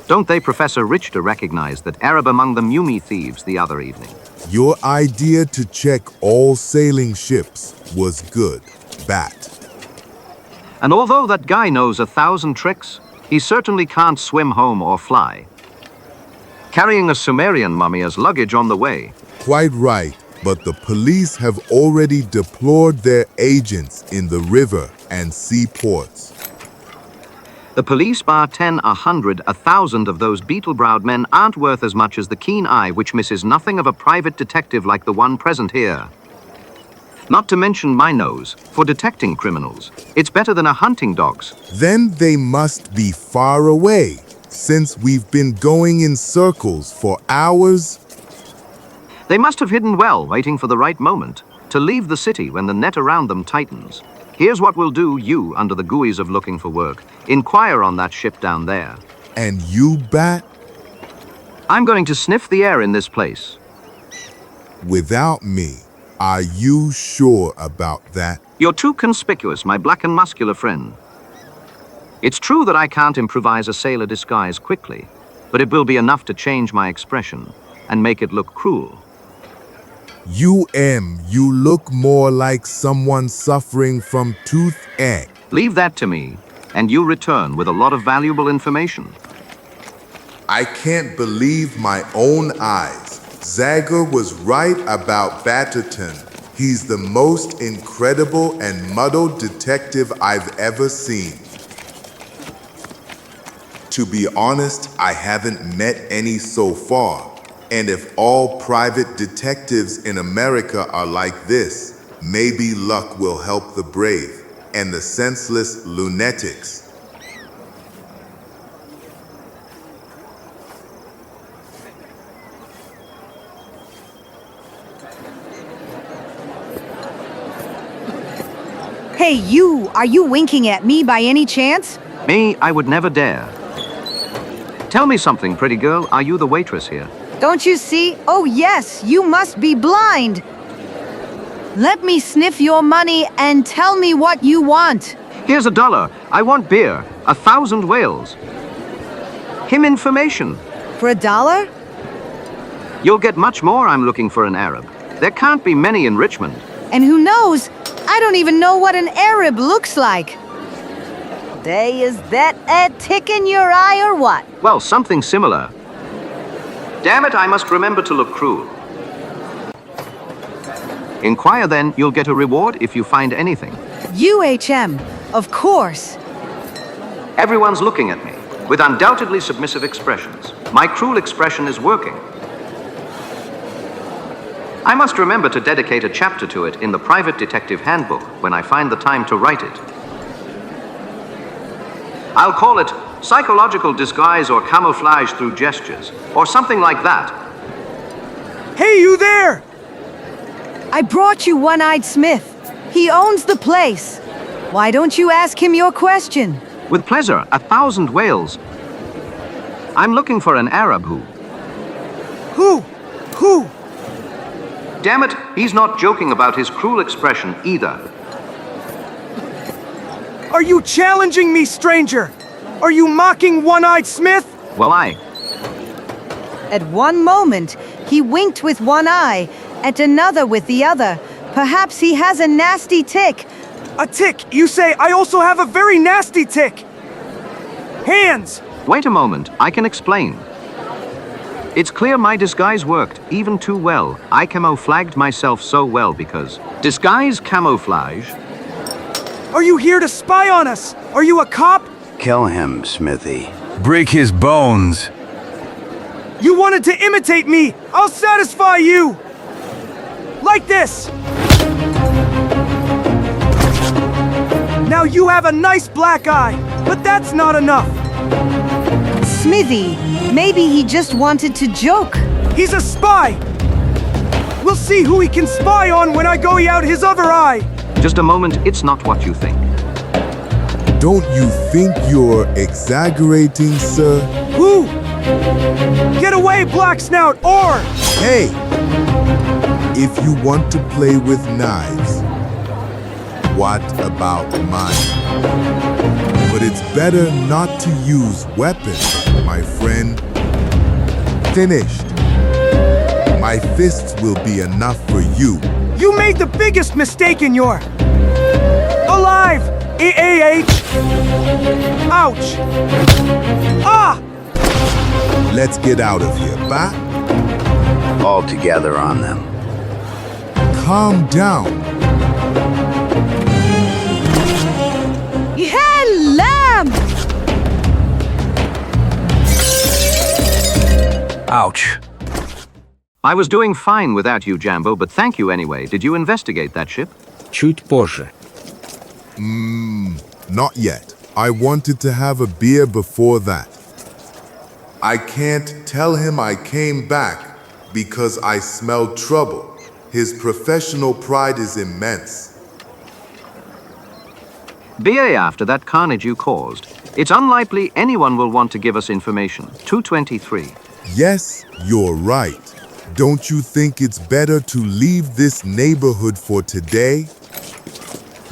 Don't they, Professor Richter, recognize that Arab among the Mumi thieves the other evening? Your idea to check all sailing ships was good, Bat. And although that guy knows 1,000 tricks, he certainly can't swim home or fly. Carrying a Sumerian mummy as luggage on the way. Quite right, but the police have already deployed their agents in the river and seaports. The police, bar 10, 100, 1,000 of those beetle-browed men aren't worth as much as the keen eye which misses nothing of a private detective like the one present here. Not to mention my nose for detecting criminals. It's better than a hunting dog's. Then they must be far away, since we've been going in circles for hours. They must have hidden well, waiting for the right moment to leave the city when the net around them tightens. Here's what we'll do, you, under the GUIs of looking for work. Inquire on that ship down there. And you, Bat? I'm going to sniff the air in this place. Without me, are you sure about that? You're too conspicuous, my black and muscular friend. It's true that I can't improvise a sailor disguise quickly, but it will be enough to change my expression and make it look cruel. You look more like someone suffering from toothache. Leave that to me, and you return with a lot of valuable information. I can't believe my own eyes. Zagor was right about Batterton. He's the most incredible and muddled detective I've ever seen. To be honest, I haven't met any so far. And if all private detectives in America are like this, maybe luck will help the brave and the senseless lunatics. Hey, you! Are you winking at me by any chance? Me, I would never dare. Tell me something, pretty girl. Are you the waitress here? Don't you see? Oh yes, you must be blind. Let me sniff your money and tell me what you want. Here's $1. I want beer. 1,000 whales. Him information. For $1? You'll get much more. I'm looking for an Arab. There can't be many in Richmond. And who knows? I don't even know what an Arab looks like. Is that a tick in your eye or what? Well, something similar. Damn it, I must remember to look cruel. Inquire then, you'll get a reward if you find anything. UHM, of course. Everyone's looking at me, with undoubtedly submissive expressions. My cruel expression is working. I must remember to dedicate a chapter to it in the private detective handbook when I find the time to write it. I'll call it psychological disguise or camouflage through gestures, or something like that. Hey, you there! I brought you One-Eyed Smith. He owns the place. Why don't you ask him your question? With pleasure, 1,000 whales. I'm looking for an Arab who... Who? Damn it, he's not joking about his cruel expression either. Are you challenging me, stranger? Are you mocking One-Eyed Smith? Well, At one moment, he winked with one eye, at another with the other. Perhaps he has a nasty tick. A tick? You say I also have a very nasty tick. Hands! Wait a moment, I can explain. It's clear my disguise worked, even too well. I camouflaged myself so well because... Disguise camouflage? Are you here to spy on us? Are you a cop? Kill him, Smithy. Break his bones. You wanted to imitate me! I'll satisfy you! Like this! Now you have a nice black eye, but that's not enough! Smithy, maybe he just wanted to joke. He's a spy! We'll see who he can spy on when I go out his other eye! Just a moment, it's not what you think. Don't you think you're exaggerating, sir? Who? Get away, Black Snout, or... Hey! If you want to play with knives, what about mine? But it's better not to use weapons, my friend. Finished. My fists will be enough for you. You made the biggest mistake in your... Alive! E-A-H! Ouch! Ah! Let's get out of here, bye. All together on them. Calm down. Lamb! Ouch. I was doing fine without you, Jambo, but thank you anyway. Did you investigate that ship? Чуть позже. Not yet. I wanted to have a beer before that. I can't tell him I came back because I smelled trouble. His professional pride is immense. BA after that carnage you caused. It's unlikely anyone will want to give us information. 223. Yes, you're right. Don't you think it's better to leave this neighborhood for today?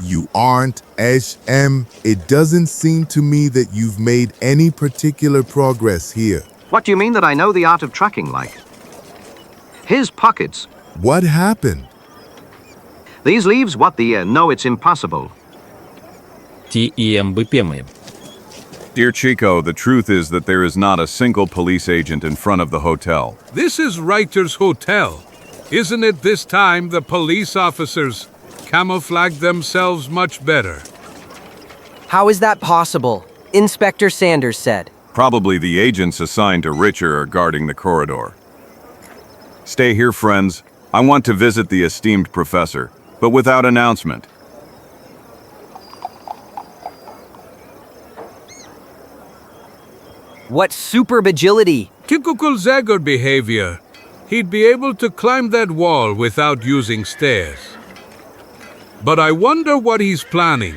You aren't, H.M. It doesn't seem to me that you've made any particular progress here. What do you mean that I know the art of tracking like? His pockets. What happened? These leaves, what the no, it's impossible. Dear Chico, the truth is that there is not a single police agent in front of the hotel. This is Writer's Hotel. Isn't it this time the police officers camouflage themselves much better? How is that possible? Inspector Sanders said. Probably the agents assigned to Richer are guarding the corridor. Stay here, friends. I want to visit the esteemed professor, but without announcement. What superb agility! Typical Zagor behavior. He'd be able to climb that wall without using stairs. But I wonder what he's planning.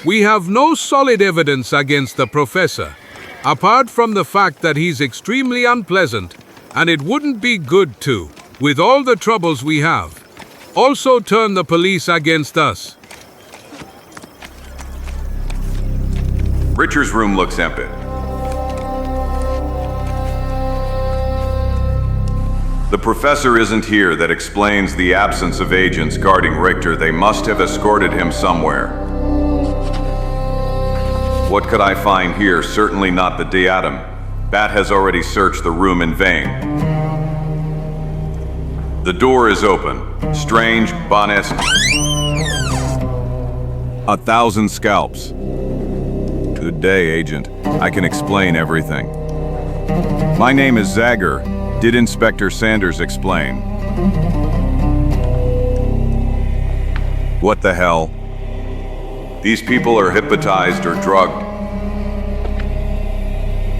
We have no solid evidence against the professor, apart from the fact that he's extremely unpleasant, and it wouldn't be good to, with all the troubles we have, also turn the police against us. Richer's room looks empty. The professor isn't here. That explains the absence of agents guarding Richter. They must have escorted him somewhere. What could I find here? Certainly not the diadem. Bat has already searched the room in vain. The door is open. Strange, Bonesque. 1,000 scalps. Good day, Agent. I can explain everything. My name is Zagor. Did Inspector Sanders explain? What the hell? These people are hypnotized or drugged.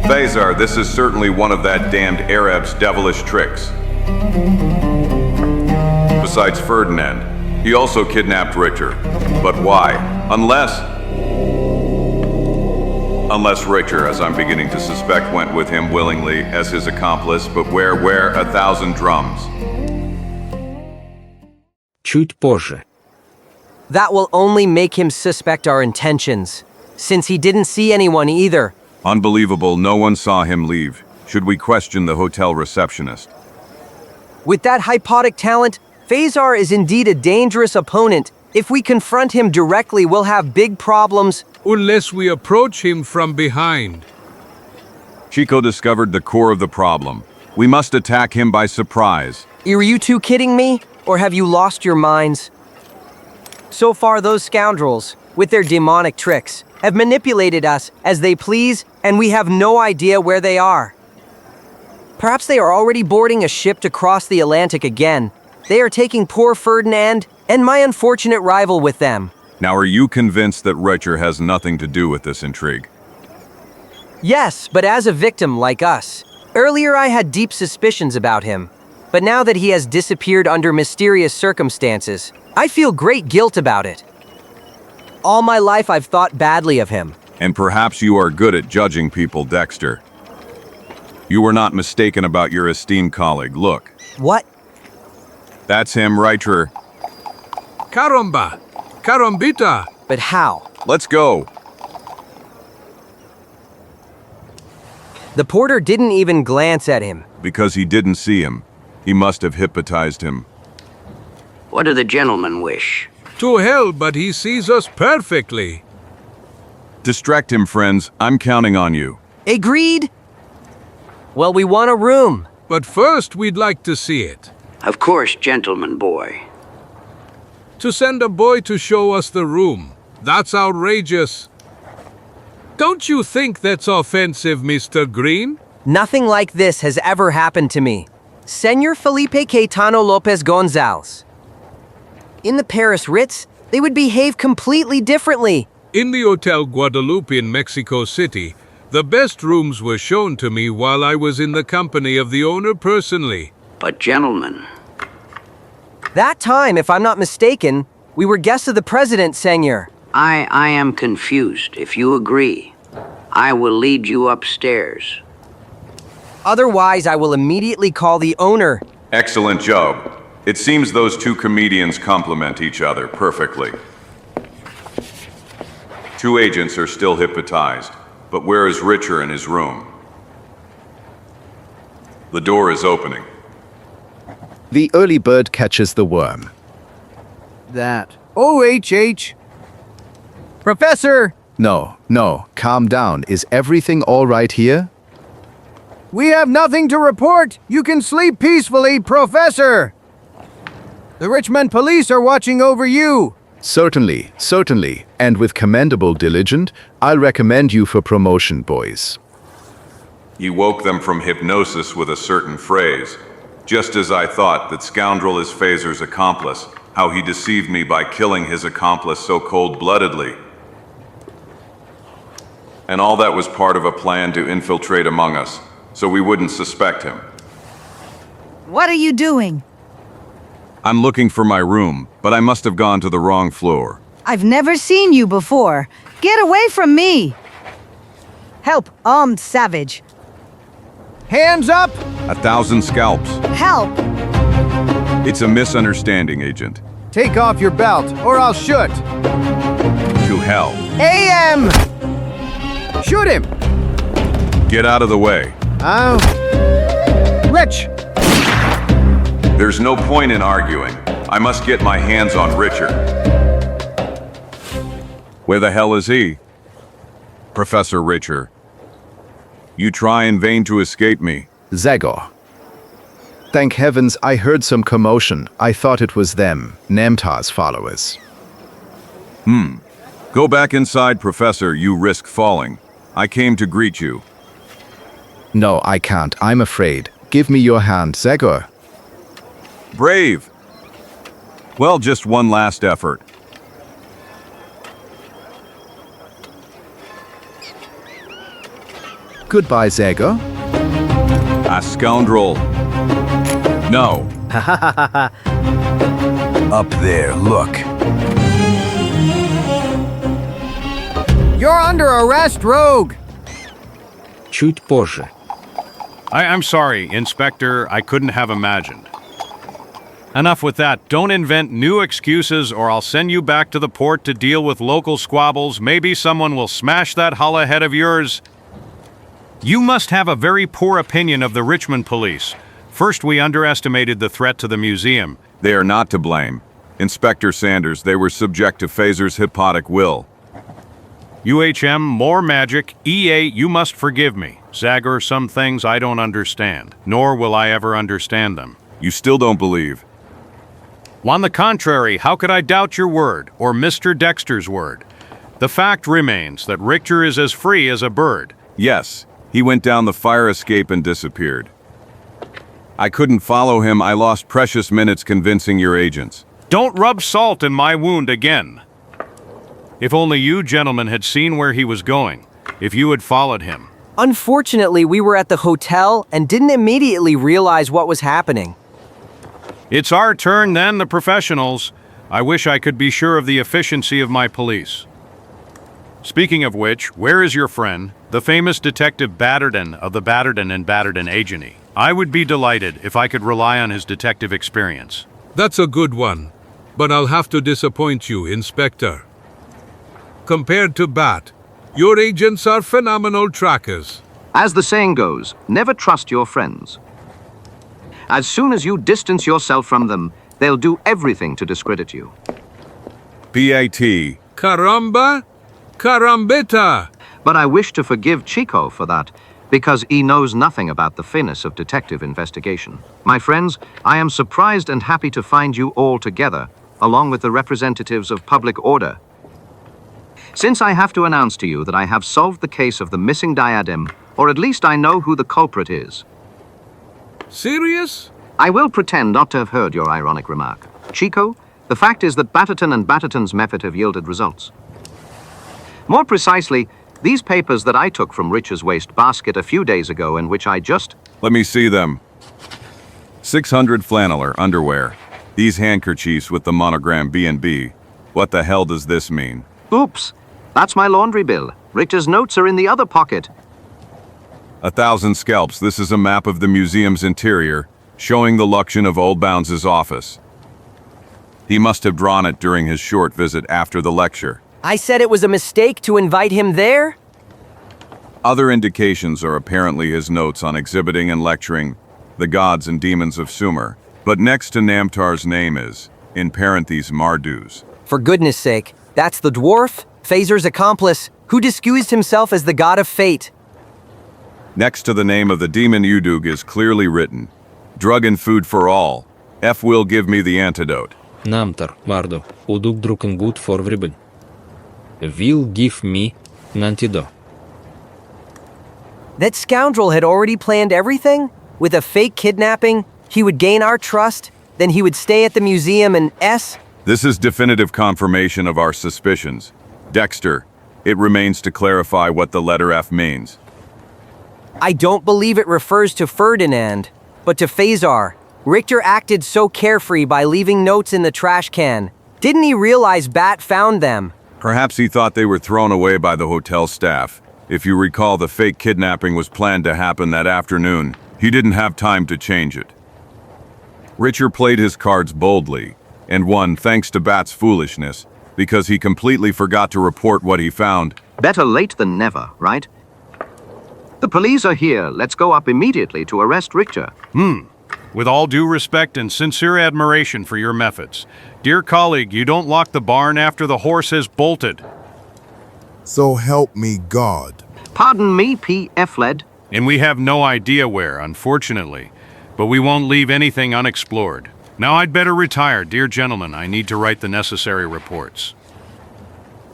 Thazar, this is certainly one of that damned Arab's devilish tricks. Besides Ferdinand, he also kidnapped Richter. But why? Unless Richter, as I'm beginning to suspect, went with him willingly as his accomplice, but where 1,000 drums? Чуть позже. That will only make him suspect our intentions, since he didn't see anyone either. Unbelievable, no one saw him leave. Should we question the hotel receptionist? With that hypnotic talent, Phasar is indeed a dangerous opponent. If we confront him directly, we'll have big problems. Unless we approach him from behind. Chico discovered the core of the problem. We must attack him by surprise. Are you two kidding me? Or have you lost your minds? So far, those scoundrels, with their demonic tricks, have manipulated us as they please, and we have no idea where they are. Perhaps they are already boarding a ship to cross the Atlantic again. They are taking poor Ferdinand and my unfortunate rival with them. Now, are you convinced that Richer has nothing to do with this intrigue? Yes, but as a victim like us. Earlier I had deep suspicions about him. But now that he has disappeared under mysterious circumstances, I feel great guilt about it. All my life I've thought badly of him. And perhaps you are good at judging people, Dexter. You were not mistaken about your esteemed colleague. Look. What? That's him, Richer. Caramba! Carambita! But how? Let's go. The porter didn't even glance at him. Because he didn't see him. He must have hypnotized him. What do the gentlemen wish? To hell, but he sees us perfectly. Distract him, friends. I'm counting on you. Agreed. Well, we want a room. But first, we'd like to see it. Of course, gentleman boy. To send a boy to show us the room. That's outrageous. Don't you think that's offensive, Mr. Green? Nothing like this has ever happened to me. Senor Felipe Caetano Lopez Gonzalez. In the Paris Ritz, they would behave completely differently. In the Hotel Guadalupe in Mexico City, the best rooms were shown to me while I was in the company of the owner personally. But gentlemen... That time, if I'm not mistaken, we were guests of the president, senor. I am confused. If you agree, I will lead you upstairs. Otherwise, I will immediately call the owner. Excellent job. It seems those two comedians complement each other perfectly. Two agents are still hypnotized, but where is Richer in his room? The door is opening. The early bird catches the worm. That. OHH. Professor! No, calm down. Is everything all right here? We have nothing to report. You can sleep peacefully, Professor. The Richmond police are watching over you. Certainly. And with commendable diligence, I'll recommend you for promotion, boys. You woke them from hypnosis with a certain phrase. Just as I thought that scoundrel is Phaser's accomplice, how he deceived me by killing his accomplice so cold-bloodedly. And all that was part of a plan to infiltrate among us, so we wouldn't suspect him. What are you doing? I'm looking for my room, but I must have gone to the wrong floor. I've never seen you before. Get away from me! Help, armed savage. Hands up! 1,000 scalps. Help! It's a misunderstanding, Agent. Take off your belt, or I'll shoot. To hell. AM! Shoot him! Get out of the way. Rich! There's no point in arguing. I must get my hands on Richer. Where the hell is he? Professor Richer. You try in vain to escape me. Zagor. Thank heavens I heard some commotion. I thought it was them, Namtar's followers. Go back inside, Professor. You risk falling. I came to greet you. No, I can't. I'm afraid. Give me your hand, Zagor. Brave. Well, just one last effort. Goodbye, Zagor. A scoundrel. No. Up there, look. You're under arrest, rogue! Чуть позже. I'm sorry, Inspector, I couldn't have imagined. Enough with that. Don't invent new excuses or I'll send you back to the port to deal with local squabbles. Maybe someone will smash that hull ahead of yours. You must have a very poor opinion of the Richmond police. First, we underestimated the threat to the museum. They are not to blame. Inspector Sanders, they were subject to Phaser's hypnotic will. UHM, more magic. EA, you must forgive me. Zagor, some things I don't understand, nor will I ever understand them. You still don't believe? On the contrary, how could I doubt your word, or Mr. Dexter's word? The fact remains that Richter is as free as a bird. Yes, he went down the fire escape and disappeared. I couldn't follow him. I lost precious minutes convincing your agents. Don't rub salt in my wound again. If only you gentlemen had seen where he was going, if you had followed him. Unfortunately, we were at the hotel and didn't immediately realize what was happening. It's our turn then, the professionals. I wish I could be sure of the efficiency of my police. Speaking of which, where is your friend, the famous Detective Batterton of the Batterton and Batterton Agency? I would be delighted if I could rely on his detective experience. That's a good one, but I'll have to disappoint you, Inspector. Compared to Bat, your agents are phenomenal trackers. As the saying goes, never trust your friends. As soon as you distance yourself from them, they'll do everything to discredit you. BAT. Caramba? Carambita! But I wish to forgive Chico for that, because he knows nothing about the finesse of detective investigation. My friends, I am surprised and happy to find you all together, along with the representatives of public order. Since I have to announce to you that I have solved the case of the missing diadem, or at least I know who the culprit is. Serious? I will pretend not to have heard your ironic remark. Chico, the fact is that Batterton and Batterton's method have yielded results. More precisely, these papers that I took from Rich's waste basket a few days ago and which I just... Let me see them. 600 flanneler underwear. These handkerchiefs with the monogram B&B. What the hell does this mean? Oops, that's my laundry bill. Richter's notes are in the other pocket. 1,000 scalps. This is a map of the museum's interior, showing the location of Oldbounds' office. He must have drawn it during his short visit after the lecture. I said it was a mistake to invite him there? Other indications are apparently his notes on exhibiting and lecturing the gods and demons of Sumer, but next to Namtar's name is, in parentheses, Marduz. For goodness sake, that's the dwarf, Phaser's accomplice, who disguised himself as the god of fate. Next to the name of the demon Udug is clearly written, drug and food for all. F will give me the antidote. Намтар, Варду, Удуг drug and good for everybody. Will give me an antidote. That scoundrel had already planned everything? With a fake kidnapping, he would gain our trust, then he would stay at the museum and This is definitive confirmation of our suspicions. Dexter, it remains to clarify what the letter F means. I don't believe it refers to Ferdinand, but to Phasar. Richter acted so carefree by leaving notes in the trash can. Didn't he realize Bat found them? Perhaps he thought they were thrown away by the hotel staff. If you recall, the fake kidnapping was planned to happen that afternoon. He didn't have time to change it. Richter played his cards boldly, and won thanks to Bat's foolishness, because he completely forgot to report what he found. Better late than never, right? The police are here. Let's go up immediately to arrest Richter. With all due respect and sincere admiration for your methods. Dear colleague, you don't lock the barn after the horse has bolted. So help me God. Pardon me, P.F. Led. And we have no idea where, unfortunately. But we won't leave anything unexplored. Now I'd better retire, dear gentlemen. I need to write the necessary reports.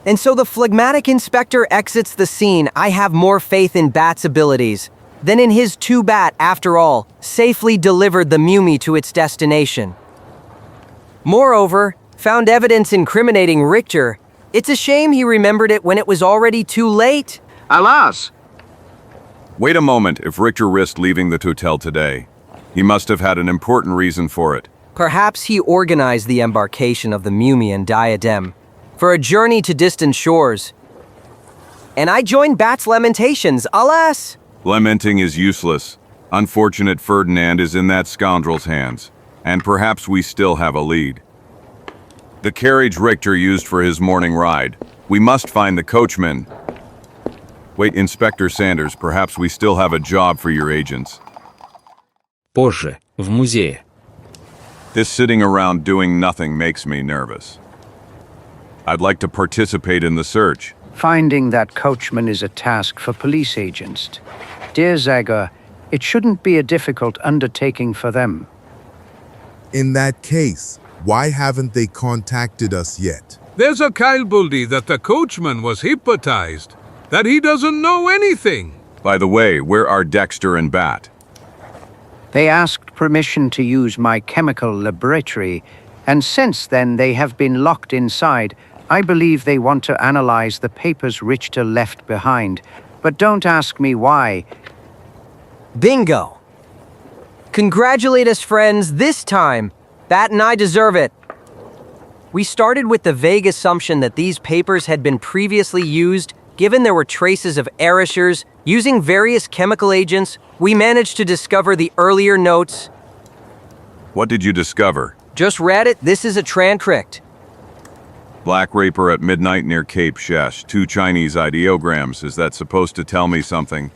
And so the phlegmatic inspector exits the scene. I have more faith in Bat's abilities than in his Bat, after all, safely delivered the Mumi to its destination. Moreover, found evidence incriminating Richter. It's a shame he remembered it when it was already too late. Alas! Wait a moment. If Richter risked leaving the hotel today, he must have had an important reason for it. Perhaps he organized the embarkation of the Mumi and Diadem for a journey to distant shores. And I joined Bat's lamentations, alas! Lamenting is useless. Unfortunate Ferdinand is in that scoundrel's hands, and perhaps we still have a lead. The carriage Richter used for his morning ride. We must find the coachman. Wait, Inspector Sanders, perhaps we still have a job for your agents. Позже, в музее. This sitting around doing nothing makes me nervous. I'd like to participate in the search. Finding that coachman is a task for police agents. Dear Zagor, it shouldn't be a difficult undertaking for them. In that case, why haven't they contacted us yet? There's a Kailbuldi that the coachman was hypnotized, that he doesn't know anything. By the way, where are Dexter and Bat? They asked permission to use my chemical laboratory, and since then they have been locked inside. I believe they want to analyze the papers Richter left behind, but don't ask me why. Bingo! Congratulate us, friends, this time. Bat and I deserve it. We started with the vague assumption that these papers had been previously used. Given there were traces of erasures using various chemical agents, we managed to discover the earlier notes. What did you discover? Just read it. This is a transcript. Black Raper at midnight near Cape Shesh. 2 Chinese ideograms. Is that supposed to tell me something?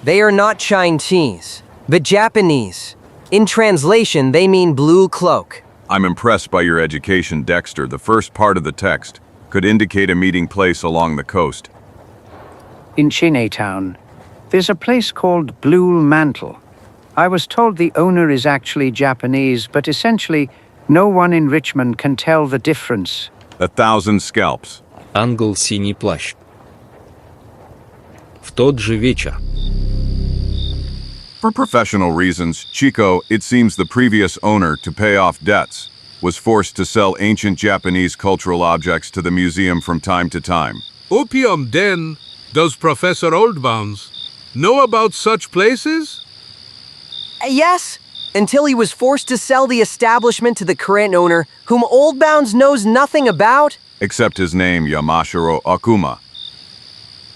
They are not Chinese, but Japanese. In translation, they mean blue cloak. I'm impressed by your education, Dexter. The first part of the text could indicate a meeting place along the coast. In Chinatown, there's a place called Blue Mantle. I was told the owner is actually Japanese, but essentially, no one in Richmond can tell the difference. 1,000 scalps. Ангел синий плащ. В тот же вечер. For professional reasons, ЧикО, it seems the previous owner, to pay off debts, was forced to sell ancient Japanese cultural objects to the museum from time to time. Opium Den, does Professor Oldbounds know about such places? Yes, until he was forced to sell the establishment to the current owner, whom Oldbounds knows nothing about? Except his name, Yamashiro Akuma.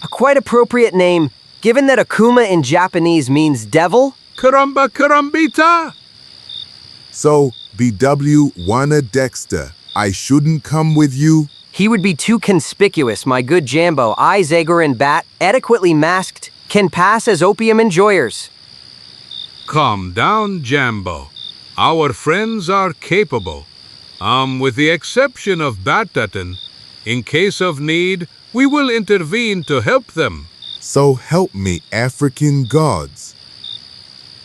A quite appropriate name, given that Akuma in Japanese means devil. Karamba karambita! So, BW Wana Dexter, I shouldn't come with you? He would be too conspicuous, my good Jambo. I, Zagor and Bat, adequately masked, can pass as opium enjoyers. Calm down, Jambo. Our friends are capable. With the exception of Batatan, in case of need, we will intervene to help them. So help me, African gods.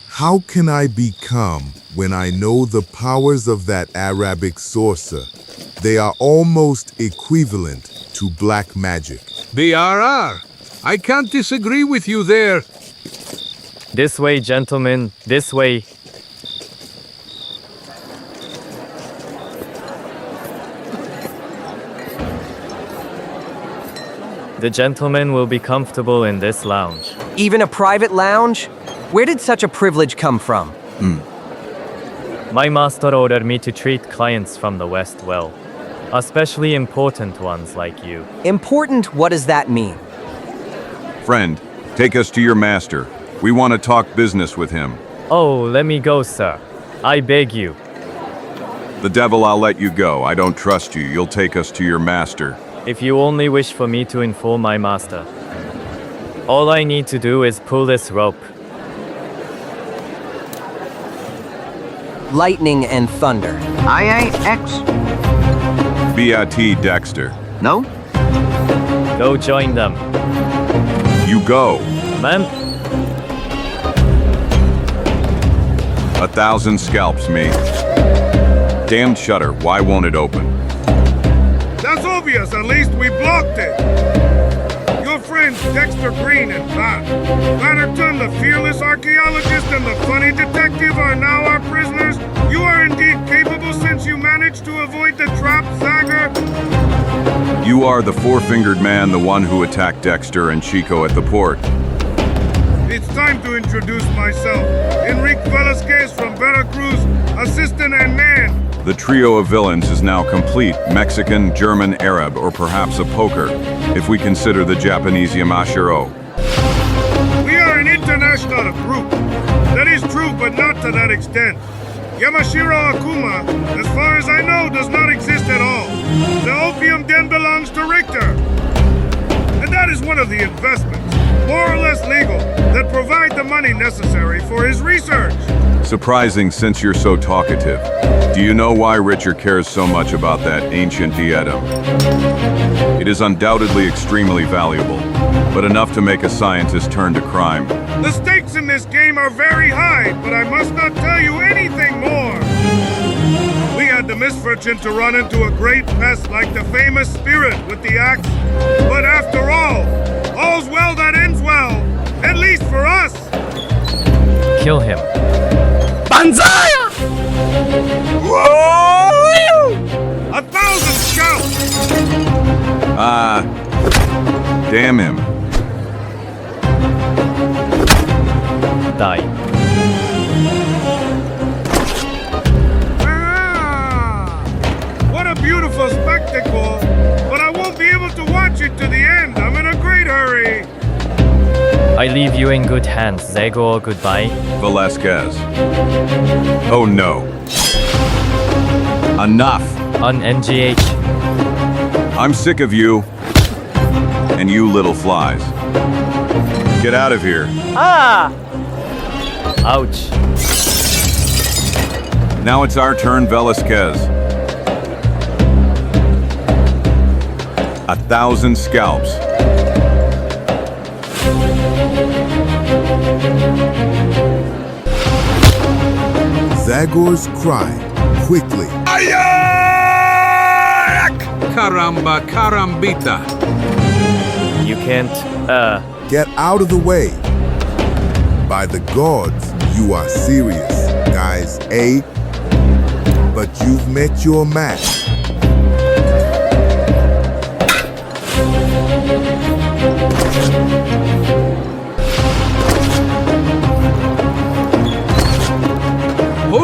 How can I be calm when I know the powers of that Arabic sorcerer? They are almost equivalent to black magic. BRR, I can't disagree with you there. This way, gentlemen, this way. The gentlemen will be comfortable in this lounge. Even a private lounge? Where did such a privilege come from? My master ordered me to treat clients from the West well, especially important ones like you. Important? What does that mean? Friend, take us to your master. We want to talk business with him. Oh, let me go, sir. I beg you. The devil, I'll let you go. I don't trust you. You'll take us to your master. If you only wish for me to inform my master, all I need to do is pull this rope. Lightning and thunder. IAX. BAT Dexter. No? Go join them. You go. Ma'am? 1,000 scalps, me. Damned shutter, why won't it open? That's obvious, at least we blocked it. Your friends Dexter Green and Bat, Bannerton, the fearless archaeologist, and the funny detective are now our prisoners. You are indeed capable since you managed to avoid the trap, Zagor. You are the four-fingered man, the one who attacked Dexter and ЧикО at the port. It's time to introduce myself. Enrique Velasquez from Veracruz, assistant and man. The trio of villains is now complete, Mexican, German, Arab, or perhaps a poker, if we consider the Japanese Yamashiro. We are an international group. That is true, but not to that extent. Yamashiro Akuma, as far as I know, does not exist at all. The opium den belongs to Richter. And that is one of the investments, more or less legal, that provide the money necessary for his research. Surprising since you're so talkative. Do you know why Richter cares so much about that ancient diadem? It is undoubtedly extremely valuable, but enough to make a scientist turn to crime. The stakes in this game are very high, but I must not tell you anything more. We had the misfortune to run into a great pest like the famous spirit with the axe. But after all, all's well that ends well, at least for us. Kill him. Banzai! 1,000 scalps! Damn him. Die. What a beautiful spectacle! But I won't be able to watch it to the end. I'm in a great hurry. I leave you in good hands, Zagor. Goodbye. Velasquez. Oh no. Enough. On NGH. I'm sick of you. And you little flies. Get out of here. Ouch. Now it's our turn, Velasquez. 1,000 scalps. Zagor's cry, quickly. Caramba carambita. You can't, Get out of the way. By the gods, you are serious, guys, eh? But you've met your match.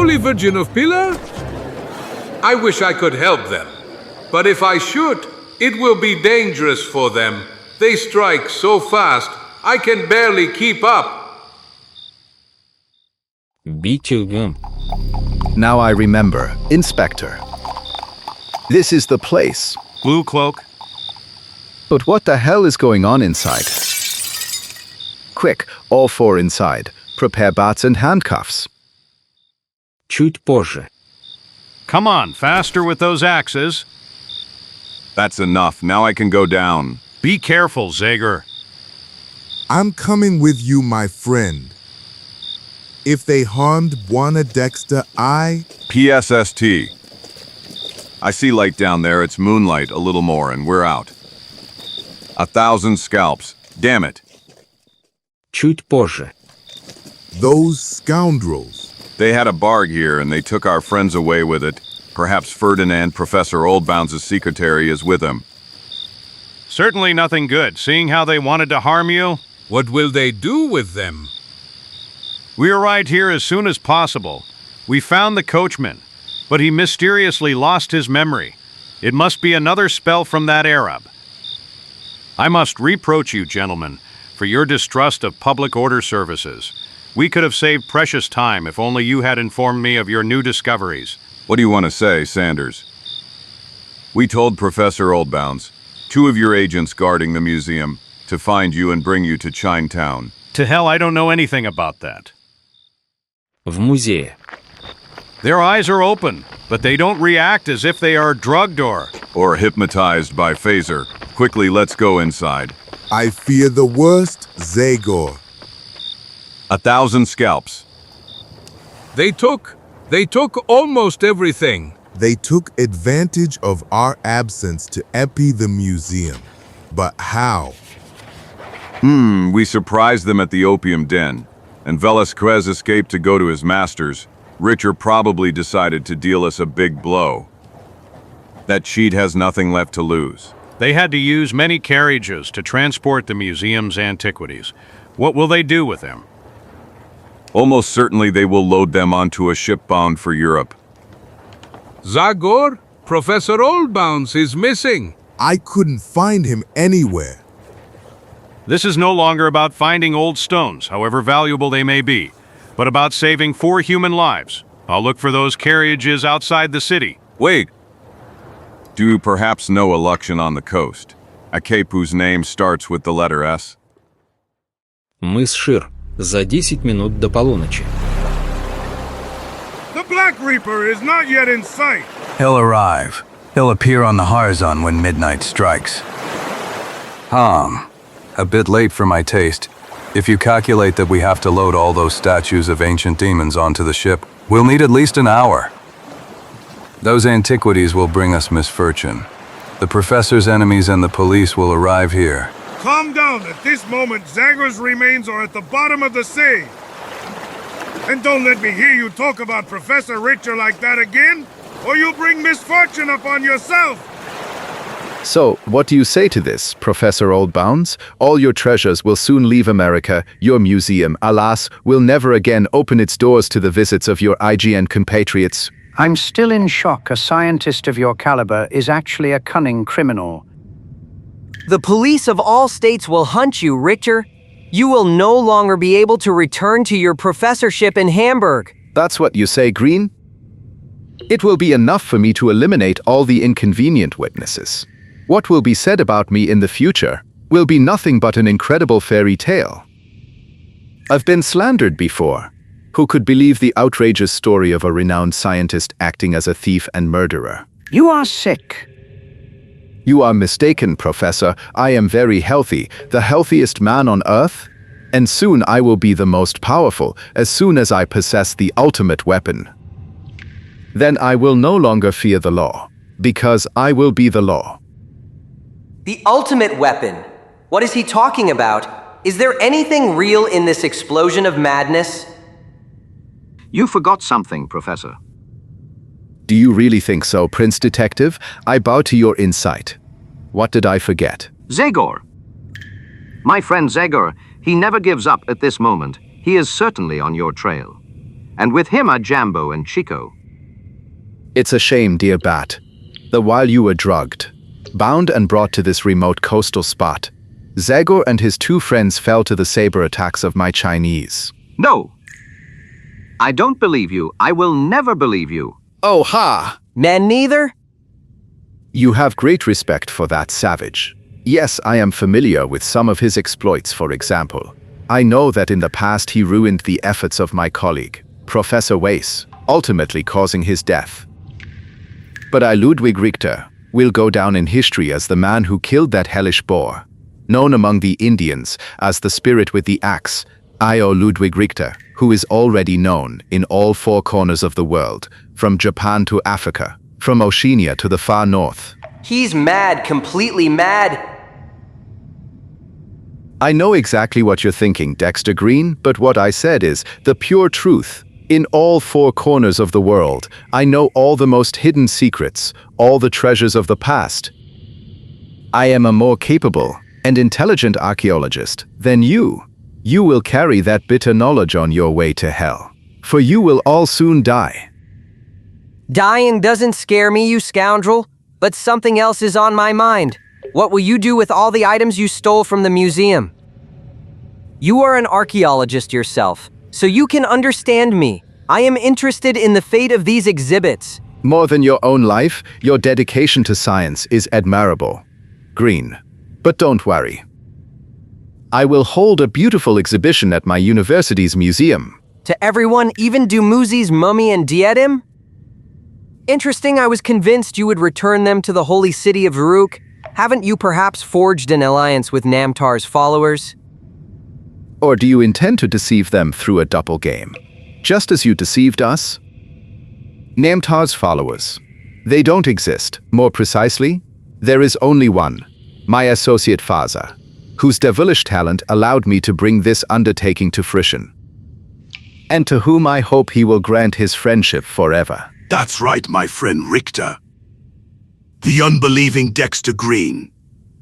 Holy Virgin of Pilar? I wish I could help them. But if I should, it will be dangerous for them. They strike so fast, I can barely keep up. Now I remember, Inspector. This is the place. Blue cloak. But what the hell is going on inside? Quick, all four inside. Prepare bats and handcuffs. Чуть позже. Come on, faster with those axes. That's enough. Now I can go down. Be careful, Zagor. I'm coming with you, my friend. If they harmed Buana Dexter, PSST. I see light down there. It's moonlight, a little more, and we're out. 1,000 scalps. Damn it. Чуть позже. Those scoundrels. They had a barg here, and they took our friends away with it. Perhaps Ferdinand, Professor Oldbounds' secretary, is with them. Certainly nothing good, seeing how they wanted to harm you. What will they do with them? We arrived here as soon as possible. We found the coachman, but he mysteriously lost his memory. It must be another spell from that Arab. I must reproach you, gentlemen, for your distrust of public order services. We could have saved precious time if only you had informed me of your new discoveries. What do you want to say, Sanders? We told Professor Oldbounds, 2 of your agents guarding the museum, to find you and bring you to Chinatown. To hell, I don't know anything about that. В музее. Their eyes are open, but they don't react as if they are drugged or hypnotized by phaser. Quickly, let's go inside. I fear the worst, Zagor. 1,000 scalps. They took almost everything. They took advantage of our absence to empty the museum. But how? We surprised them at the opium den, and Velasquez escaped to go to his masters. Richer probably decided to deal us a big blow. That cheat has nothing left to lose. They had to use many carriages to transport the museum's antiquities. What will they do with them? Almost certainly they will load them onto a ship bound for Europe. Zagor, Professor Oldbounds is missing. I couldn't find him anywhere. This is no longer about finding old stones, however valuable they may be, but about saving 4 human lives. I'll look for those carriages outside the city. Wait! Do you perhaps know a Luxion on the coast? A cape whose name starts with the letter S? Мыс Шир. За 10 минут до полуночи. The Black Reaper is not yet in sight. He'll arrive. He'll appear on the horizon when midnight strikes. A bit late for my taste. If you calculate that we have to load all those statues of ancient demons onto the ship, we'll need at least an hour. Those antiquities will bring us misfortune. The professor's enemies and the police will arrive here. Calm down. At this moment, Zagor's remains are at the bottom of the sea. And don't let me hear you talk about Professor Richer like that again, or you'll bring misfortune upon yourself. So, what do you say to this, Professor Oldbounds? All your treasures will soon leave America. Your museum, alas, will never again open its doors to the visits of your IGN compatriots. I'm still in shock. A scientist of your caliber is actually a cunning criminal. The police of all states will hunt you, Richter. You will no longer be able to return to your professorship in Hamburg. That's what you say, Green? It will be enough for me to eliminate all the inconvenient witnesses. What will be said about me in the future will be nothing but an incredible fairy tale. I've been slandered before. Who could believe the outrageous story of a renowned scientist acting as a thief and murderer? You are sick. You are mistaken, Professor. I am very healthy, the healthiest man on Earth. And soon I will be the most powerful, as soon as I possess the ultimate weapon. Then I will no longer fear the law, because I will be the law. The ultimate weapon? What is he talking about? Is there anything real in this explosion of madness? You forgot something, Professor. Do you really think so, Prince Detective? I bow to your insight. What did I forget? Zagor. My friend Zagor, he never gives up at this moment. He is certainly on your trail. and with him are Jambo and ЧикО. It's a shame, dear Bat, that while you were drugged, bound and brought to this remote coastal spot, Zagor and his two friends fell to the saber attacks of my Chinese. No! I don't believe you. I will never believe you. Oh ha! Men neither? You have great respect for that savage. Yes, I am familiar with some of his exploits, for example. I know that in the past he ruined the efforts of my colleague, Professor Weiss, ultimately causing his death. But I, Ludwig Richter, will go down in history as the man who killed that hellish boar, known among the Indians as the spirit with the axe. I, Ludwig Richter, who is already known in all four corners of the world, from Japan to Africa, from Oceania to the far north. He's mad, completely mad. I know exactly what you're thinking, Dexter Green, but what I said is the pure truth. In all four corners of the world, I know all the most hidden secrets, all the treasures of the past. I am a more capable and intelligent archaeologist than you. You will carry that bitter knowledge on your way to hell, for you will all soon die. Dying doesn't scare me, you scoundrel, but something else is on my mind. What will you do with all the items you stole from the museum? You are an archaeologist yourself, so you can understand me. I am interested in the fate of these exhibits. More than your own life, your dedication to science is admirable, Green. But don't worry. I will hold a beautiful exhibition at my university's museum. To everyone, even Dumuzi's mummy and diadem? Interesting, I was convinced you would return them to the holy city of Uruk. Haven't you perhaps forged an alliance with Namtar's followers? Or do you intend to deceive them through a double game, just as you deceived us? Namtar's followers. They don't exist. More precisely, there is only one, my associate Faza, whose devilish talent allowed me to bring this undertaking to fruition, and to whom I hope he will grant his friendship forever. That's right, my friend Richter. The unbelieving Dexter Green,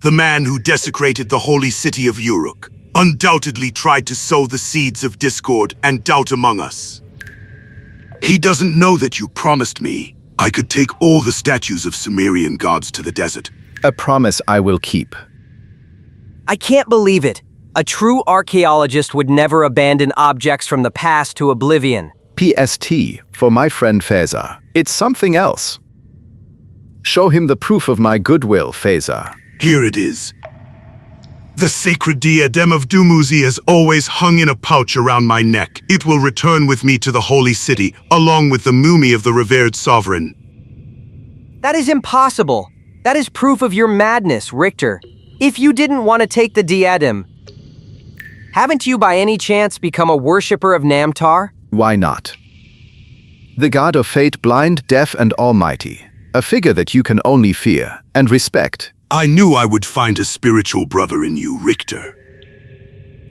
the man who desecrated the holy city of Uruk, undoubtedly tried to sow the seeds of discord and doubt among us. He doesn't know that you promised me I could take all the statues of Sumerian gods to the desert. A promise I will keep. I can't believe it. A true archaeologist would never abandon objects from the past to oblivion. PST, for my friend Feza. It's something else. Show him the proof of my goodwill, Feza. Here it is. The sacred diadem of Dumuzi is always hung in a pouch around my neck. It will return with me to the holy city, along with the mummy of the revered sovereign. That is impossible. That is proof of your madness, Richter. If you didn't want to take the diadem, haven't you by any chance become a worshipper of Namtar? Why not? The god of fate, blind, deaf, and almighty. A figure that you can only fear and respect. I knew I would find a spiritual brother in you, Richter.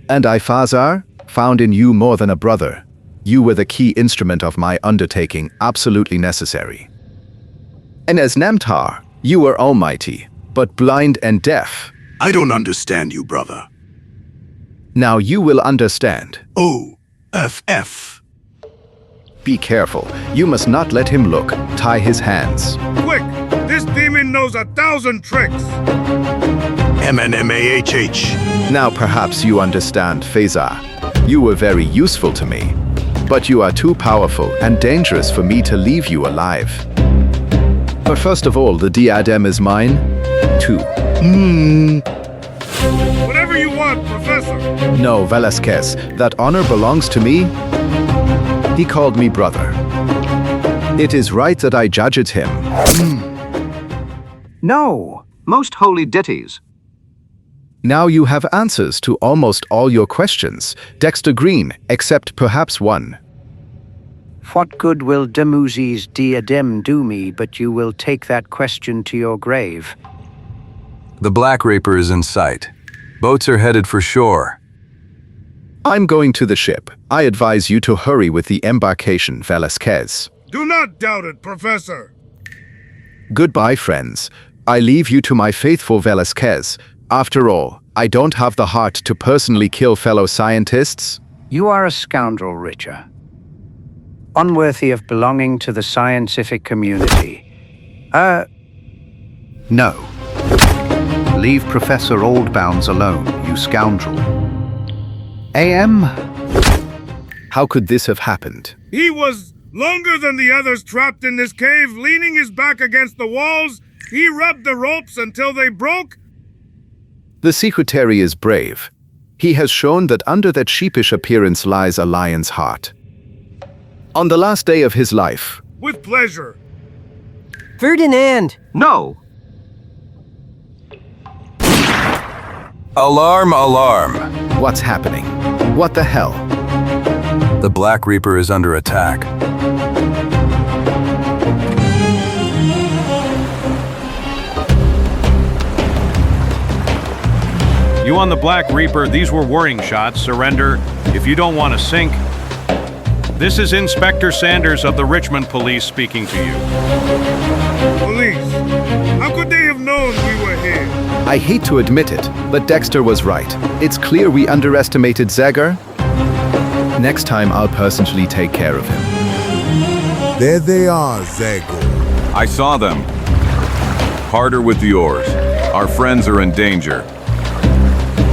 And I, Fazar, found in you more than a brother. You were the key instrument of my undertaking, absolutely necessary. And as Namtar, you were almighty, but blind and deaf. I don't understand you, brother. Now you will understand. O-F-F. Be careful. You must not let him look. Tie his hands. Quick! This demon knows 1,000 tricks! M-N-M-A-H-H. Now perhaps you understand, Feza. You were very useful to me, but you are too powerful and dangerous for me to leave you alive. But first of all, the diadem is mine, too. Whatever you want, Professor! No, Velasquez, that honor belongs to me. He called me brother. It is right that I judge it him. No. Most holy deities. Now you have answers to almost all your questions, Dexter Green, except perhaps one. What good will Dumuzi's diadem do me, but you will take that question to your grave? The Black Raper is in sight. Boats are headed for shore. I'm going to the ship. I advise you to hurry with the embarkation, Velasquez. Do not doubt it, Professor! Goodbye, friends. I leave you to my faithful Velasquez. After all, I don't have the heart to personally kill fellow scientists. You are a scoundrel, Richter. unworthy of belonging to the scientific community. No. Leave Professor Oldbounds alone, you scoundrel. AM? How could this have happened? He was longer than the others trapped in this cave, leaning his back against the walls. He rubbed the ropes until they broke. The secretary is brave. He has shown that under that sheepish appearance lies a lion's heart. On the last day of his life. With pleasure. Ferdinand! No! Alarm, alarm. What's happening? What the hell? The Black Reaper is under attack. You on the Black Reaper, these were warning shots. Surrender if you don't want to sink. This is Inspector Sanders of the Richmond Police speaking to you. Police? How could they have known we were here? I hate to admit it, but Dexter was right. It's clear we underestimated Zagor. Next time I'll personally take care of him. There they are, Zagor. I saw them. Harder with the oars. Our friends are in danger.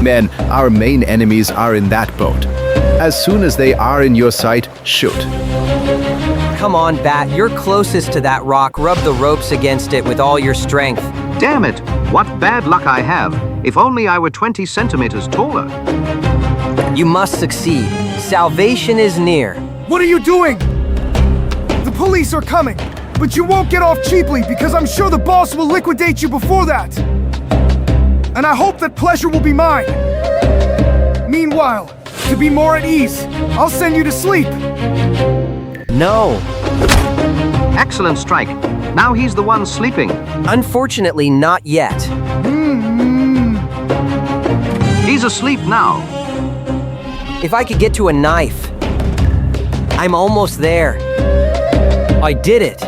Men, our main enemies are in that boat. As soon as they are in your sight, shoot. Come on, Bat, you're closest to that rock. Rub the ropes against it with all your strength. Damn it! What bad luck I have. If only I were 20 centimeters taller. You must succeed. Salvation is near. What are you doing? The police are coming, but you won't get off cheaply because I'm sure the boss will liquidate you before that. And I hope that pleasure will be mine. Meanwhile, to be more at ease, I'll send you to sleep. No. Excellent strike. Now he's the one sleeping. Unfortunately, not yet. He's asleep now. If I could get to a knife. I'm almost there. I did it.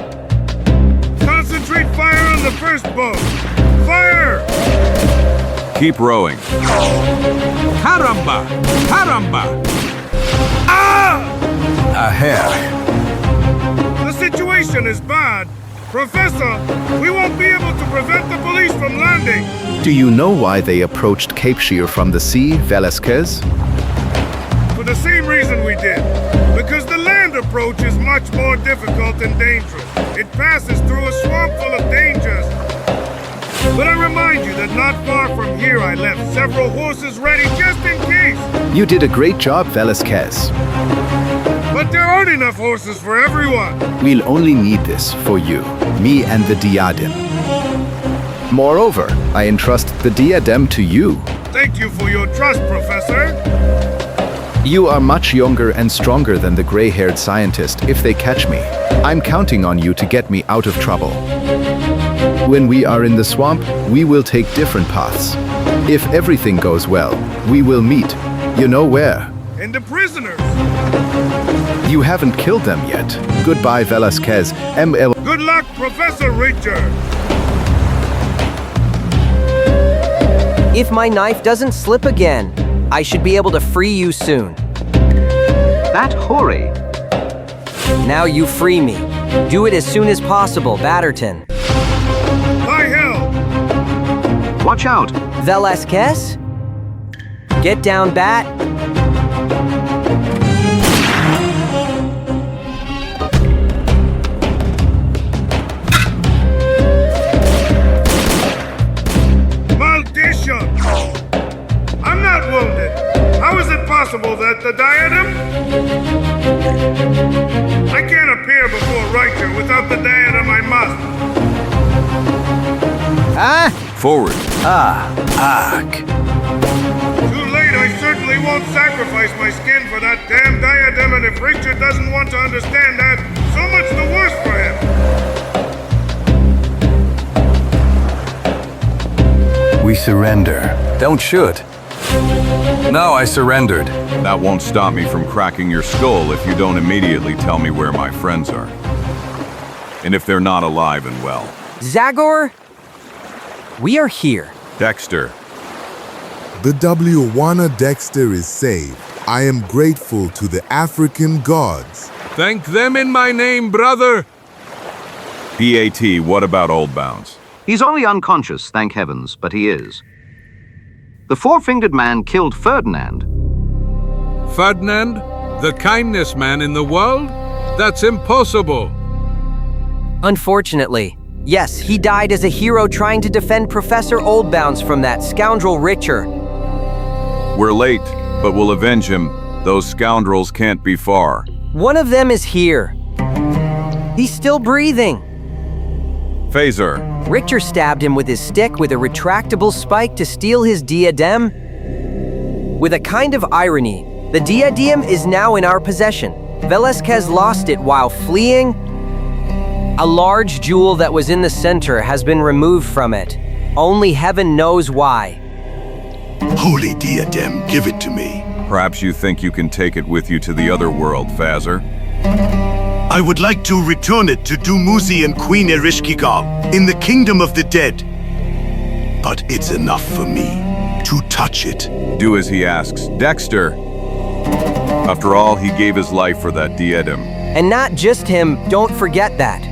Concentrate fire on the first boat. Fire! Keep rowing. Caramba! Caramba! Ah! A hair. The situation is bad. Professor, we won't be able to prevent the police from landing. Do you know why they approached Cape Shear from the sea, Velasquez? For the same reason we did. Because the land approach is much more difficult and dangerous. It passes through a swamp full of dangers. But I remind you that not far from here I left several horses ready just in case. You did a great job, Velasquez. But there aren't enough horses for everyone. We'll only need this for you, me and the diadem. Moreover, I entrust the diadem to you. Thank you for your trust, Professor. You are much younger and stronger than the gray-haired scientist if they catch me. I'm counting on you to get me out of trouble. When we are in the swamp, we will take different paths. If everything goes well, we will meet. You know where? And the prisoners. You haven't killed them yet. Goodbye, Velasquez. ML. Good luck, Professor Richard. If my knife doesn't slip again, I should be able to free you soon. That hoary. Now you free me. Do it as soon as possible, Batterton. By hell! Watch out! Velasquez? Get down, Bat. Maldition! I'm not wounded. How is it possible that the diadem? I can't appear before Riker without the diadem. I must. Ah! Forward. Too late. I certainly won't sacrifice my skin for that damn diadem, and if Richard doesn't want to understand that, so much the worse for him. We surrender. Don't shoot. No, I surrendered. That won't stop me from cracking your skull if you don't immediately tell me where my friends are. And if they're not alive and well. Zagor? We are here. Dexter. The W1 Dexter is saved. I am grateful to the African gods. Thank them in my name, brother. PAT, what about Old Bounds? He's only unconscious, thank heavens, but he is. The four-fingered man killed Ferdinand. Ferdinand? The kindest man in the world? That's impossible. Unfortunately, yes, he died as a hero trying to defend Professor Oldbounds from that scoundrel Richter. We're late, but we'll avenge him. Those scoundrels can't be far. One of them is here. He's still breathing. Phaser. Richter stabbed him with his stick with a retractable spike to steal his diadem. With a kind of irony, the diadem is now in our possession. Velasquez lost it while fleeing. A large jewel that was in the center has been removed from it. Only heaven knows why. Holy diadem, give it to me. Perhaps you think you can take it with you to the other world, Phaser? I would like to return it to Dumuzi and Queen Ereshkigal in the kingdom of the dead. But it's enough for me to touch it. Do as he asks. Dexter! After all, he gave his life for that diadem. And not just him, don't forget that.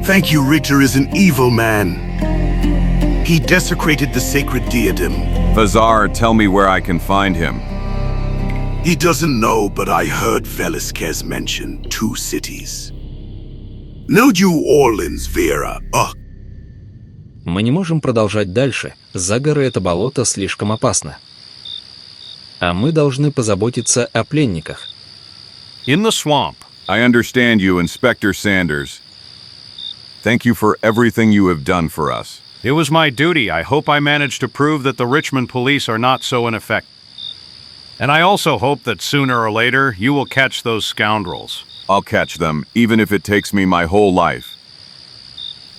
Thank you, Richter is an evil man. He desecrated the sacred diadem. Fazar, tell me where I can find him. He doesn't know, but I heard Velasquez mention 2 cities. New Orleans, Vera. Мы не можем продолжать дальше. За горы это болото слишком опасно. А мы должны позаботиться о пленниках. In the swamp. I understand you, Inspector Sanders. Thank you for everything you have done for us. It was my duty. I hope I managed to prove that the Richmond police are not so ineffective. And I also hope that sooner or later you will catch those scoundrels. I'll catch them, even if it takes me my whole life.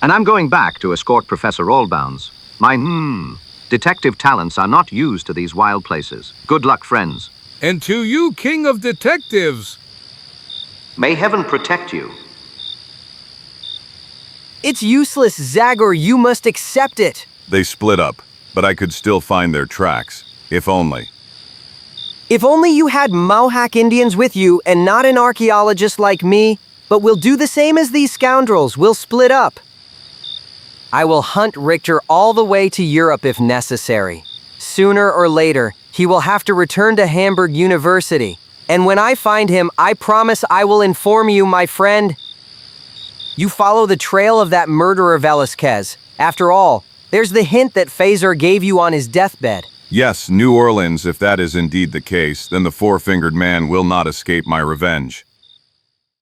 And I'm going back to escort Professor Oldbounds. My detective talents are not used to these wild places. Good luck, friends. And to you, King of Detectives. May heaven protect you. It's useless, Zagor. You must accept it. They split up, but I could still find their tracks, if only. If only you had Mohawk Indians with you and not an archaeologist like me, but we'll do the same as these scoundrels. We'll split up. I will hunt Richter all the way to Europe if necessary. Sooner or later, he will have to return to Hamburg University. And when I find him, I promise I will inform you, my friend. You follow the trail of that murderer Velasquez. After all, there's the hint that Phaser gave you on his deathbed. Yes, New Orleans, if that is indeed the case, then the four-fingered man will not escape my revenge.